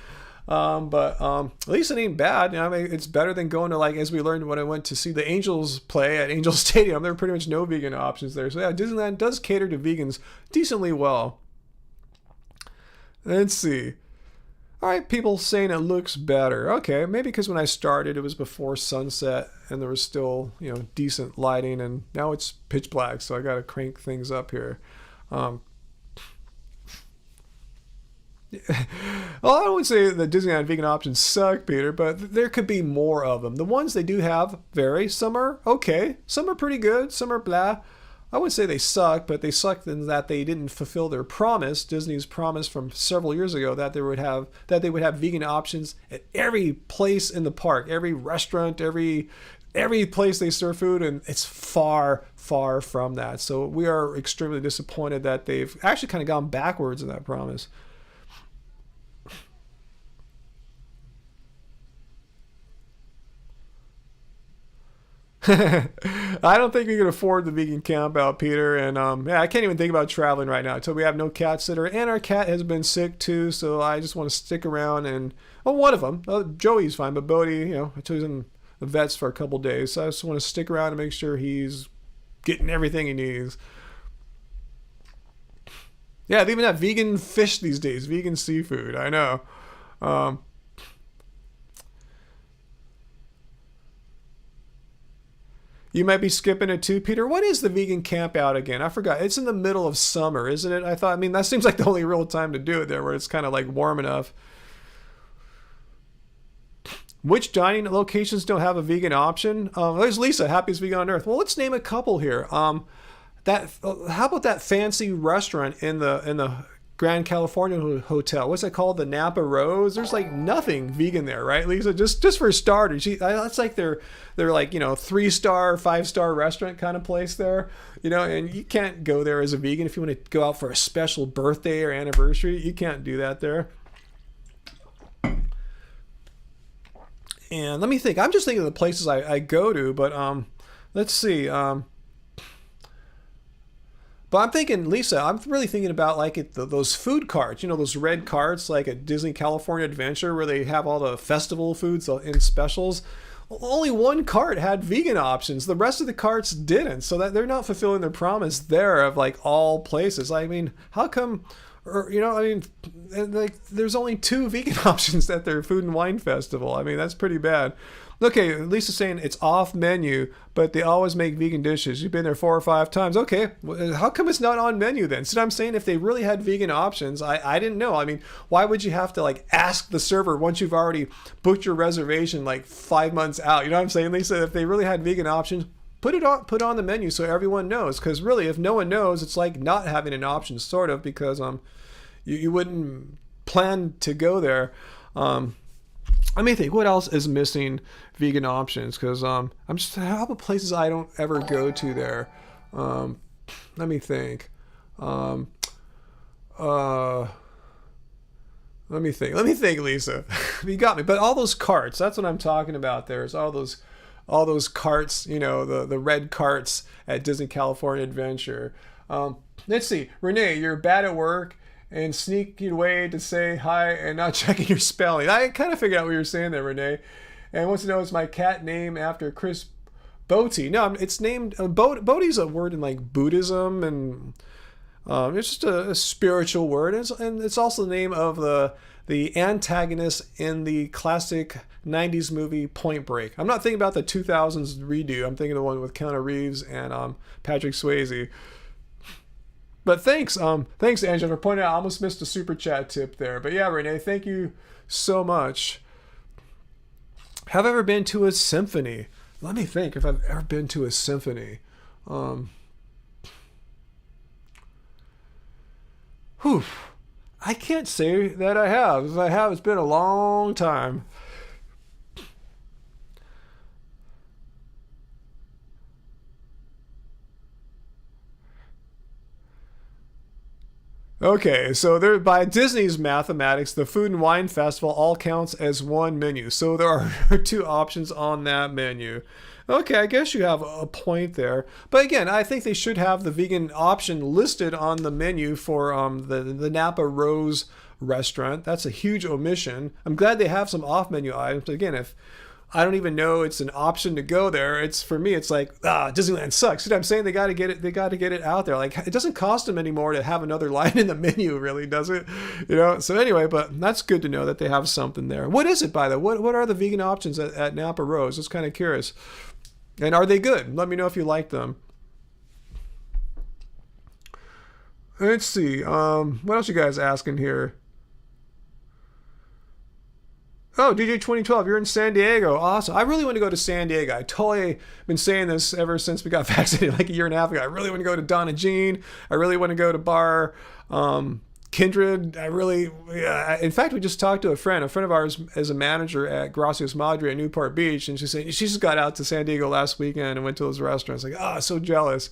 but at least it ain't bad. You know, I mean, it's better than going to, like, as we learned when I went to see the Angels play at Angel Stadium. There were pretty much no vegan options there. So yeah, Disneyland does cater to vegans decently well. Let's see. All right, people saying it looks better. Okay, maybe because when I started, it was before sunset and there was still, you know, decent lighting, and now it's pitch black, so I got to crank things up here. Well, I wouldn't say the Disneyland vegan options suck, Peter, but there could be more of them. The ones they do have vary. Some are okay, some are pretty good, some are blah. I wouldn't say they suck, but they suck in that they didn't fulfill their promise, Disney's promise from several years ago, that they would have vegan options at every place in the park, every restaurant, every place they serve food, and it's far, far from that. So we are extremely disappointed that they've actually kind of gone backwards in that promise. I don't think we can afford the vegan camp out, Peter, and yeah, I can't even think about traveling right now until we have no cat sitter, and our cat has been sick too, so I just want to stick around. And one of them, Joey's fine, but Bodie, you know, I took him to the vets for a couple days, so I just want to stick around and make sure he's getting everything he needs. Yeah, they even have vegan fish these days, vegan seafood. I know. You might be skipping it too, Peter. What is the vegan camp out again? I forgot. It's in the middle of summer, isn't it? I mean, that seems like the only real time to do it there, where it's kind of like warm enough. Which dining locations don't have a vegan option? There's Lisa, happiest vegan on earth. Well, let's name a couple here. How about that fancy restaurant in the Grand California Hotel? What's it called? The Napa Rose. There's like nothing vegan there, right, Lisa? Just for starters, that's like they're like 3-star, 5-star restaurant kind of place there, and you can't go there as a vegan if you want to go out for a special birthday or anniversary. You can't do that there. And let me think. I'm just thinking of the places I go to, but let's see. But I'm thinking, Lisa, I'm really thinking about like those food carts, those red carts like at Disney California Adventure where they have all the festival foods in specials. Only one cart had vegan options. The rest of the carts didn't. So that they're not fulfilling their promise there of like all places. I mean, how come... Or, like there's only 2 vegan options at their food and wine festival. I mean, that's pretty bad. Okay, Lisa's saying it's off menu, but they always make vegan dishes. You've been there 4 or 5 times. Okay, how come it's not on menu then? So I'm saying if they really had vegan options, I didn't know. I mean, why would you have to like ask the server once you've already booked your reservation like 5 months out? You know what I'm saying, Lisa? If they really had vegan options, put on the menu so everyone knows. Because really, if no one knows, it's like not having an option, sort of, because you wouldn't plan to go there. Let me think. What else is missing vegan options? Because how about places I don't ever go to there? Let me think. Let me think, Lisa. You got me. But all those carts. That's what I'm talking about. There's all those carts. The red carts at Disney California Adventure. Let's see. Renee, you're bad at work and sneaking away to say hi and not checking your spelling. I kind of figured out what you were saying there, Renee. And wants to know, is my cat named after Chris Bodhi? No, it's named... Bodhi's a word in like Buddhism, and it's just a spiritual word. And it's also the name of the antagonist in the classic 90s movie Point Break. I'm not thinking about the 2000s redo. I'm thinking of the one with Keanu Reeves and Patrick Swayze. But thanks, Angela, for pointing out. I almost missed a super chat tip there. But yeah, Renee, thank you so much. Have I ever been to a symphony? Let me think if I've ever been to a symphony. I can't say that I have. If I have, it's been a long time. Okay, so there, by Disney's mathematics, the Food and Wine Festival all counts as one menu. So there are 2 options on that menu. Okay, I guess you have a point there. But again, I think they should have the vegan option listed on the menu for the Napa Rose restaurant. That's a huge omission. I'm glad they have some off-menu items. Again, if I don't even know it's an option to go there, it's, for me, it's like, Disneyland sucks. You know what I'm saying? They got to get it out there. Like, it doesn't cost them anymore to have another line in the menu, really, does it? So anyway, but that's good to know that they have something there. What is it, by the way? What are the vegan options at Napa Rose? Just kind of curious. And are they good? Let me know if you like them. Let's see. What else you guys asking here? Oh, DJ 2012, you're in San Diego. Awesome. I really want to go to San Diego. I totally been saying this ever since we got vaccinated like a year and a half ago. I really want to go to Donna Jean. I really want to go to Bar Kindred. In fact, we just talked to a friend of ours is a manager at Gracias Madre at Newport Beach, and she said she just got out to San Diego last weekend and went to those restaurants. Like, so jealous.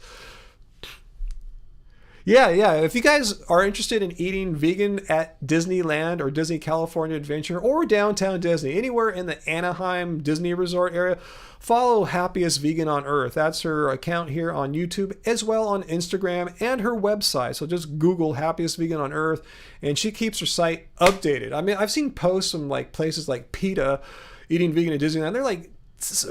Yeah. If you guys are interested in eating vegan at Disneyland or Disney California Adventure or downtown Disney, anywhere in the Anaheim Disney Resort area, follow Happiest Vegan on Earth. That's her account here on YouTube, as well on Instagram and her website. So just Google Happiest Vegan on Earth, and she keeps her site updated. I mean, I've seen posts from like places like PETA eating vegan at Disneyland. They're like, it's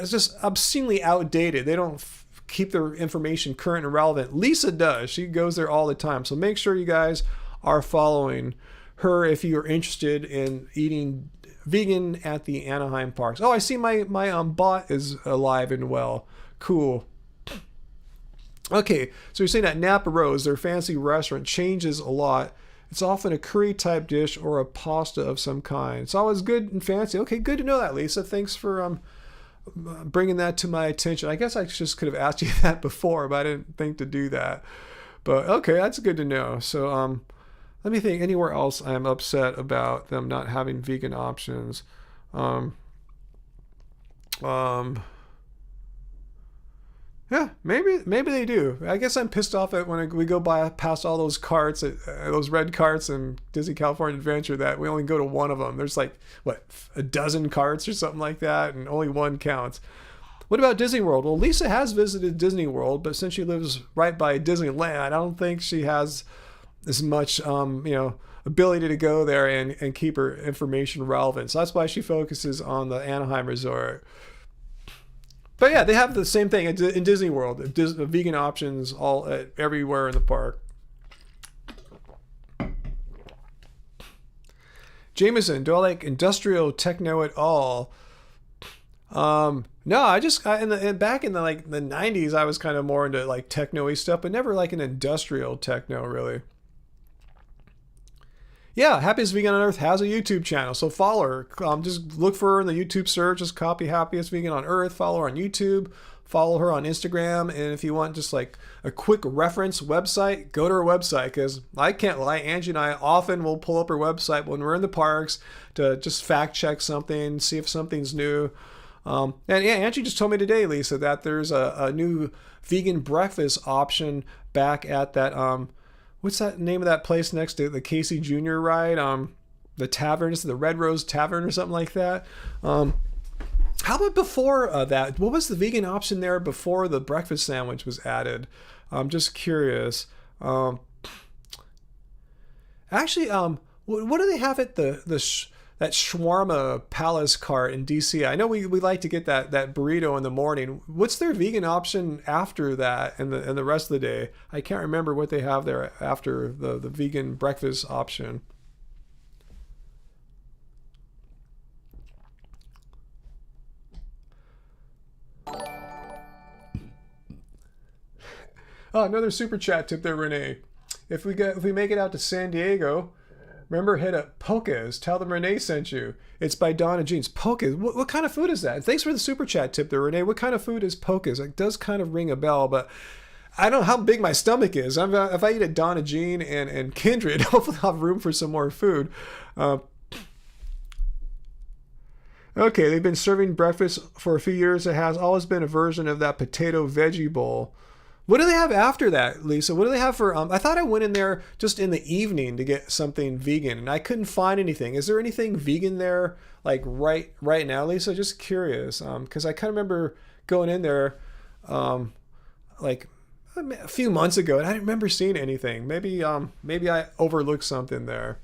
just obscenely outdated. They don't keep their information current and relevant. Lisa does. She goes there all the time. So make sure you guys are following her if you're interested in eating vegan at the Anaheim parks. Oh, I see my bot is alive and well. Cool. Okay, so you're saying that Napa Rose, their fancy restaurant, changes a lot. It's often a curry type dish or a pasta of some kind. It's always good and fancy. Okay, good to know that, Lisa. Thanks for bringing that to my attention. I guess I just could have asked you that before, but I didn't think to do that. But okay, that's good to know. So let me think. Anywhere else I'm upset about them not having vegan options? Yeah, maybe they do. I guess I'm pissed off at when we go past all those carts, those red carts in Disney California Adventure, that we only go to one of them. There's like, what, a dozen carts or something like that, and only one counts. What about Disney World? Well, Lisa has visited Disney World, but since she lives right by Disneyland, I don't think she has as much, ability to go there and keep her information relevant. So that's why she focuses on the Anaheim Resort. But yeah, they have the same thing in Disney World. Vegan options everywhere in the park. Jameson, do I like industrial techno at all? No, back in the 90s, I was kind of more into like techno-y stuff, but never like an industrial techno really. Yeah, Happiest Vegan on Earth has a YouTube channel, so follow her. Just look for her in the YouTube search. Just copy Happiest Vegan on Earth. Follow her on YouTube. Follow her on Instagram. And if you want just like a quick reference website, go to her website. Because I can't lie, Angie and I often will pull up her website when we're in the parks to just fact check something, see if something's new. And yeah, Angie just told me today, Lisa, that there's a new vegan breakfast option back at that what's that name of that place next to the Casey Jr. ride? The tavern, is the Red Rose Tavern or something like that. How about before that? What was the vegan option there before the breakfast sandwich was added? I'm just curious. Actually, what do they have at that shawarma palace cart in DC? I know we like to get that burrito in the morning. What's their vegan option after that and the rest of the day? I can't remember what they have there after the vegan breakfast option. Oh, another super chat tip there, Renee. If we make it out to San Diego, remember, hit up Polka's. Tell them Renee sent you. It's by Donna Jeans. Polka's. What kind of food is that? Thanks for the super chat tip there, Renee. What kind of food is Polka's? It does kind of ring a bell, but I don't know how big my stomach is. If I eat at Donna Jean and Kindred, hopefully I'll have room for some more food. Okay, they've been serving breakfast for a few years. It has always been a version of that potato veggie bowl. What do they have after that, Lisa? What do they have for, I thought I went in there just in the evening to get something vegan, and I couldn't find anything. Is there anything vegan there, like right now, Lisa? Just curious, because I kind of remember going in there, like a few months ago, and I didn't remember seeing anything. Maybe I overlooked something there.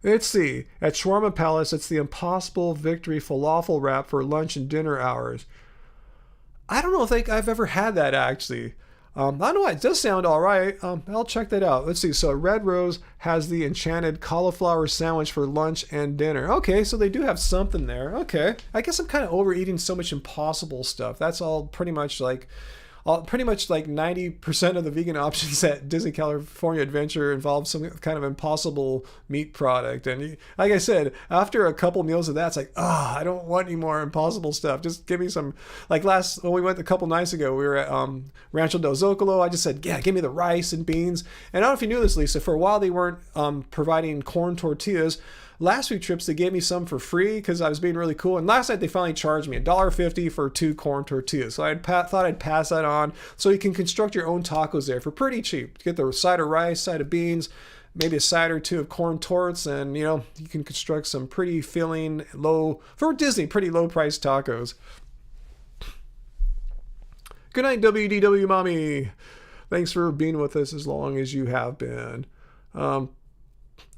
Let's see. At Shawarma Palace, it's the Impossible Victory falafel wrap for lunch and dinner hours. I don't know if I've ever had that, actually. I don't know why. It does sound all right. I'll check that out. Let's see. So Red Rose has the enchanted cauliflower sandwich for lunch and dinner. Okay, so they do have something there. Okay. I guess I'm kind of overeating so much Impossible stuff. That's all pretty much like 90% of the vegan options at Disney California Adventure involve some kind of Impossible meat product. And like I said, after a couple meals of that, it's like, I don't want any more Impossible stuff. Just give me some, like when we went a couple nights ago, we were at Rancho del Zocalo. I just said, yeah, give me the rice and beans. And I don't know if you knew this, Lisa, for a while they weren't providing corn tortillas. Last few trips, they gave me some for free because I was being really cool. And last night, they finally charged me $1.50 for 2 corn tortillas. So I thought I'd pass that on. So you can construct your own tacos there for pretty cheap. Get the side of rice, side of beans, maybe a side or two of corn torts. And, you can construct some pretty filling, for Disney, pretty low-priced tacos. Good night, WDW Mommy. Thanks for being with us as long as you have been.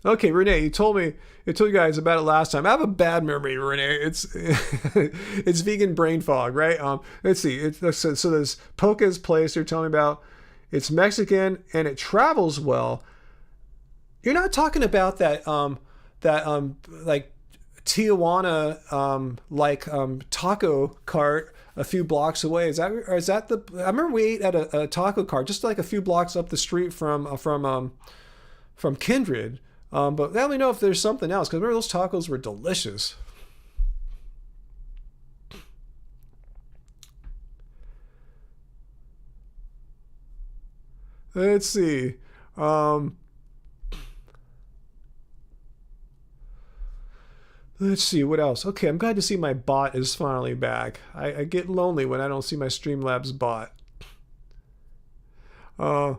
Okay, Renee, you told you guys about it last time. I have a bad memory, Renee. It's it's vegan brain fog, right? Let's see. So there's Polka's place you're telling me about. it's Mexican, and it travels well. You're not talking about that like Tijuana taco cart a few blocks away. Is that the? I remember we ate at a taco cart just like a few blocks up the street from Kindred. But let me know if there's something else, because remember those tacos were delicious. Let's see. Let's see what else. Okay, I'm glad to see my bot is finally back. I get lonely when I don't see my Streamlabs bot. Have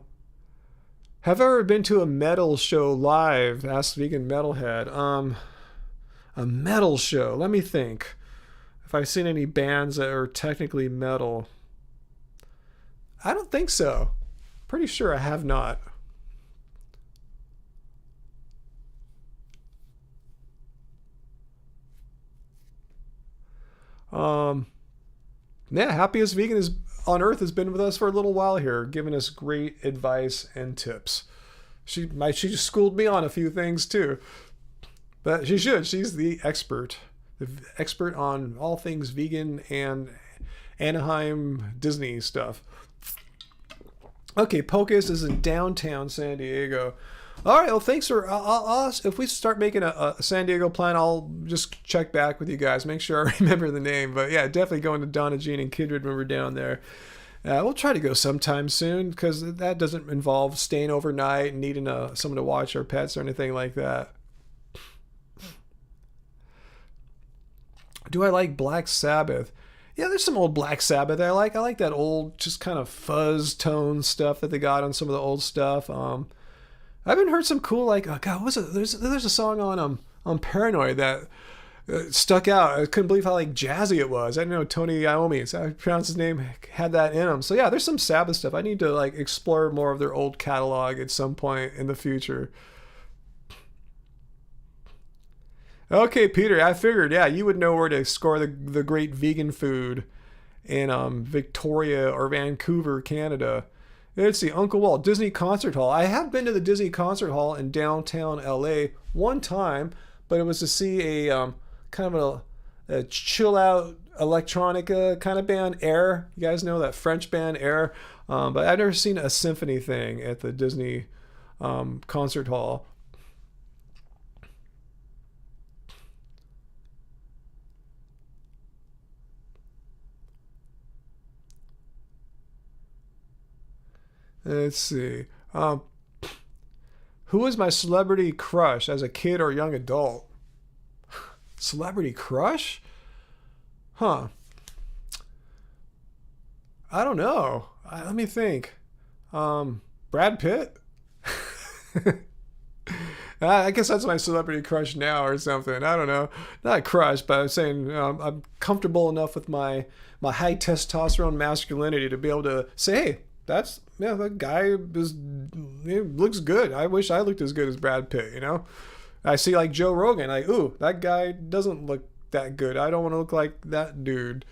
I ever been to a metal show live? Asked Vegan Metalhead. A metal show. Let me think. If I've seen any bands that are technically metal. I don't think so. Pretty sure I have not. Yeah, Happiest Vegan is on Earth has been with us for a little while here, giving us great advice and tips. She just schooled me on a few things too, but she should. She's the expert on all things vegan and Anaheim Disney stuff. Okay, Pocus is in downtown San Diego. All right, well, thanks for. I'll if we start making a San Diego plan, I'll just check back with you guys, make sure I remember the name. But yeah, definitely going to Donna Jean and Kindred when we're down there. We'll try to go sometime soon, because that doesn't involve staying overnight and needing someone to watch our pets or anything like that. Do I like Black Sabbath? Yeah, there's some old Black Sabbath I like. I like that old, just kind of fuzz tone stuff that they got on some of the old stuff. I haven't heard some cool, like, oh God, what was it? There's a song on Paranoid that stuck out. I couldn't believe how like jazzy it was. I didn't know Tony Iommi, so I pronounced his name, had that in him. So yeah, there's some Sabbath stuff. I need to like explore more of their old catalog at some point in the future. Okay, Peter, I figured, yeah, you would know where to score the great vegan food in Victoria or Vancouver, Canada. Let's see, Uncle Walt, Disney Concert Hall. I have been to the Disney Concert Hall in downtown LA one time, but it was to see a kind of a chill out electronica kind of band, Air. You guys know that French band Air, but I've never seen a symphony thing at the Disney Concert Hall. Let's see. Who was my celebrity crush as a kid or young adult? Celebrity crush? Huh. I don't know. Let me think. Brad Pitt? I guess that's my celebrity crush now or something. I don't know. Not a crush, but I'm saying I'm comfortable enough with my high testosterone masculinity to be able to say, hey, that guy looks good. I wish I looked as good as Brad Pitt, you know? I see like Joe Rogan, like, ooh, that guy doesn't look that good. I don't want to look like that dude.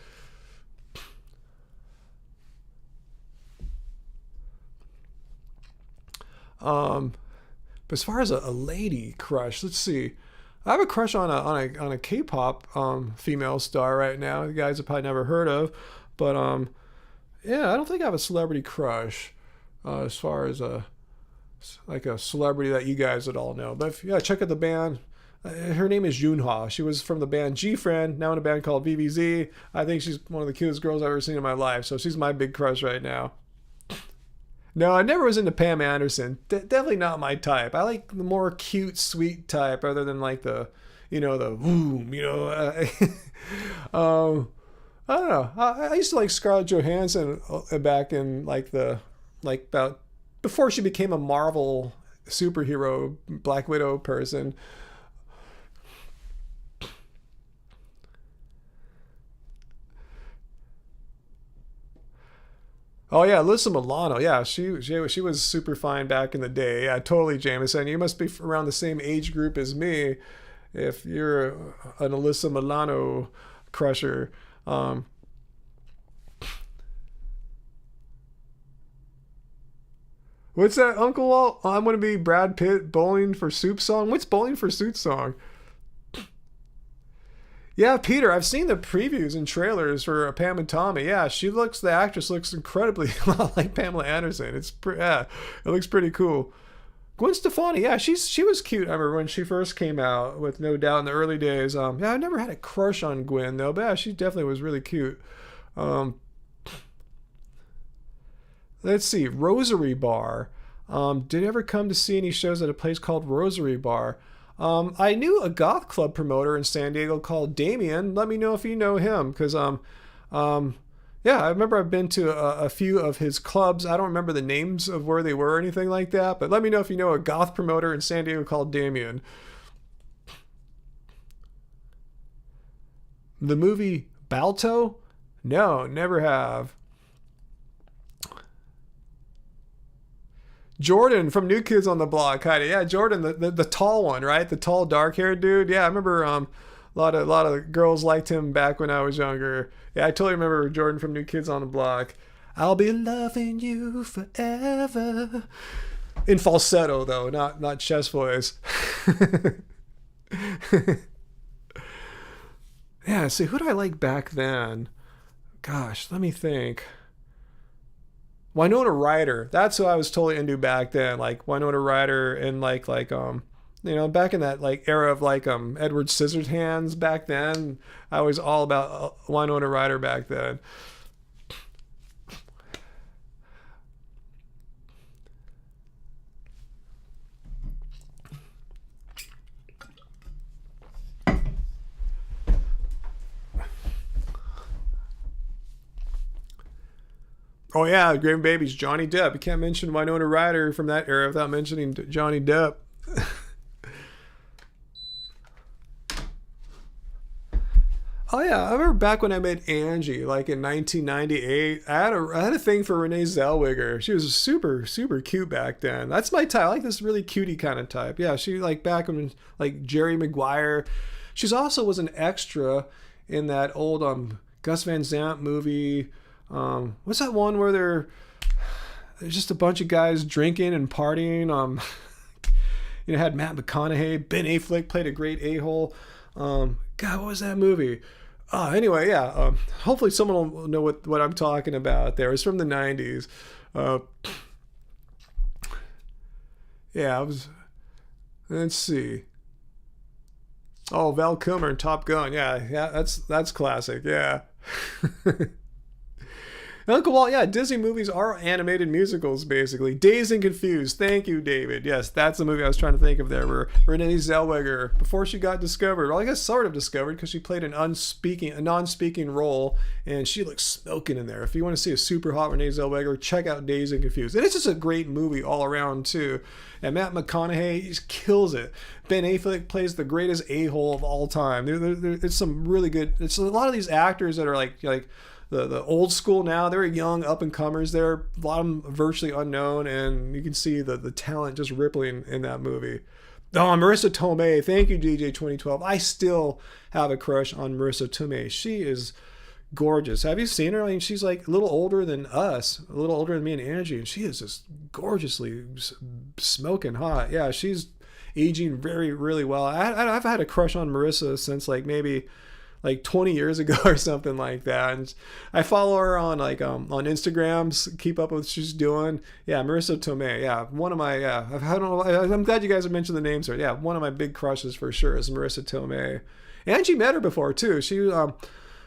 But as far as a lady crush, let's see. I have a crush on a K-pop female star right now. The guys have probably never heard of, but yeah, I don't think I have a celebrity crush as far as a celebrity that you guys would all know. But yeah, check out the band. Her name is Yoonha. She was from the band G-Friend, now in a band called VVZ. I think she's one of the cutest girls I've ever seen in my life. So she's my big crush right now. No, I never was into Pam Anderson. Definitely not my type. I like the more cute, sweet type, rather than like the boom, I don't know. I used to like Scarlett Johansson back in about before she became a Marvel superhero Black Widow person. Oh yeah, Alyssa Milano. Yeah, she was super fine back in the day. Yeah, totally, Jameson. You must be around the same age group as me if you're an Alyssa Milano crusher. What's that, Uncle Walt? I'm gonna be Brad Pitt bowling for soup song. What's bowling for soup song? Yeah, Peter, I've seen the previews and trailers for Pam and Tommy. Yeah, the actress looks incredibly a lot like Pamela Anderson. It looks pretty cool. Gwen Stefani, yeah, she was cute. I remember when she first came out, with no doubt in the early days. Yeah, I never had a crush on Gwen though, but yeah, she definitely was really cute. Let's see, Rosary Bar. Did you ever come to see any shows at a place called Rosary Bar? I knew a goth club promoter in San Diego called Damien. Let me know if you know him, because yeah, I remember I've been to a few of his clubs. I don't remember the names of where they were or anything like that, but let me know if you know a goth promoter in San Diego called Damien. The movie Balto? No, never have. Jordan from New Kids on the Block, kind of. Yeah, Jordan, the tall one, right? The tall, dark-haired dude. Yeah, I remember a lot of girls liked him back when I was younger. Yeah, I totally remember Jordan from New Kids on the Block. I'll be loving you forever. In falsetto, though, not chest voice. Yeah, see, who did I like back then? Gosh, let me think. Winona Ryder. That's who I was totally into back then. Like Winona Ryder and like back in that like era of like Edward Scissorhands back then. I was all about Winona Ryder back then. Oh yeah, Grave Babies, Johnny Depp. You can't mention Winona Ryder from that era without mentioning Johnny Depp. Oh yeah, I remember back when I met Angie, like in 1998. I had a thing for Renee Zellweger. She was super cute back then. That's my type. I like this really cutie kind of type. Yeah, she like back when like Jerry Maguire. She's also was an extra in that old Gus Van Sant movie. What's that one where there's just a bunch of guys drinking and partying? Had Matt McConaughey, Ben Affleck played a great a-hole. God, what was that movie? Anyway, yeah. Hopefully someone will know what I'm talking about there. It's from the 90s. Yeah, let's see. Oh, Val Kilmer in Top Gun. Yeah, that's classic. Yeah. Uncle Walt, yeah, Disney movies are animated musicals, basically. Dazed and Confused. Thank you, David. Yes, that's the movie I was trying to think of there, where Renee Zellweger, before she got discovered, well, I guess sort of discovered, because she played a non-speaking role, and she looks smoking in there. If you want to see a super hot Renee Zellweger, check out Dazed and Confused. And it's just a great movie all around, too. And Matt McConaughey, he just kills it. Ben Affleck plays the greatest a-hole of all time. It's some really good... It's a lot of these actors that are like the old school now. They're young up and comers there, a lot of them virtually unknown, and you can see the talent just rippling in that movie. Oh, Marissa Tomei, thank you, DJ 2012. I still have a crush on Marissa Tomei. She is gorgeous. Have you seen her? I mean, she's like a little older than us, a little older than me and Angie, and she is just gorgeously smoking hot. Yeah, she's aging really well. I've had a crush on Marissa since maybe 20 years ago or something like that, and I follow her on on Instagrams, keep up with what she's doing. Yeah, Marissa Tomei. Yeah, one of my I'm glad you guys have mentioned the names here. Yeah, one of my big crushes for sure is Marissa Tomei. Angie met her before too.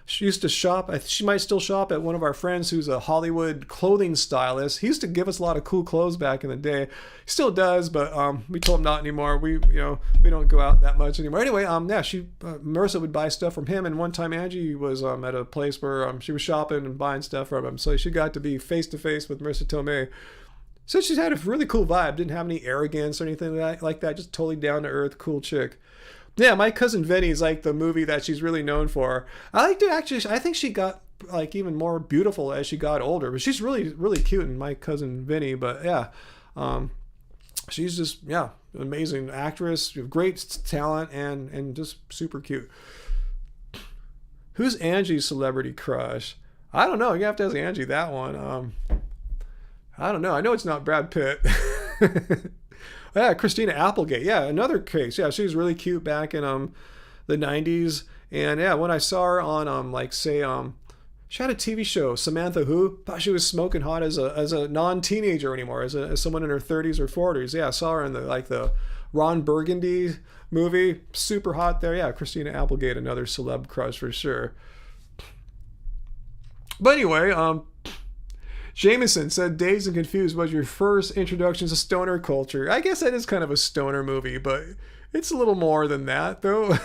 She used to shop. She might still shop at one of our friends who's a Hollywood clothing stylist. He used to give us a lot of cool clothes back in the day. He still does, but we told him not anymore. We don't go out that much anymore. Anyway, Marissa would buy stuff from him, and one time Angie was at a place where she was shopping and buying stuff from him. So she got to be face to face with Marissa Tomei. So she's had a really cool vibe. Didn't have any arrogance or anything like that. Just totally down to earth, cool chick. Yeah, My Cousin Vinny's like the movie that she's really known for. I think she got even more beautiful as she got older, but she's really cute in My Cousin Vinny. But yeah, she's just amazing actress, great talent, and just super cute. Who's Angie's celebrity crush? I don't know. You have to ask Angie that one. I don't know. I know it's not Brad Pitt. Yeah, Christina Applegate. Yeah, another case. Yeah, she was really cute back in the 90s. And yeah, when I saw her on like say she had a TV show, Samantha Who. Thought she was smoking hot as a non-teenager anymore, as someone in her 30s or 40s. Yeah, I saw her in the Ron Burgundy movie. Super hot there. Yeah, Christina Applegate, another celeb crush for sure. But anyway, Jameson said Dazed and Confused was your first introduction to stoner culture. I guess that is kind of a stoner movie, but it's a little more than that, though.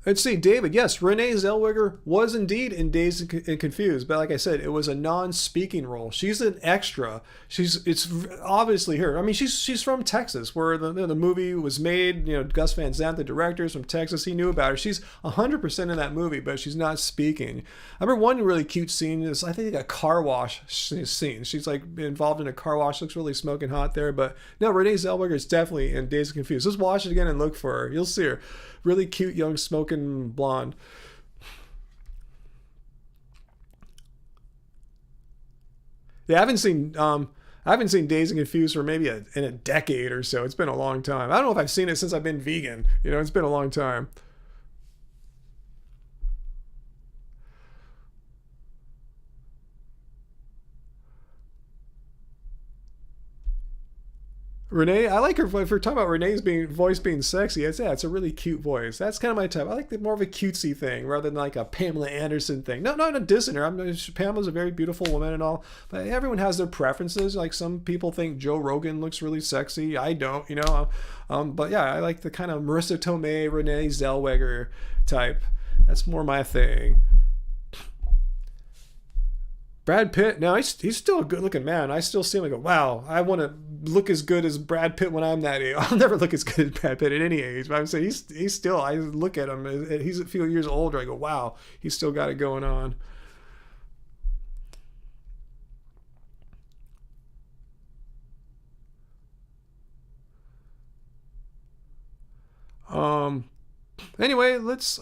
Let's see, David. Yes, Renee Zellweger was indeed in Dazed and Confused, but like I said, it was a non-speaking role. She's an extra. It's obviously her. I mean, she's from Texas, where the movie was made. You know, Gus Van Sant, the director, is from Texas. He knew about her. She's 100% in that movie, but she's not speaking. I remember one really cute scene is I think a car wash scene. She's like involved in a car wash. Looks really smoking hot there, but no, Renee Zellweger is definitely in Dazed and Confused. Let's watch it again and look for her. You'll see her. Really cute, young, smoking blonde. Yeah, I haven't seen Dazed and Confused for maybe in a decade or so. It's been a long time. I don't know if I've seen it since I've been vegan. You know, it's been a long time. Renee, I like her. If we're talking about Renee's voice being sexy, it's a really cute voice. That's kind of my type. I like more of a cutesy thing rather than like a Pamela Anderson thing. No, not a dissing her. Pamela's a very beautiful woman and all, but everyone has their preferences. Like some people think Joe Rogan looks really sexy. I don't, you know. But yeah, I like the kind of Marissa Tomei, Renee Zellweger type. That's more my thing. Brad Pitt, now he's still a good-looking man. I still see him and go, wow, I want to look as good as Brad Pitt when I'm that age. I'll never look as good as Brad Pitt at any age, but I'm saying he's still, I look at him, he's a few years older, I go, wow, he's still got it going on. Anyway, let's,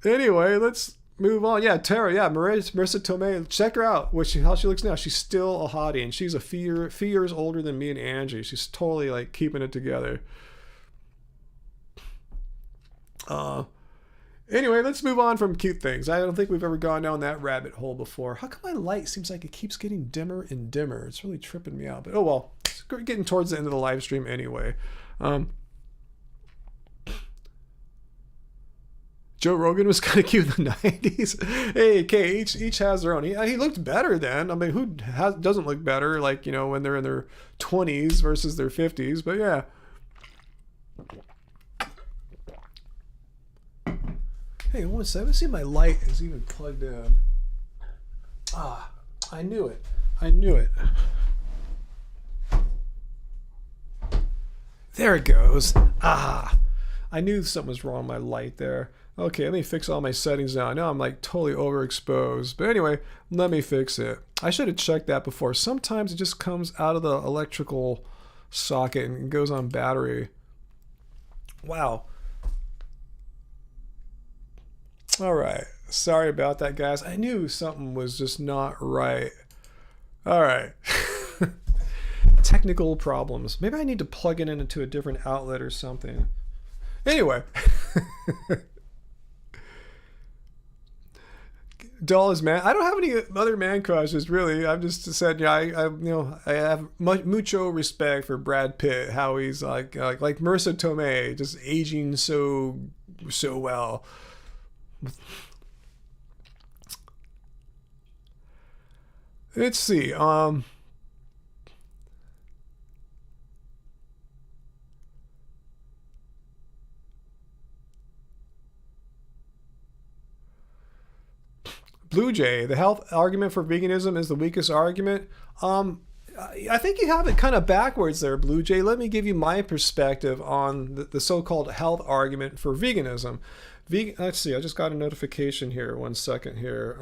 Anyway, let's move on. Yeah, Tara. Yeah, Marissa Tomei. Check her out. How she looks now. She's still a hottie, and she's a few years older than me and Angie. She's totally like keeping it together. Anyway, let's move on from cute things. I don't think we've ever gone down that rabbit hole before. How come my light seems like it keeps getting dimmer and dimmer? It's really tripping me out. But oh well. It's getting towards the end of the live stream anyway. Joe Rogan was kind of cute in the 90s. Hey, okay, each has their own. He looked better then. I mean, who doesn't look better, like, you know, when they're in their 20s versus their 50s? But yeah. Hey, one second. Let's see if my light is even plugged in. Ah, I knew it. There it goes. Ah, I knew something was wrong with my light there. Okay, let me fix all my settings now. Now I'm like totally overexposed. But anyway, let me fix it. I should have checked that before. Sometimes it just comes out of the electrical socket and goes on battery. Wow. All right. Sorry about that, guys. I knew something was just not right. All right. Technical problems. Maybe I need to plug it into a different outlet or something. Anyway. Dull as man. I don't have any other man crushes really. I've just said, yeah, I have mucho respect for Brad Pitt. How he's like Marissa Tomei, just aging so well. Let's see. Blue Jay, the health argument for veganism is the weakest argument. I think you have it kind of backwards there, Blue Jay. Let me give you my perspective on the so-called health argument for veganism. Let's see, I just got a notification here. 1 second here.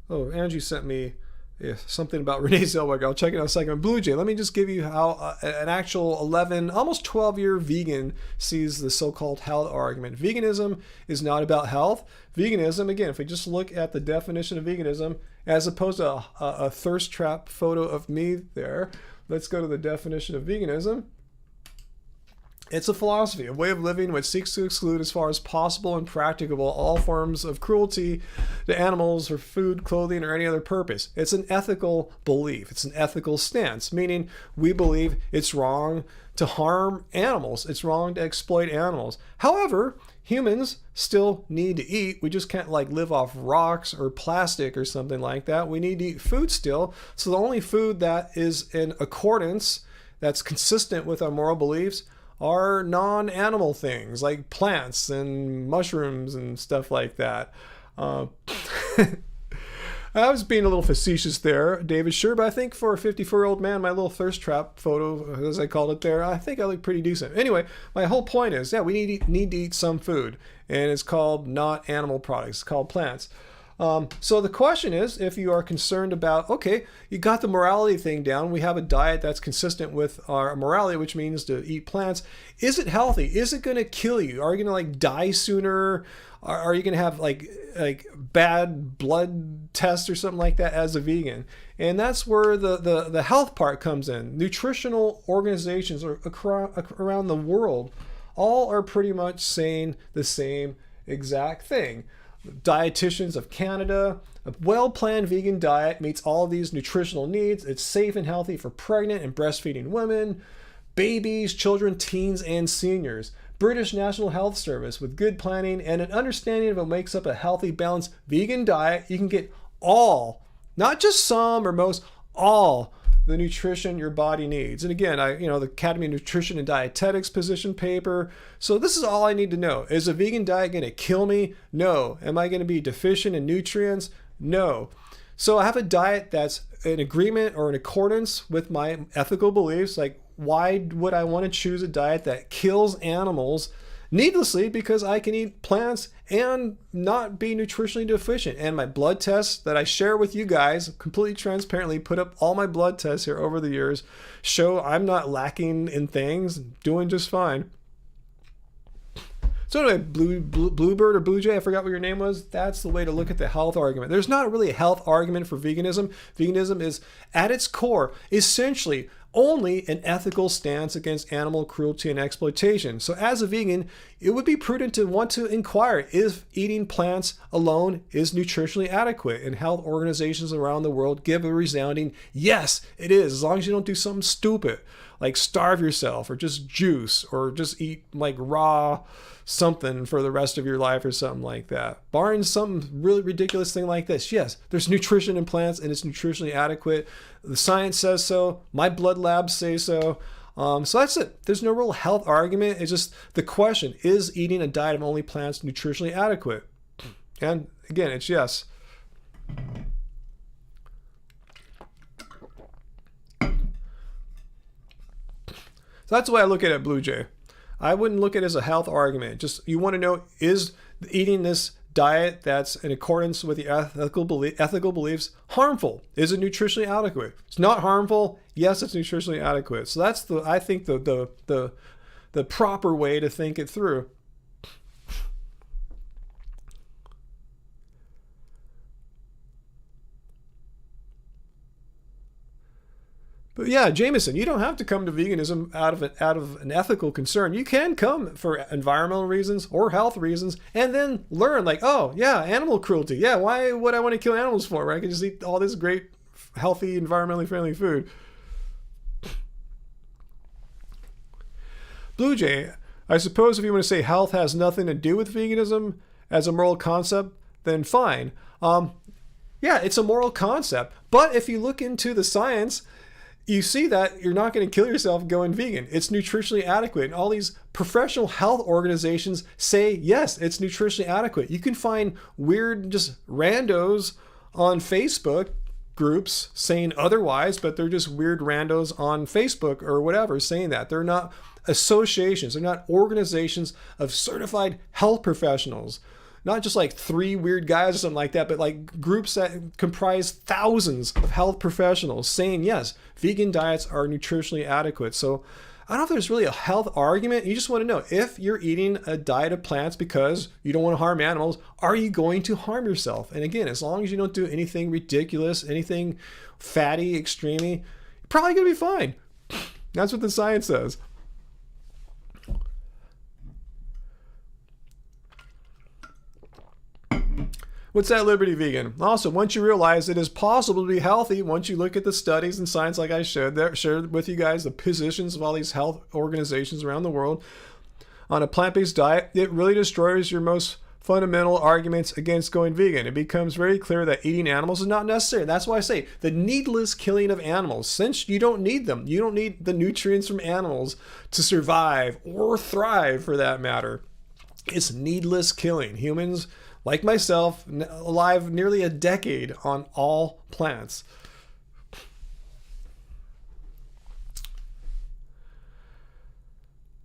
Oh, Angie sent me Yeah, something about Renee Zellweger. I'll check it out in a second. Blue Jay, let me just give you how an actual 11, almost 12-year vegan sees the so-called health argument. Veganism is not about health. Veganism, again, if we just look at the definition of veganism, as opposed to a thirst trap photo of me there, let's go to the definition of veganism. It's a philosophy, a way of living which seeks to exclude as far as possible and practicable all forms of cruelty to animals or food, clothing, or any other purpose. It's an ethical belief. It's an ethical stance, meaning we believe it's wrong to harm animals. It's wrong to exploit animals. However, humans still need to eat. We just can't like live off rocks or plastic or something like that. We need to eat food still. So the only food that is in accordance, that's consistent with our moral beliefs, are non-animal things like plants and mushrooms and stuff like that. I was being a little facetious there, David, sure, but I think for a 54-year-old man, my little thirst trap photo, as I called it there, I think I look pretty decent. Anyway, my whole point is, yeah, we need to eat some food, and it's called not animal products, it's called plants. So the question is, if you are concerned about, okay, you got the morality thing down, we have a diet that's consistent with our morality, which means to eat plants. Is it healthy? Is it going to kill you? Are you going to like die sooner? Are you going to have like bad blood tests or something like that as a vegan? And that's where the health part comes in. Nutritional organizations around the world all are pretty much saying the same exact thing. Dietitians of Canada, a well-planned vegan diet meets all these nutritional needs. It's safe and healthy for pregnant and breastfeeding women, babies, children, teens, and seniors. British National Health Service, with good planning and an understanding of what makes up a healthy, balanced vegan diet, you can get all, not just some or most, all the nutrition your body needs. And again, the Academy of Nutrition and Dietetics position paper. So this is all I need to know. Is a vegan diet going to kill me? No. Am I going to be deficient in nutrients? No. So I have a diet that's in agreement or in accordance with my ethical beliefs. Like, why would I want to choose a diet that kills animals needlessly? Because I can eat plants and not be nutritionally deficient. And my blood tests that I share with you guys, completely transparently, put up all my blood tests here over the years, show I'm not lacking in things, doing just fine. So anyway, Bluebird or Blue Jay, I forgot what your name was. That's the way to look at the health argument. There's not really a health argument for veganism. Veganism is, at its core, essentially only an ethical stance against animal cruelty and exploitation. So as a vegan, it would be prudent to want to inquire if eating plants alone is nutritionally adequate. And health organizations around the world give a resounding yes, it is, as long as you don't do something stupid, like starve yourself or just juice or just eat like raw something for the rest of your life or something like that. Barring some really ridiculous thing like this, yes, there's nutrition in plants and it's nutritionally adequate. The science says so. My blood labs say so. So that's it. There's no real health argument. It's just the question, is eating a diet of only plants nutritionally adequate? And again, it's yes. So that's the way I look at it, Blue Jay. I wouldn't look at it as a health argument. Just, you want to know, is eating this diet that's in accordance with the ethical beliefs harmful? Is it nutritionally adequate? It's not harmful. Yes, it's nutritionally adequate. So that's I think the proper way to think it through. But yeah, Jameson, you don't have to come to veganism out of an ethical concern. You can come for environmental reasons or health reasons and then learn like, oh yeah, animal cruelty. Yeah, why would I want to kill animals for? Right? I can just eat all this great, healthy, environmentally friendly food. Blue Jay, I suppose if you want to say health has nothing to do with veganism as a moral concept, then fine. Yeah, it's a moral concept. But if you look into the science, you see that you're not going to kill yourself going vegan. It's nutritionally adequate. And all these professional health organizations say, yes, it's nutritionally adequate. You can find weird just randos on Facebook groups saying otherwise, but they're just weird randos on Facebook or whatever saying that. They're not associations. They're not organizations of certified health professionals. not just like 3 weird guys or something like that, but like groups that comprise thousands of health professionals saying, yes, vegan diets are nutritionally adequate. So I don't know if there's really a health argument. You just want to know, if you're eating a diet of plants because you don't want to harm animals, are you going to harm yourself? And again, as long as you don't do anything ridiculous, anything fatty, extremely, you're probably going to be fine. That's what the science says. What's that Liberty Vegan? Also, once you realize it is possible to be healthy, once you look at the studies and science like I shared with you guys, the positions of all these health organizations around the world on a plant-based diet, it really destroys your most fundamental arguments against going vegan. It becomes very clear that eating animals is not necessary. That's why I say the needless killing of animals, since you don't need them. You don't need the nutrients from animals to survive or thrive, for that matter. It's needless killing. Humans, like myself, alive nearly a decade on all plants.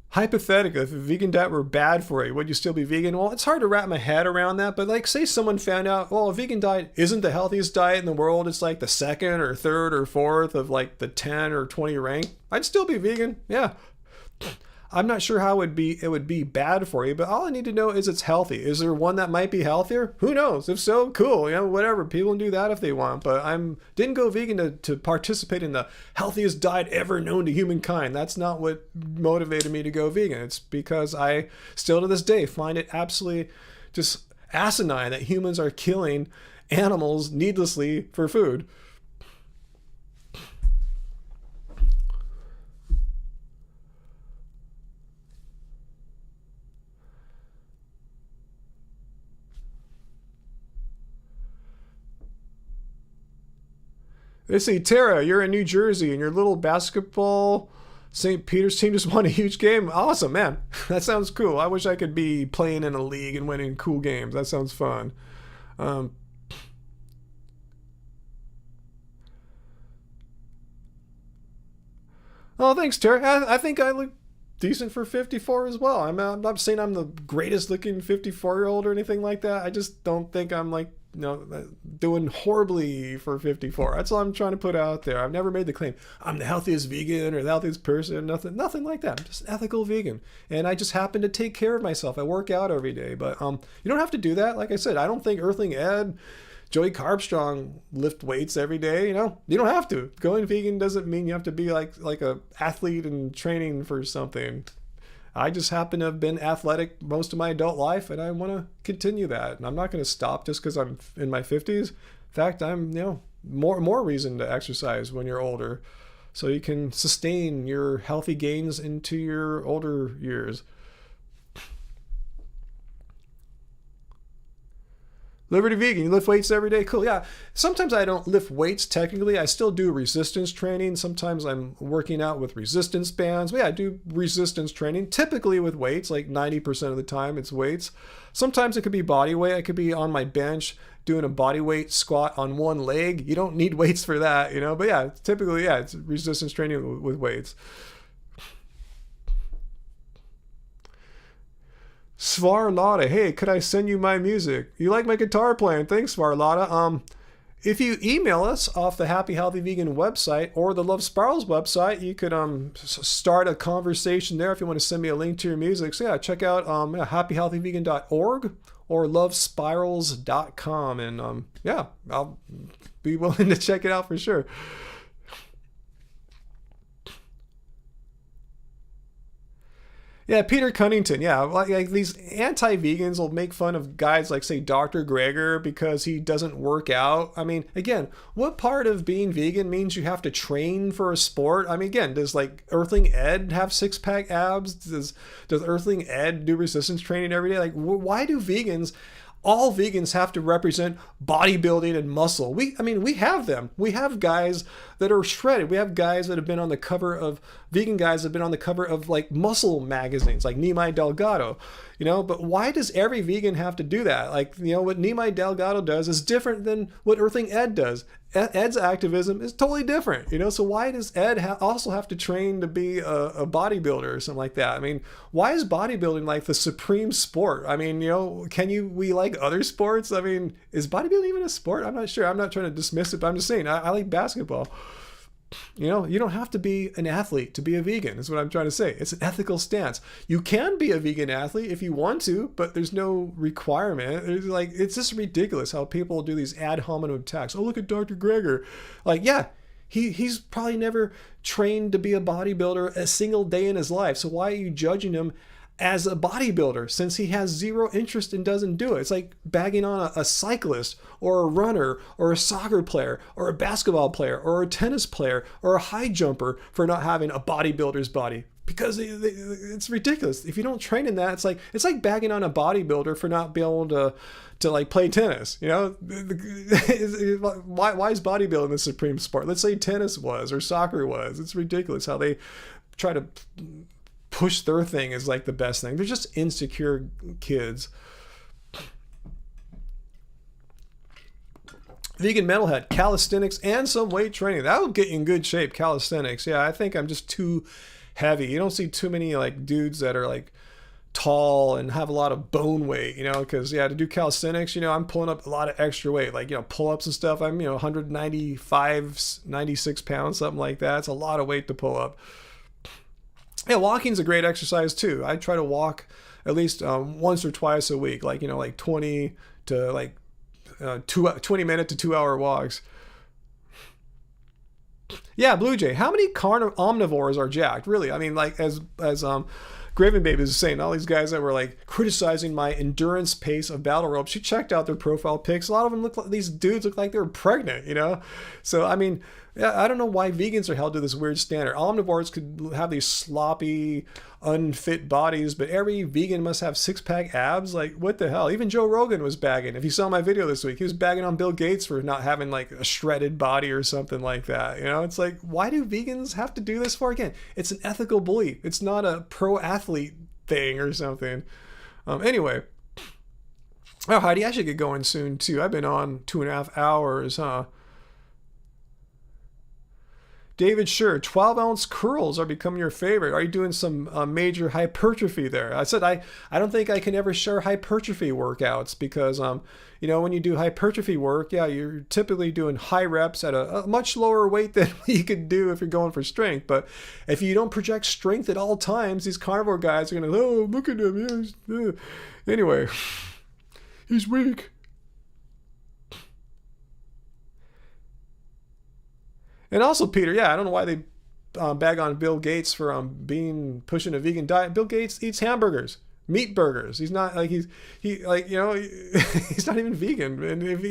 Hypothetically, if a vegan diet were bad for you, would you still be vegan? Well, it's hard to wrap my head around that, but like, say someone found out, well, a vegan diet isn't the healthiest diet in the world. It's like the 2nd or 3rd or 4th of like the 10 or 20 rank. I'd still be vegan. Yeah. I'm not sure how it would be bad for you, but all I need to know is it's healthy. Is there one that might be healthier? Who knows? If so, cool. You know, whatever. People can do that if they want. But didn't go vegan to participate in the healthiest diet ever known to humankind. That's not what motivated me to go vegan. It's because I still to this day find it absolutely just asinine that humans are killing animals needlessly for food. They say, Tara, you're in New Jersey and your little basketball St. Peter's team just won a huge game. Awesome, man. That sounds cool. I wish I could be playing in a league and winning cool games. That sounds fun. Oh, thanks, Tara. I think I look decent for 54 as well. I'm not saying I'm the greatest looking 54-year-old or anything like that. I just don't think I'm like, doing horribly for 54. That's all I'm trying to put out there. I've never made the claim I'm the healthiest vegan or the healthiest person. Nothing like that. I'm just an ethical vegan, and I just happen to take care of myself. I work out every day, but you don't have to do that. Like I said, I don't think Earthling Ed, Joey Carbstrong lift weights every day. You don't have to. Going vegan doesn't mean you have to be like a athlete and training for something. I just happen to have been athletic most of my adult life, and I want to continue that. And I'm not going to stop just because I'm in my 50s. In fact, I'm more reason to exercise when you're older, so you can sustain your healthy gains into your older years. Liberty Vegan, you lift weights every day? Cool, yeah. Sometimes I don't lift weights technically. I still do resistance training. Sometimes I'm working out with resistance bands. But yeah, I do resistance training, typically with weights, like 90% of the time it's weights. Sometimes it could be body weight. I could be on my bench doing a body weight squat on one leg. You don't need weights for that, But yeah, typically, yeah, it's resistance training with weights. Svarlada, hey, could I send you my music? You like my guitar playing? Thanks, Svarlada. If you email us off the Happy Healthy Vegan website or the Love Spirals website, you could start a conversation there if you want to send me a link to your music. So yeah, check out happyhealthyvegan.org or lovespirals.com, and yeah, I'll be willing to check it out for sure. Yeah, Peter Cunnington. Yeah, like these anti-vegans will make fun of guys like, say, Dr. Greger because he doesn't work out. I mean, again, what part of being vegan means you have to train for a sport? I mean, again, does like Earthling Ed have six-pack abs? Does Earthling Ed do resistance training every day? Like, why do all vegans have to represent bodybuilding and muscle? We have them. We have guys that are shredded. We have guys that have been on the cover of, vegan guys that have been on the cover of like muscle magazines, like Nimai Delgado. you know, but why does every vegan have to do that? Like, you know, what Nimai Delgado does is different than what Earthling Ed does. Ed's activism is totally different, you know, so why does Ed also have to train to be a bodybuilder or something like that? I mean, why is bodybuilding like the supreme sport? I mean, you know, we like other sports? I mean, is bodybuilding even a sport? I'm not sure. I'm not trying to dismiss it, but I'm just saying, I like basketball. You know, you don't have to be an athlete to be a vegan, is what I'm trying to say. It's an ethical stance. You can be a vegan athlete if you want to, but there's no requirement. It's just ridiculous how people do these ad hominem attacks. Oh, look at Dr. Greger. Like, yeah, he's probably never trained to be a bodybuilder a single day in his life. So why are you judging him as a bodybuilder since he has zero interest and doesn't do it? It's like bagging on a cyclist or a runner or a soccer player or a basketball player or a tennis player or a high jumper for not having a bodybuilder's body, because it's ridiculous. If you don't train in that, it's like bagging on a bodybuilder for not being able to like play tennis. You know, why is bodybuilding the supreme sport? Let's say tennis was, or soccer was. It's ridiculous how they try to push their thing as like the best thing. They're just insecure kids. Vegan Metalhead, calisthenics and some weight training. That would get you in good shape, calisthenics. Yeah, I think I'm just too heavy. You don't see too many like dudes that are like tall and have a lot of bone weight, you know, because yeah, to do calisthenics, you know, I'm pulling up a lot of extra weight, like, you know, pull-ups and stuff. I'm, you know, 195, 96 pounds, something like that. It's a lot of weight to pull up. Yeah, walking's a great exercise too. I try to walk at least once or twice a week, like, you know, like 20 to like 20 minute to 2 hour walks. Yeah, Blue Jay, how many omnivores are jacked? Really? I mean, like as Graven Baby is saying, all these guys that were like criticizing my endurance pace of battle ropes, she checked out their profile pics. A lot of them these dudes look like they were pregnant, you know? So, I mean, yeah, I don't know why vegans are held to this weird standard. Omnivores could have these sloppy, unfit bodies, but every vegan must have six-pack abs? Like, what the hell? Even Joe Rogan was bagging. If you saw my video this week, he was bagging on Bill Gates for not having like a shredded body or something like that. You know, it's like, why do vegans have to do this for? Again, it's an ethical belief. It's not a pro-athlete thing or something. Anyway. Oh, Heidi, I should get going soon too. I've been on 2.5 hours, huh? David, sure, 12-ounce curls are becoming your favorite. Are you doing some major hypertrophy there? I said I don't think I can ever share hypertrophy workouts because, you know, when you do hypertrophy work, yeah, you're typically doing high reps at a much lower weight than you could do if you're going for strength. But if you don't project strength at all times, these carnivore guys are going to, oh, look at him. Yeah. Anyway, he's weak. And also, Peter, yeah, I don't know why they bag on Bill Gates for pushing a vegan diet. Bill Gates eats hamburgers, meat burgers. He's not like he's not even vegan, and if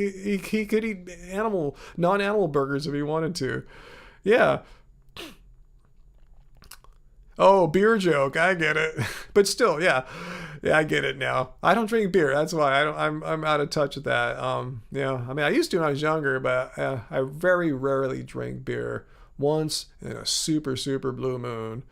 he could eat non-animal burgers if he wanted to. Yeah. Oh, beer joke. I get it, but still, yeah, I get it now. I don't drink beer. That's why I'm out of touch with that. Yeah, I mean, I used to when I was younger, but I very rarely drink beer. Once in a super blue moon.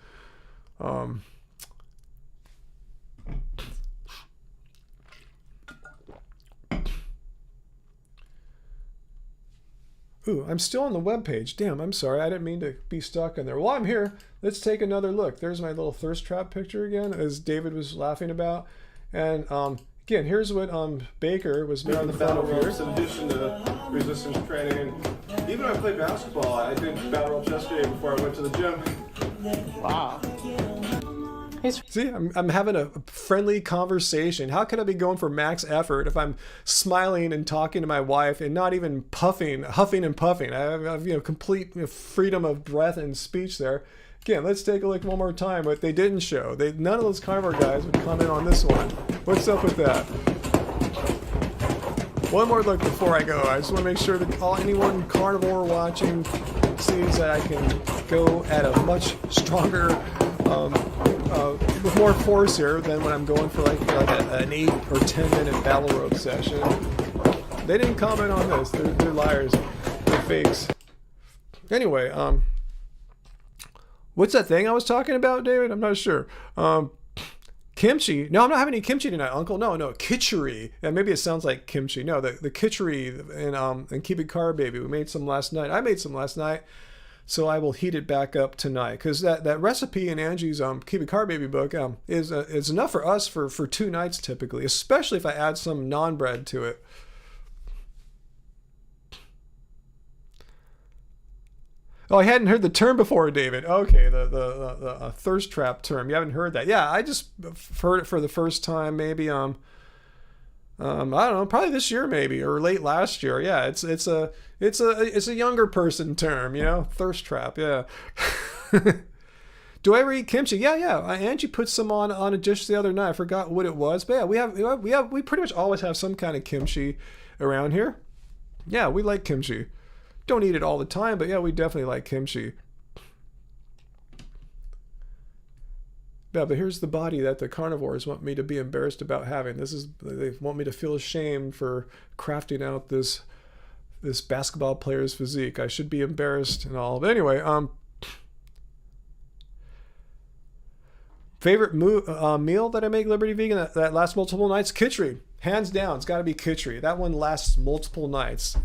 Ooh, I'm still on the webpage. Damn, I'm sorry. I didn't mean to be stuck in there. Well, I'm here. Let's take another look. There's my little thirst trap picture again, as David was laughing about. And again, here's what Baker was made on the battle ropes. In addition to resistance training, even when I played basketball, I did battle ropes yesterday before I went to the gym. Wow. See, I'm having a friendly conversation. How could I be going for max effort if I'm smiling and talking to my wife and not even huffing and puffing? I have complete freedom of breath and speech there. Again, let's take a look one more time. What they didn't show. None of those carnivore guys would comment on this one. What's up with that? One more look before I go. I just want to make sure that anyone carnivore watching sees that I can go at a much stronger, with more force here than when I'm going for like an 8 or 10 minute battle rope session. They didn't comment on this. They're liars. They're fakes. Anyway, what's that thing I was talking about, David? I'm not sure. Kimchi? No, I'm not having any kimchi tonight, Uncle. No, kitchery. Yeah, maybe it sounds like kimchi. No, the kitchery and keep it carb, baby. We made some last night. I made some last night, so I will heat it back up tonight. Because that recipe in Angie's keep it carb, baby book is enough for us for 2 nights typically, especially if I add some non-bread to it. Oh, I hadn't heard the term before, David. Okay, the thirst trap term. You haven't heard that? Yeah, I just heard it for the first time. Maybe I don't know, probably this year, maybe, or late last year. Yeah, it's a younger person term, you know, thirst trap. Yeah. Do I ever eat kimchi? Yeah. Angie put some on a dish the other night. I forgot what it was, but yeah, we pretty much always have some kind of kimchi around here. Yeah, we like kimchi. Don't eat it all the time, but yeah, we definitely like kimchi. Yeah, but here's the body that the carnivores want me to be embarrassed about having. They want me to feel ashamed for crafting out this basketball player's physique. I should be embarrassed and all. But anyway, favorite meal that I make Liberty Vegan that lasts multiple nights? Kitchery. Hands down, it's got to be kitchery. That one lasts multiple nights.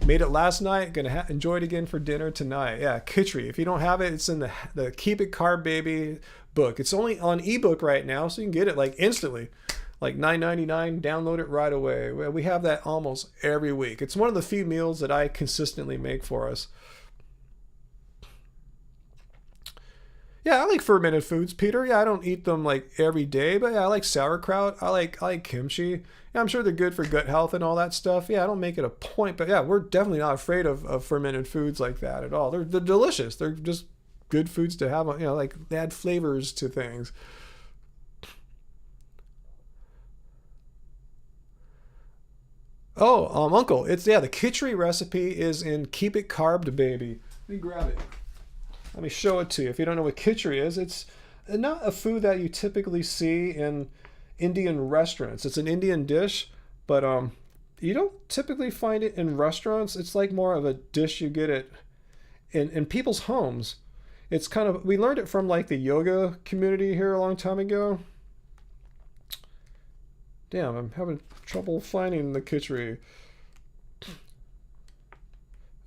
Made it last night, gonna enjoy it again for dinner tonight. Yeah, kitchery. If you don't have it, it's in the Keep It Carb Baby book. It's only on ebook right now, so you can get it like instantly, like $9.99. Download it right away. We have that almost every week. It's one of the few meals that I consistently make for us. Yeah, I like fermented foods, Peter. Yeah, I don't eat them like every day, but yeah, I like sauerkraut. I like kimchi. Yeah, I'm sure they're good for gut health and all that stuff. Yeah, I don't make it a point, but yeah, we're definitely not afraid of fermented foods like that at all. They're delicious. They're just good foods to have. You know, like they add flavors to things. Oh, Uncle, the kitchery recipe is in Keep It Carb Baby. Let me grab it. Let me show it to you. If you don't know what kitchery is, it's not a food that you typically see in Indian restaurants. It's an Indian dish, but you don't typically find it in restaurants. It's like more of a dish you get it in people's homes. It's kind of, we learned it from like the yoga community here a long time ago. Damn, I'm having trouble finding the kitchery. Let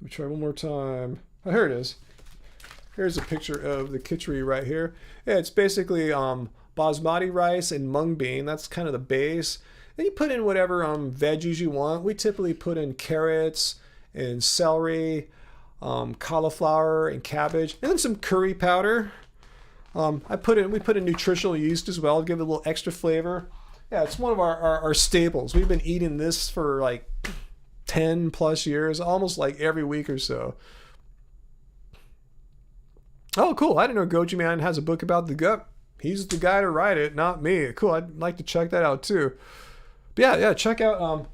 me try one more time. Oh, here it is. Here's a picture of the kitchery right here. Yeah, it's basically basmati rice and mung bean. That's kind of the base. Then you put in whatever veggies you want. We typically put in carrots and celery, cauliflower and cabbage, and then some curry powder. We put in nutritional yeast as well to give it a little extra flavor. Yeah, it's one of our staples. We've been eating this for like 10 plus years, almost like every week or so. Oh, cool. I didn't know Goji Man has a book about the gut. He's the guy to write it, not me. Cool. I'd like to check that out too. But yeah, check out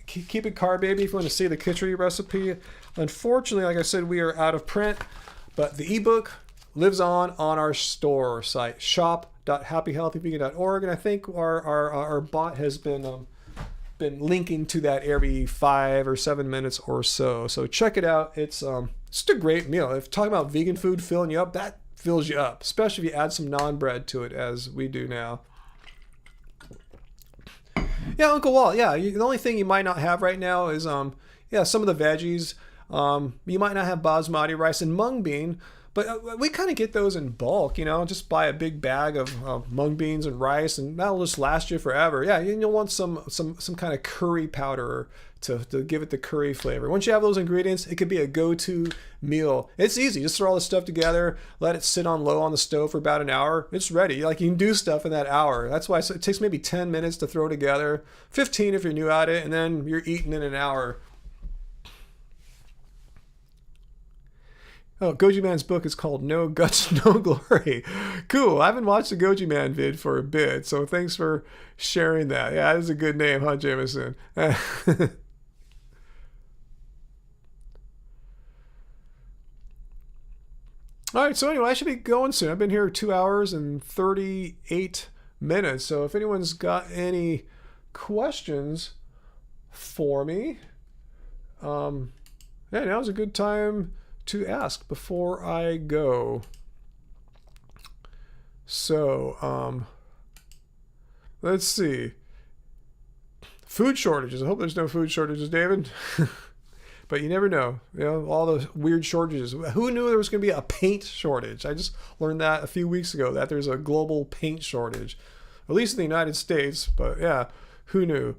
Keep It Carb Baby if you want to see the kitchery recipe. Unfortunately, like I said, we are out of print, but the ebook lives on our store site, shop.happyhealthyvegan.org, and I think our bot has been linking to that every 5 or 7 minutes or so. So check it out. It's just a great meal. If talking about vegan food filling you up, that fills you up, especially if you add some non-bread to it, as we do now. Yeah, Uncle Walt. Yeah, the only thing you might not have right now is some of the veggies. You might not have basmati rice and mung bean, but we kind of get those in bulk. You know, just buy a big bag of mung beans and rice, and that'll just last you forever. Yeah, you'll want some kind of curry powder to give it the curry flavor. Once you have those ingredients, it could be a go-to meal. It's easy. Just throw all this stuff together, let it sit on low on the stove for about an hour. It's ready. Like, you can do stuff in that hour. That's why it takes maybe 10 minutes to throw together, 15 if you're new at it, and then you're eating in an hour. Oh, Goji Man's book is called No Guts, No Glory. Cool. I haven't watched the Goji Man vid for a bit, so thanks for sharing that. Yeah, that is a good name, huh, Jameson? All right, so anyway, I should be going soon. I've been here 2 hours and 38 minutes. So if anyone's got any questions for me, now's a good time to ask before I go. So, Let's see. Food shortages. I hope there's no food shortages, David. But you never know. You know, all those weird shortages. Who knew there was going to be a paint shortage? I just learned that a few weeks ago, that there's a global paint shortage. At least in the United States. But yeah, who knew?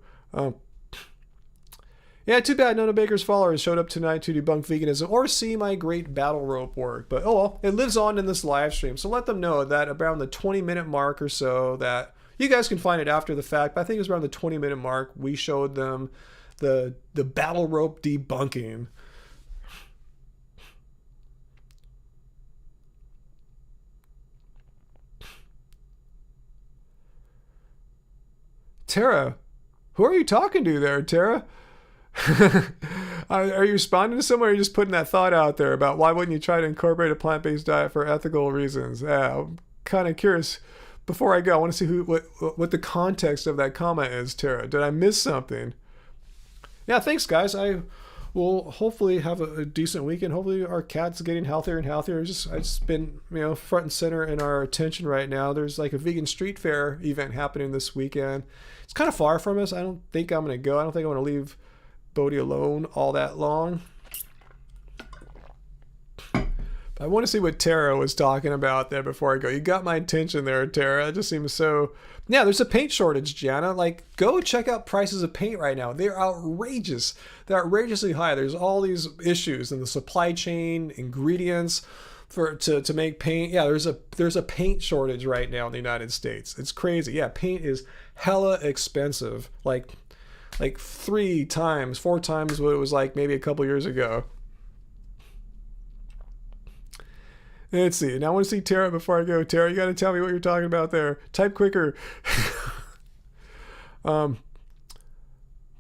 Yeah, too bad none of Baker's followers showed up tonight to debunk veganism or see my great battle rope work. But oh well, it lives on in this live stream. So let them know that around the 20-minute mark or so, that you guys can find it after the fact, but I think it was around the 20-minute mark, we showed them the battle rope debunking. Tara, who are you talking to there, Tara? Are you responding to someone, or are you just putting that thought out there about why wouldn't you try to incorporate a plant-based diet for ethical reasons? Yeah, I'm kind of curious. Before I go, I want to see what the context of that comment is, Tara. Did I miss something? Yeah, thanks, guys. I will hopefully have a decent weekend. Hopefully our cat's getting healthier and healthier. It's just been, front and center in our attention right now. There's like a vegan street fair event happening this weekend. It's kind of far from us. I don't think I'm going to go. I don't think I want to leave Bodhi alone all that long. But I want to see what Tara was talking about there before I go. You got my attention there, Tara. It just seems so... Yeah, there's a paint shortage, Jana. Like, go check out prices of paint right now. They're outrageous. They're outrageously high. There's all these issues in the supply chain, ingredients to make paint. Yeah, there's a paint shortage right now in the United States. It's crazy. Yeah, paint is hella expensive. Like 3 times, 4 times what it was like maybe a couple years ago. Let's see. Now I want to see Tara before I go. Tara, you got to tell me what you're talking about there. Type quicker. But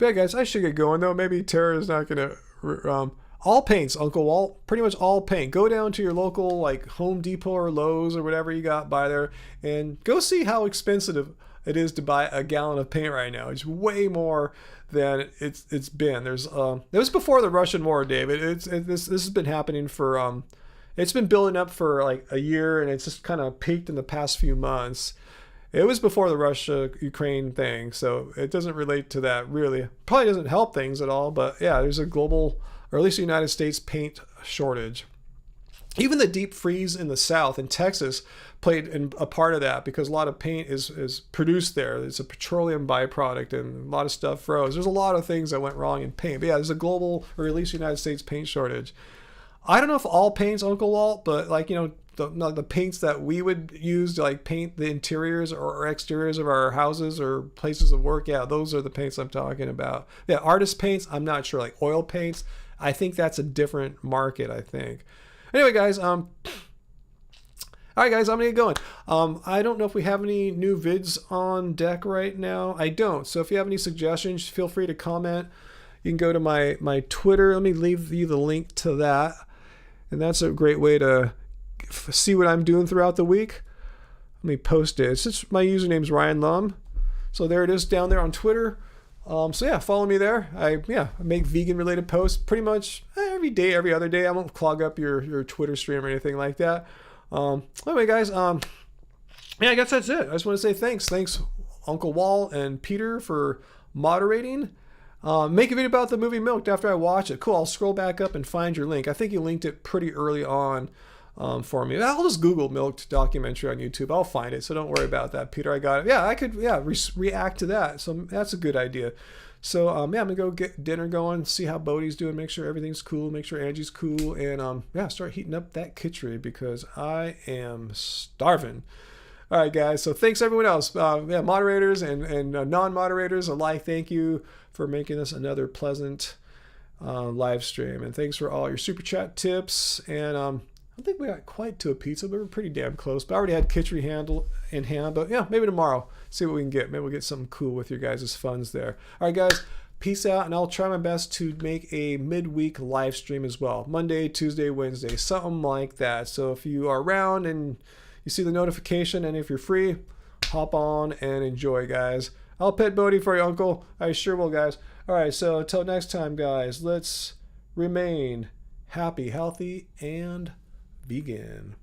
yeah, guys, I should get going though. Maybe Tara is not going to... all paints, Uncle Walt. Pretty much all paint. Go down to your local like Home Depot or Lowe's or whatever you got by there and go see how expensive it is to buy a gallon of paint right now. It's way more than it's been. There's it was before the Russian war, David. This has been happening for it's been building up for like a year, and it's just kind of peaked in the past few months. It was before the Russia-Ukraine thing, so it doesn't relate to that really. Probably doesn't help things at all, but yeah, there's a global, or at least the United States, paint shortage. Even the deep freeze in the South, in Texas, played a part of that because a lot of paint is produced there. It's a petroleum byproduct, and a lot of stuff froze. There's a lot of things that went wrong in paint. But yeah, there's a global, or at least United States, paint shortage. I don't know if all paints, Uncle Walt, but like, the paints that we would use to like paint the interiors or exteriors of our houses or places of work, yeah, those are the paints I'm talking about. Yeah, artist paints, I'm not sure. Like oil paints, I think that's a different market, I think. Anyway, guys, all right, guys, I'm gonna get going. I don't know if we have any new vids on deck right now. I don't. So if you have any suggestions, feel free to comment. You can go to my Twitter. Let me leave you the link to that. And that's a great way to see what I'm doing throughout the week. Let me post it. It's just my username's Ryan Lum. So there it is down there on Twitter. So yeah, follow me there. I make vegan related posts pretty much every day, every other day. I won't clog up your Twitter stream or anything like that. Anyway, guys, yeah, I guess that's it. I just want to say thanks. Thanks, Uncle Wall and Peter, for moderating. Make a video about the movie Milked after I watch it. Cool. I'll scroll back up and find your link. I think you linked it pretty early on for me. I'll just Google Milked documentary on YouTube. I'll find it. So don't worry about that, Peter. I got it. Yeah, I could react to that. So that's a good idea. So yeah, I'm gonna go get dinner going, see how Bodhi's doing, make sure everything's cool, make sure Angie's cool, and yeah, start heating up that kitchery because I am starving. All right, guys. So thanks everyone else, yeah, moderators and non-moderators alike. Thank you for making this another pleasant live stream, and thanks for all your super chat tips. And I don't think we got quite to a pizza, but we're pretty damn close. But I already had kitchery in hand, but yeah, maybe tomorrow. See what we can get. Maybe we'll get something cool with your guys' funds there. All right, guys. Peace out, and I'll try my best to make a midweek live stream as well. Monday, Tuesday, Wednesday, something like that. So if you are around and you see the notification, and if you're free, hop on and enjoy, guys. I'll pet Bodhi for you, Uncle. I sure will, guys. All right, so until next time, guys, let's remain happy, healthy, and vegan.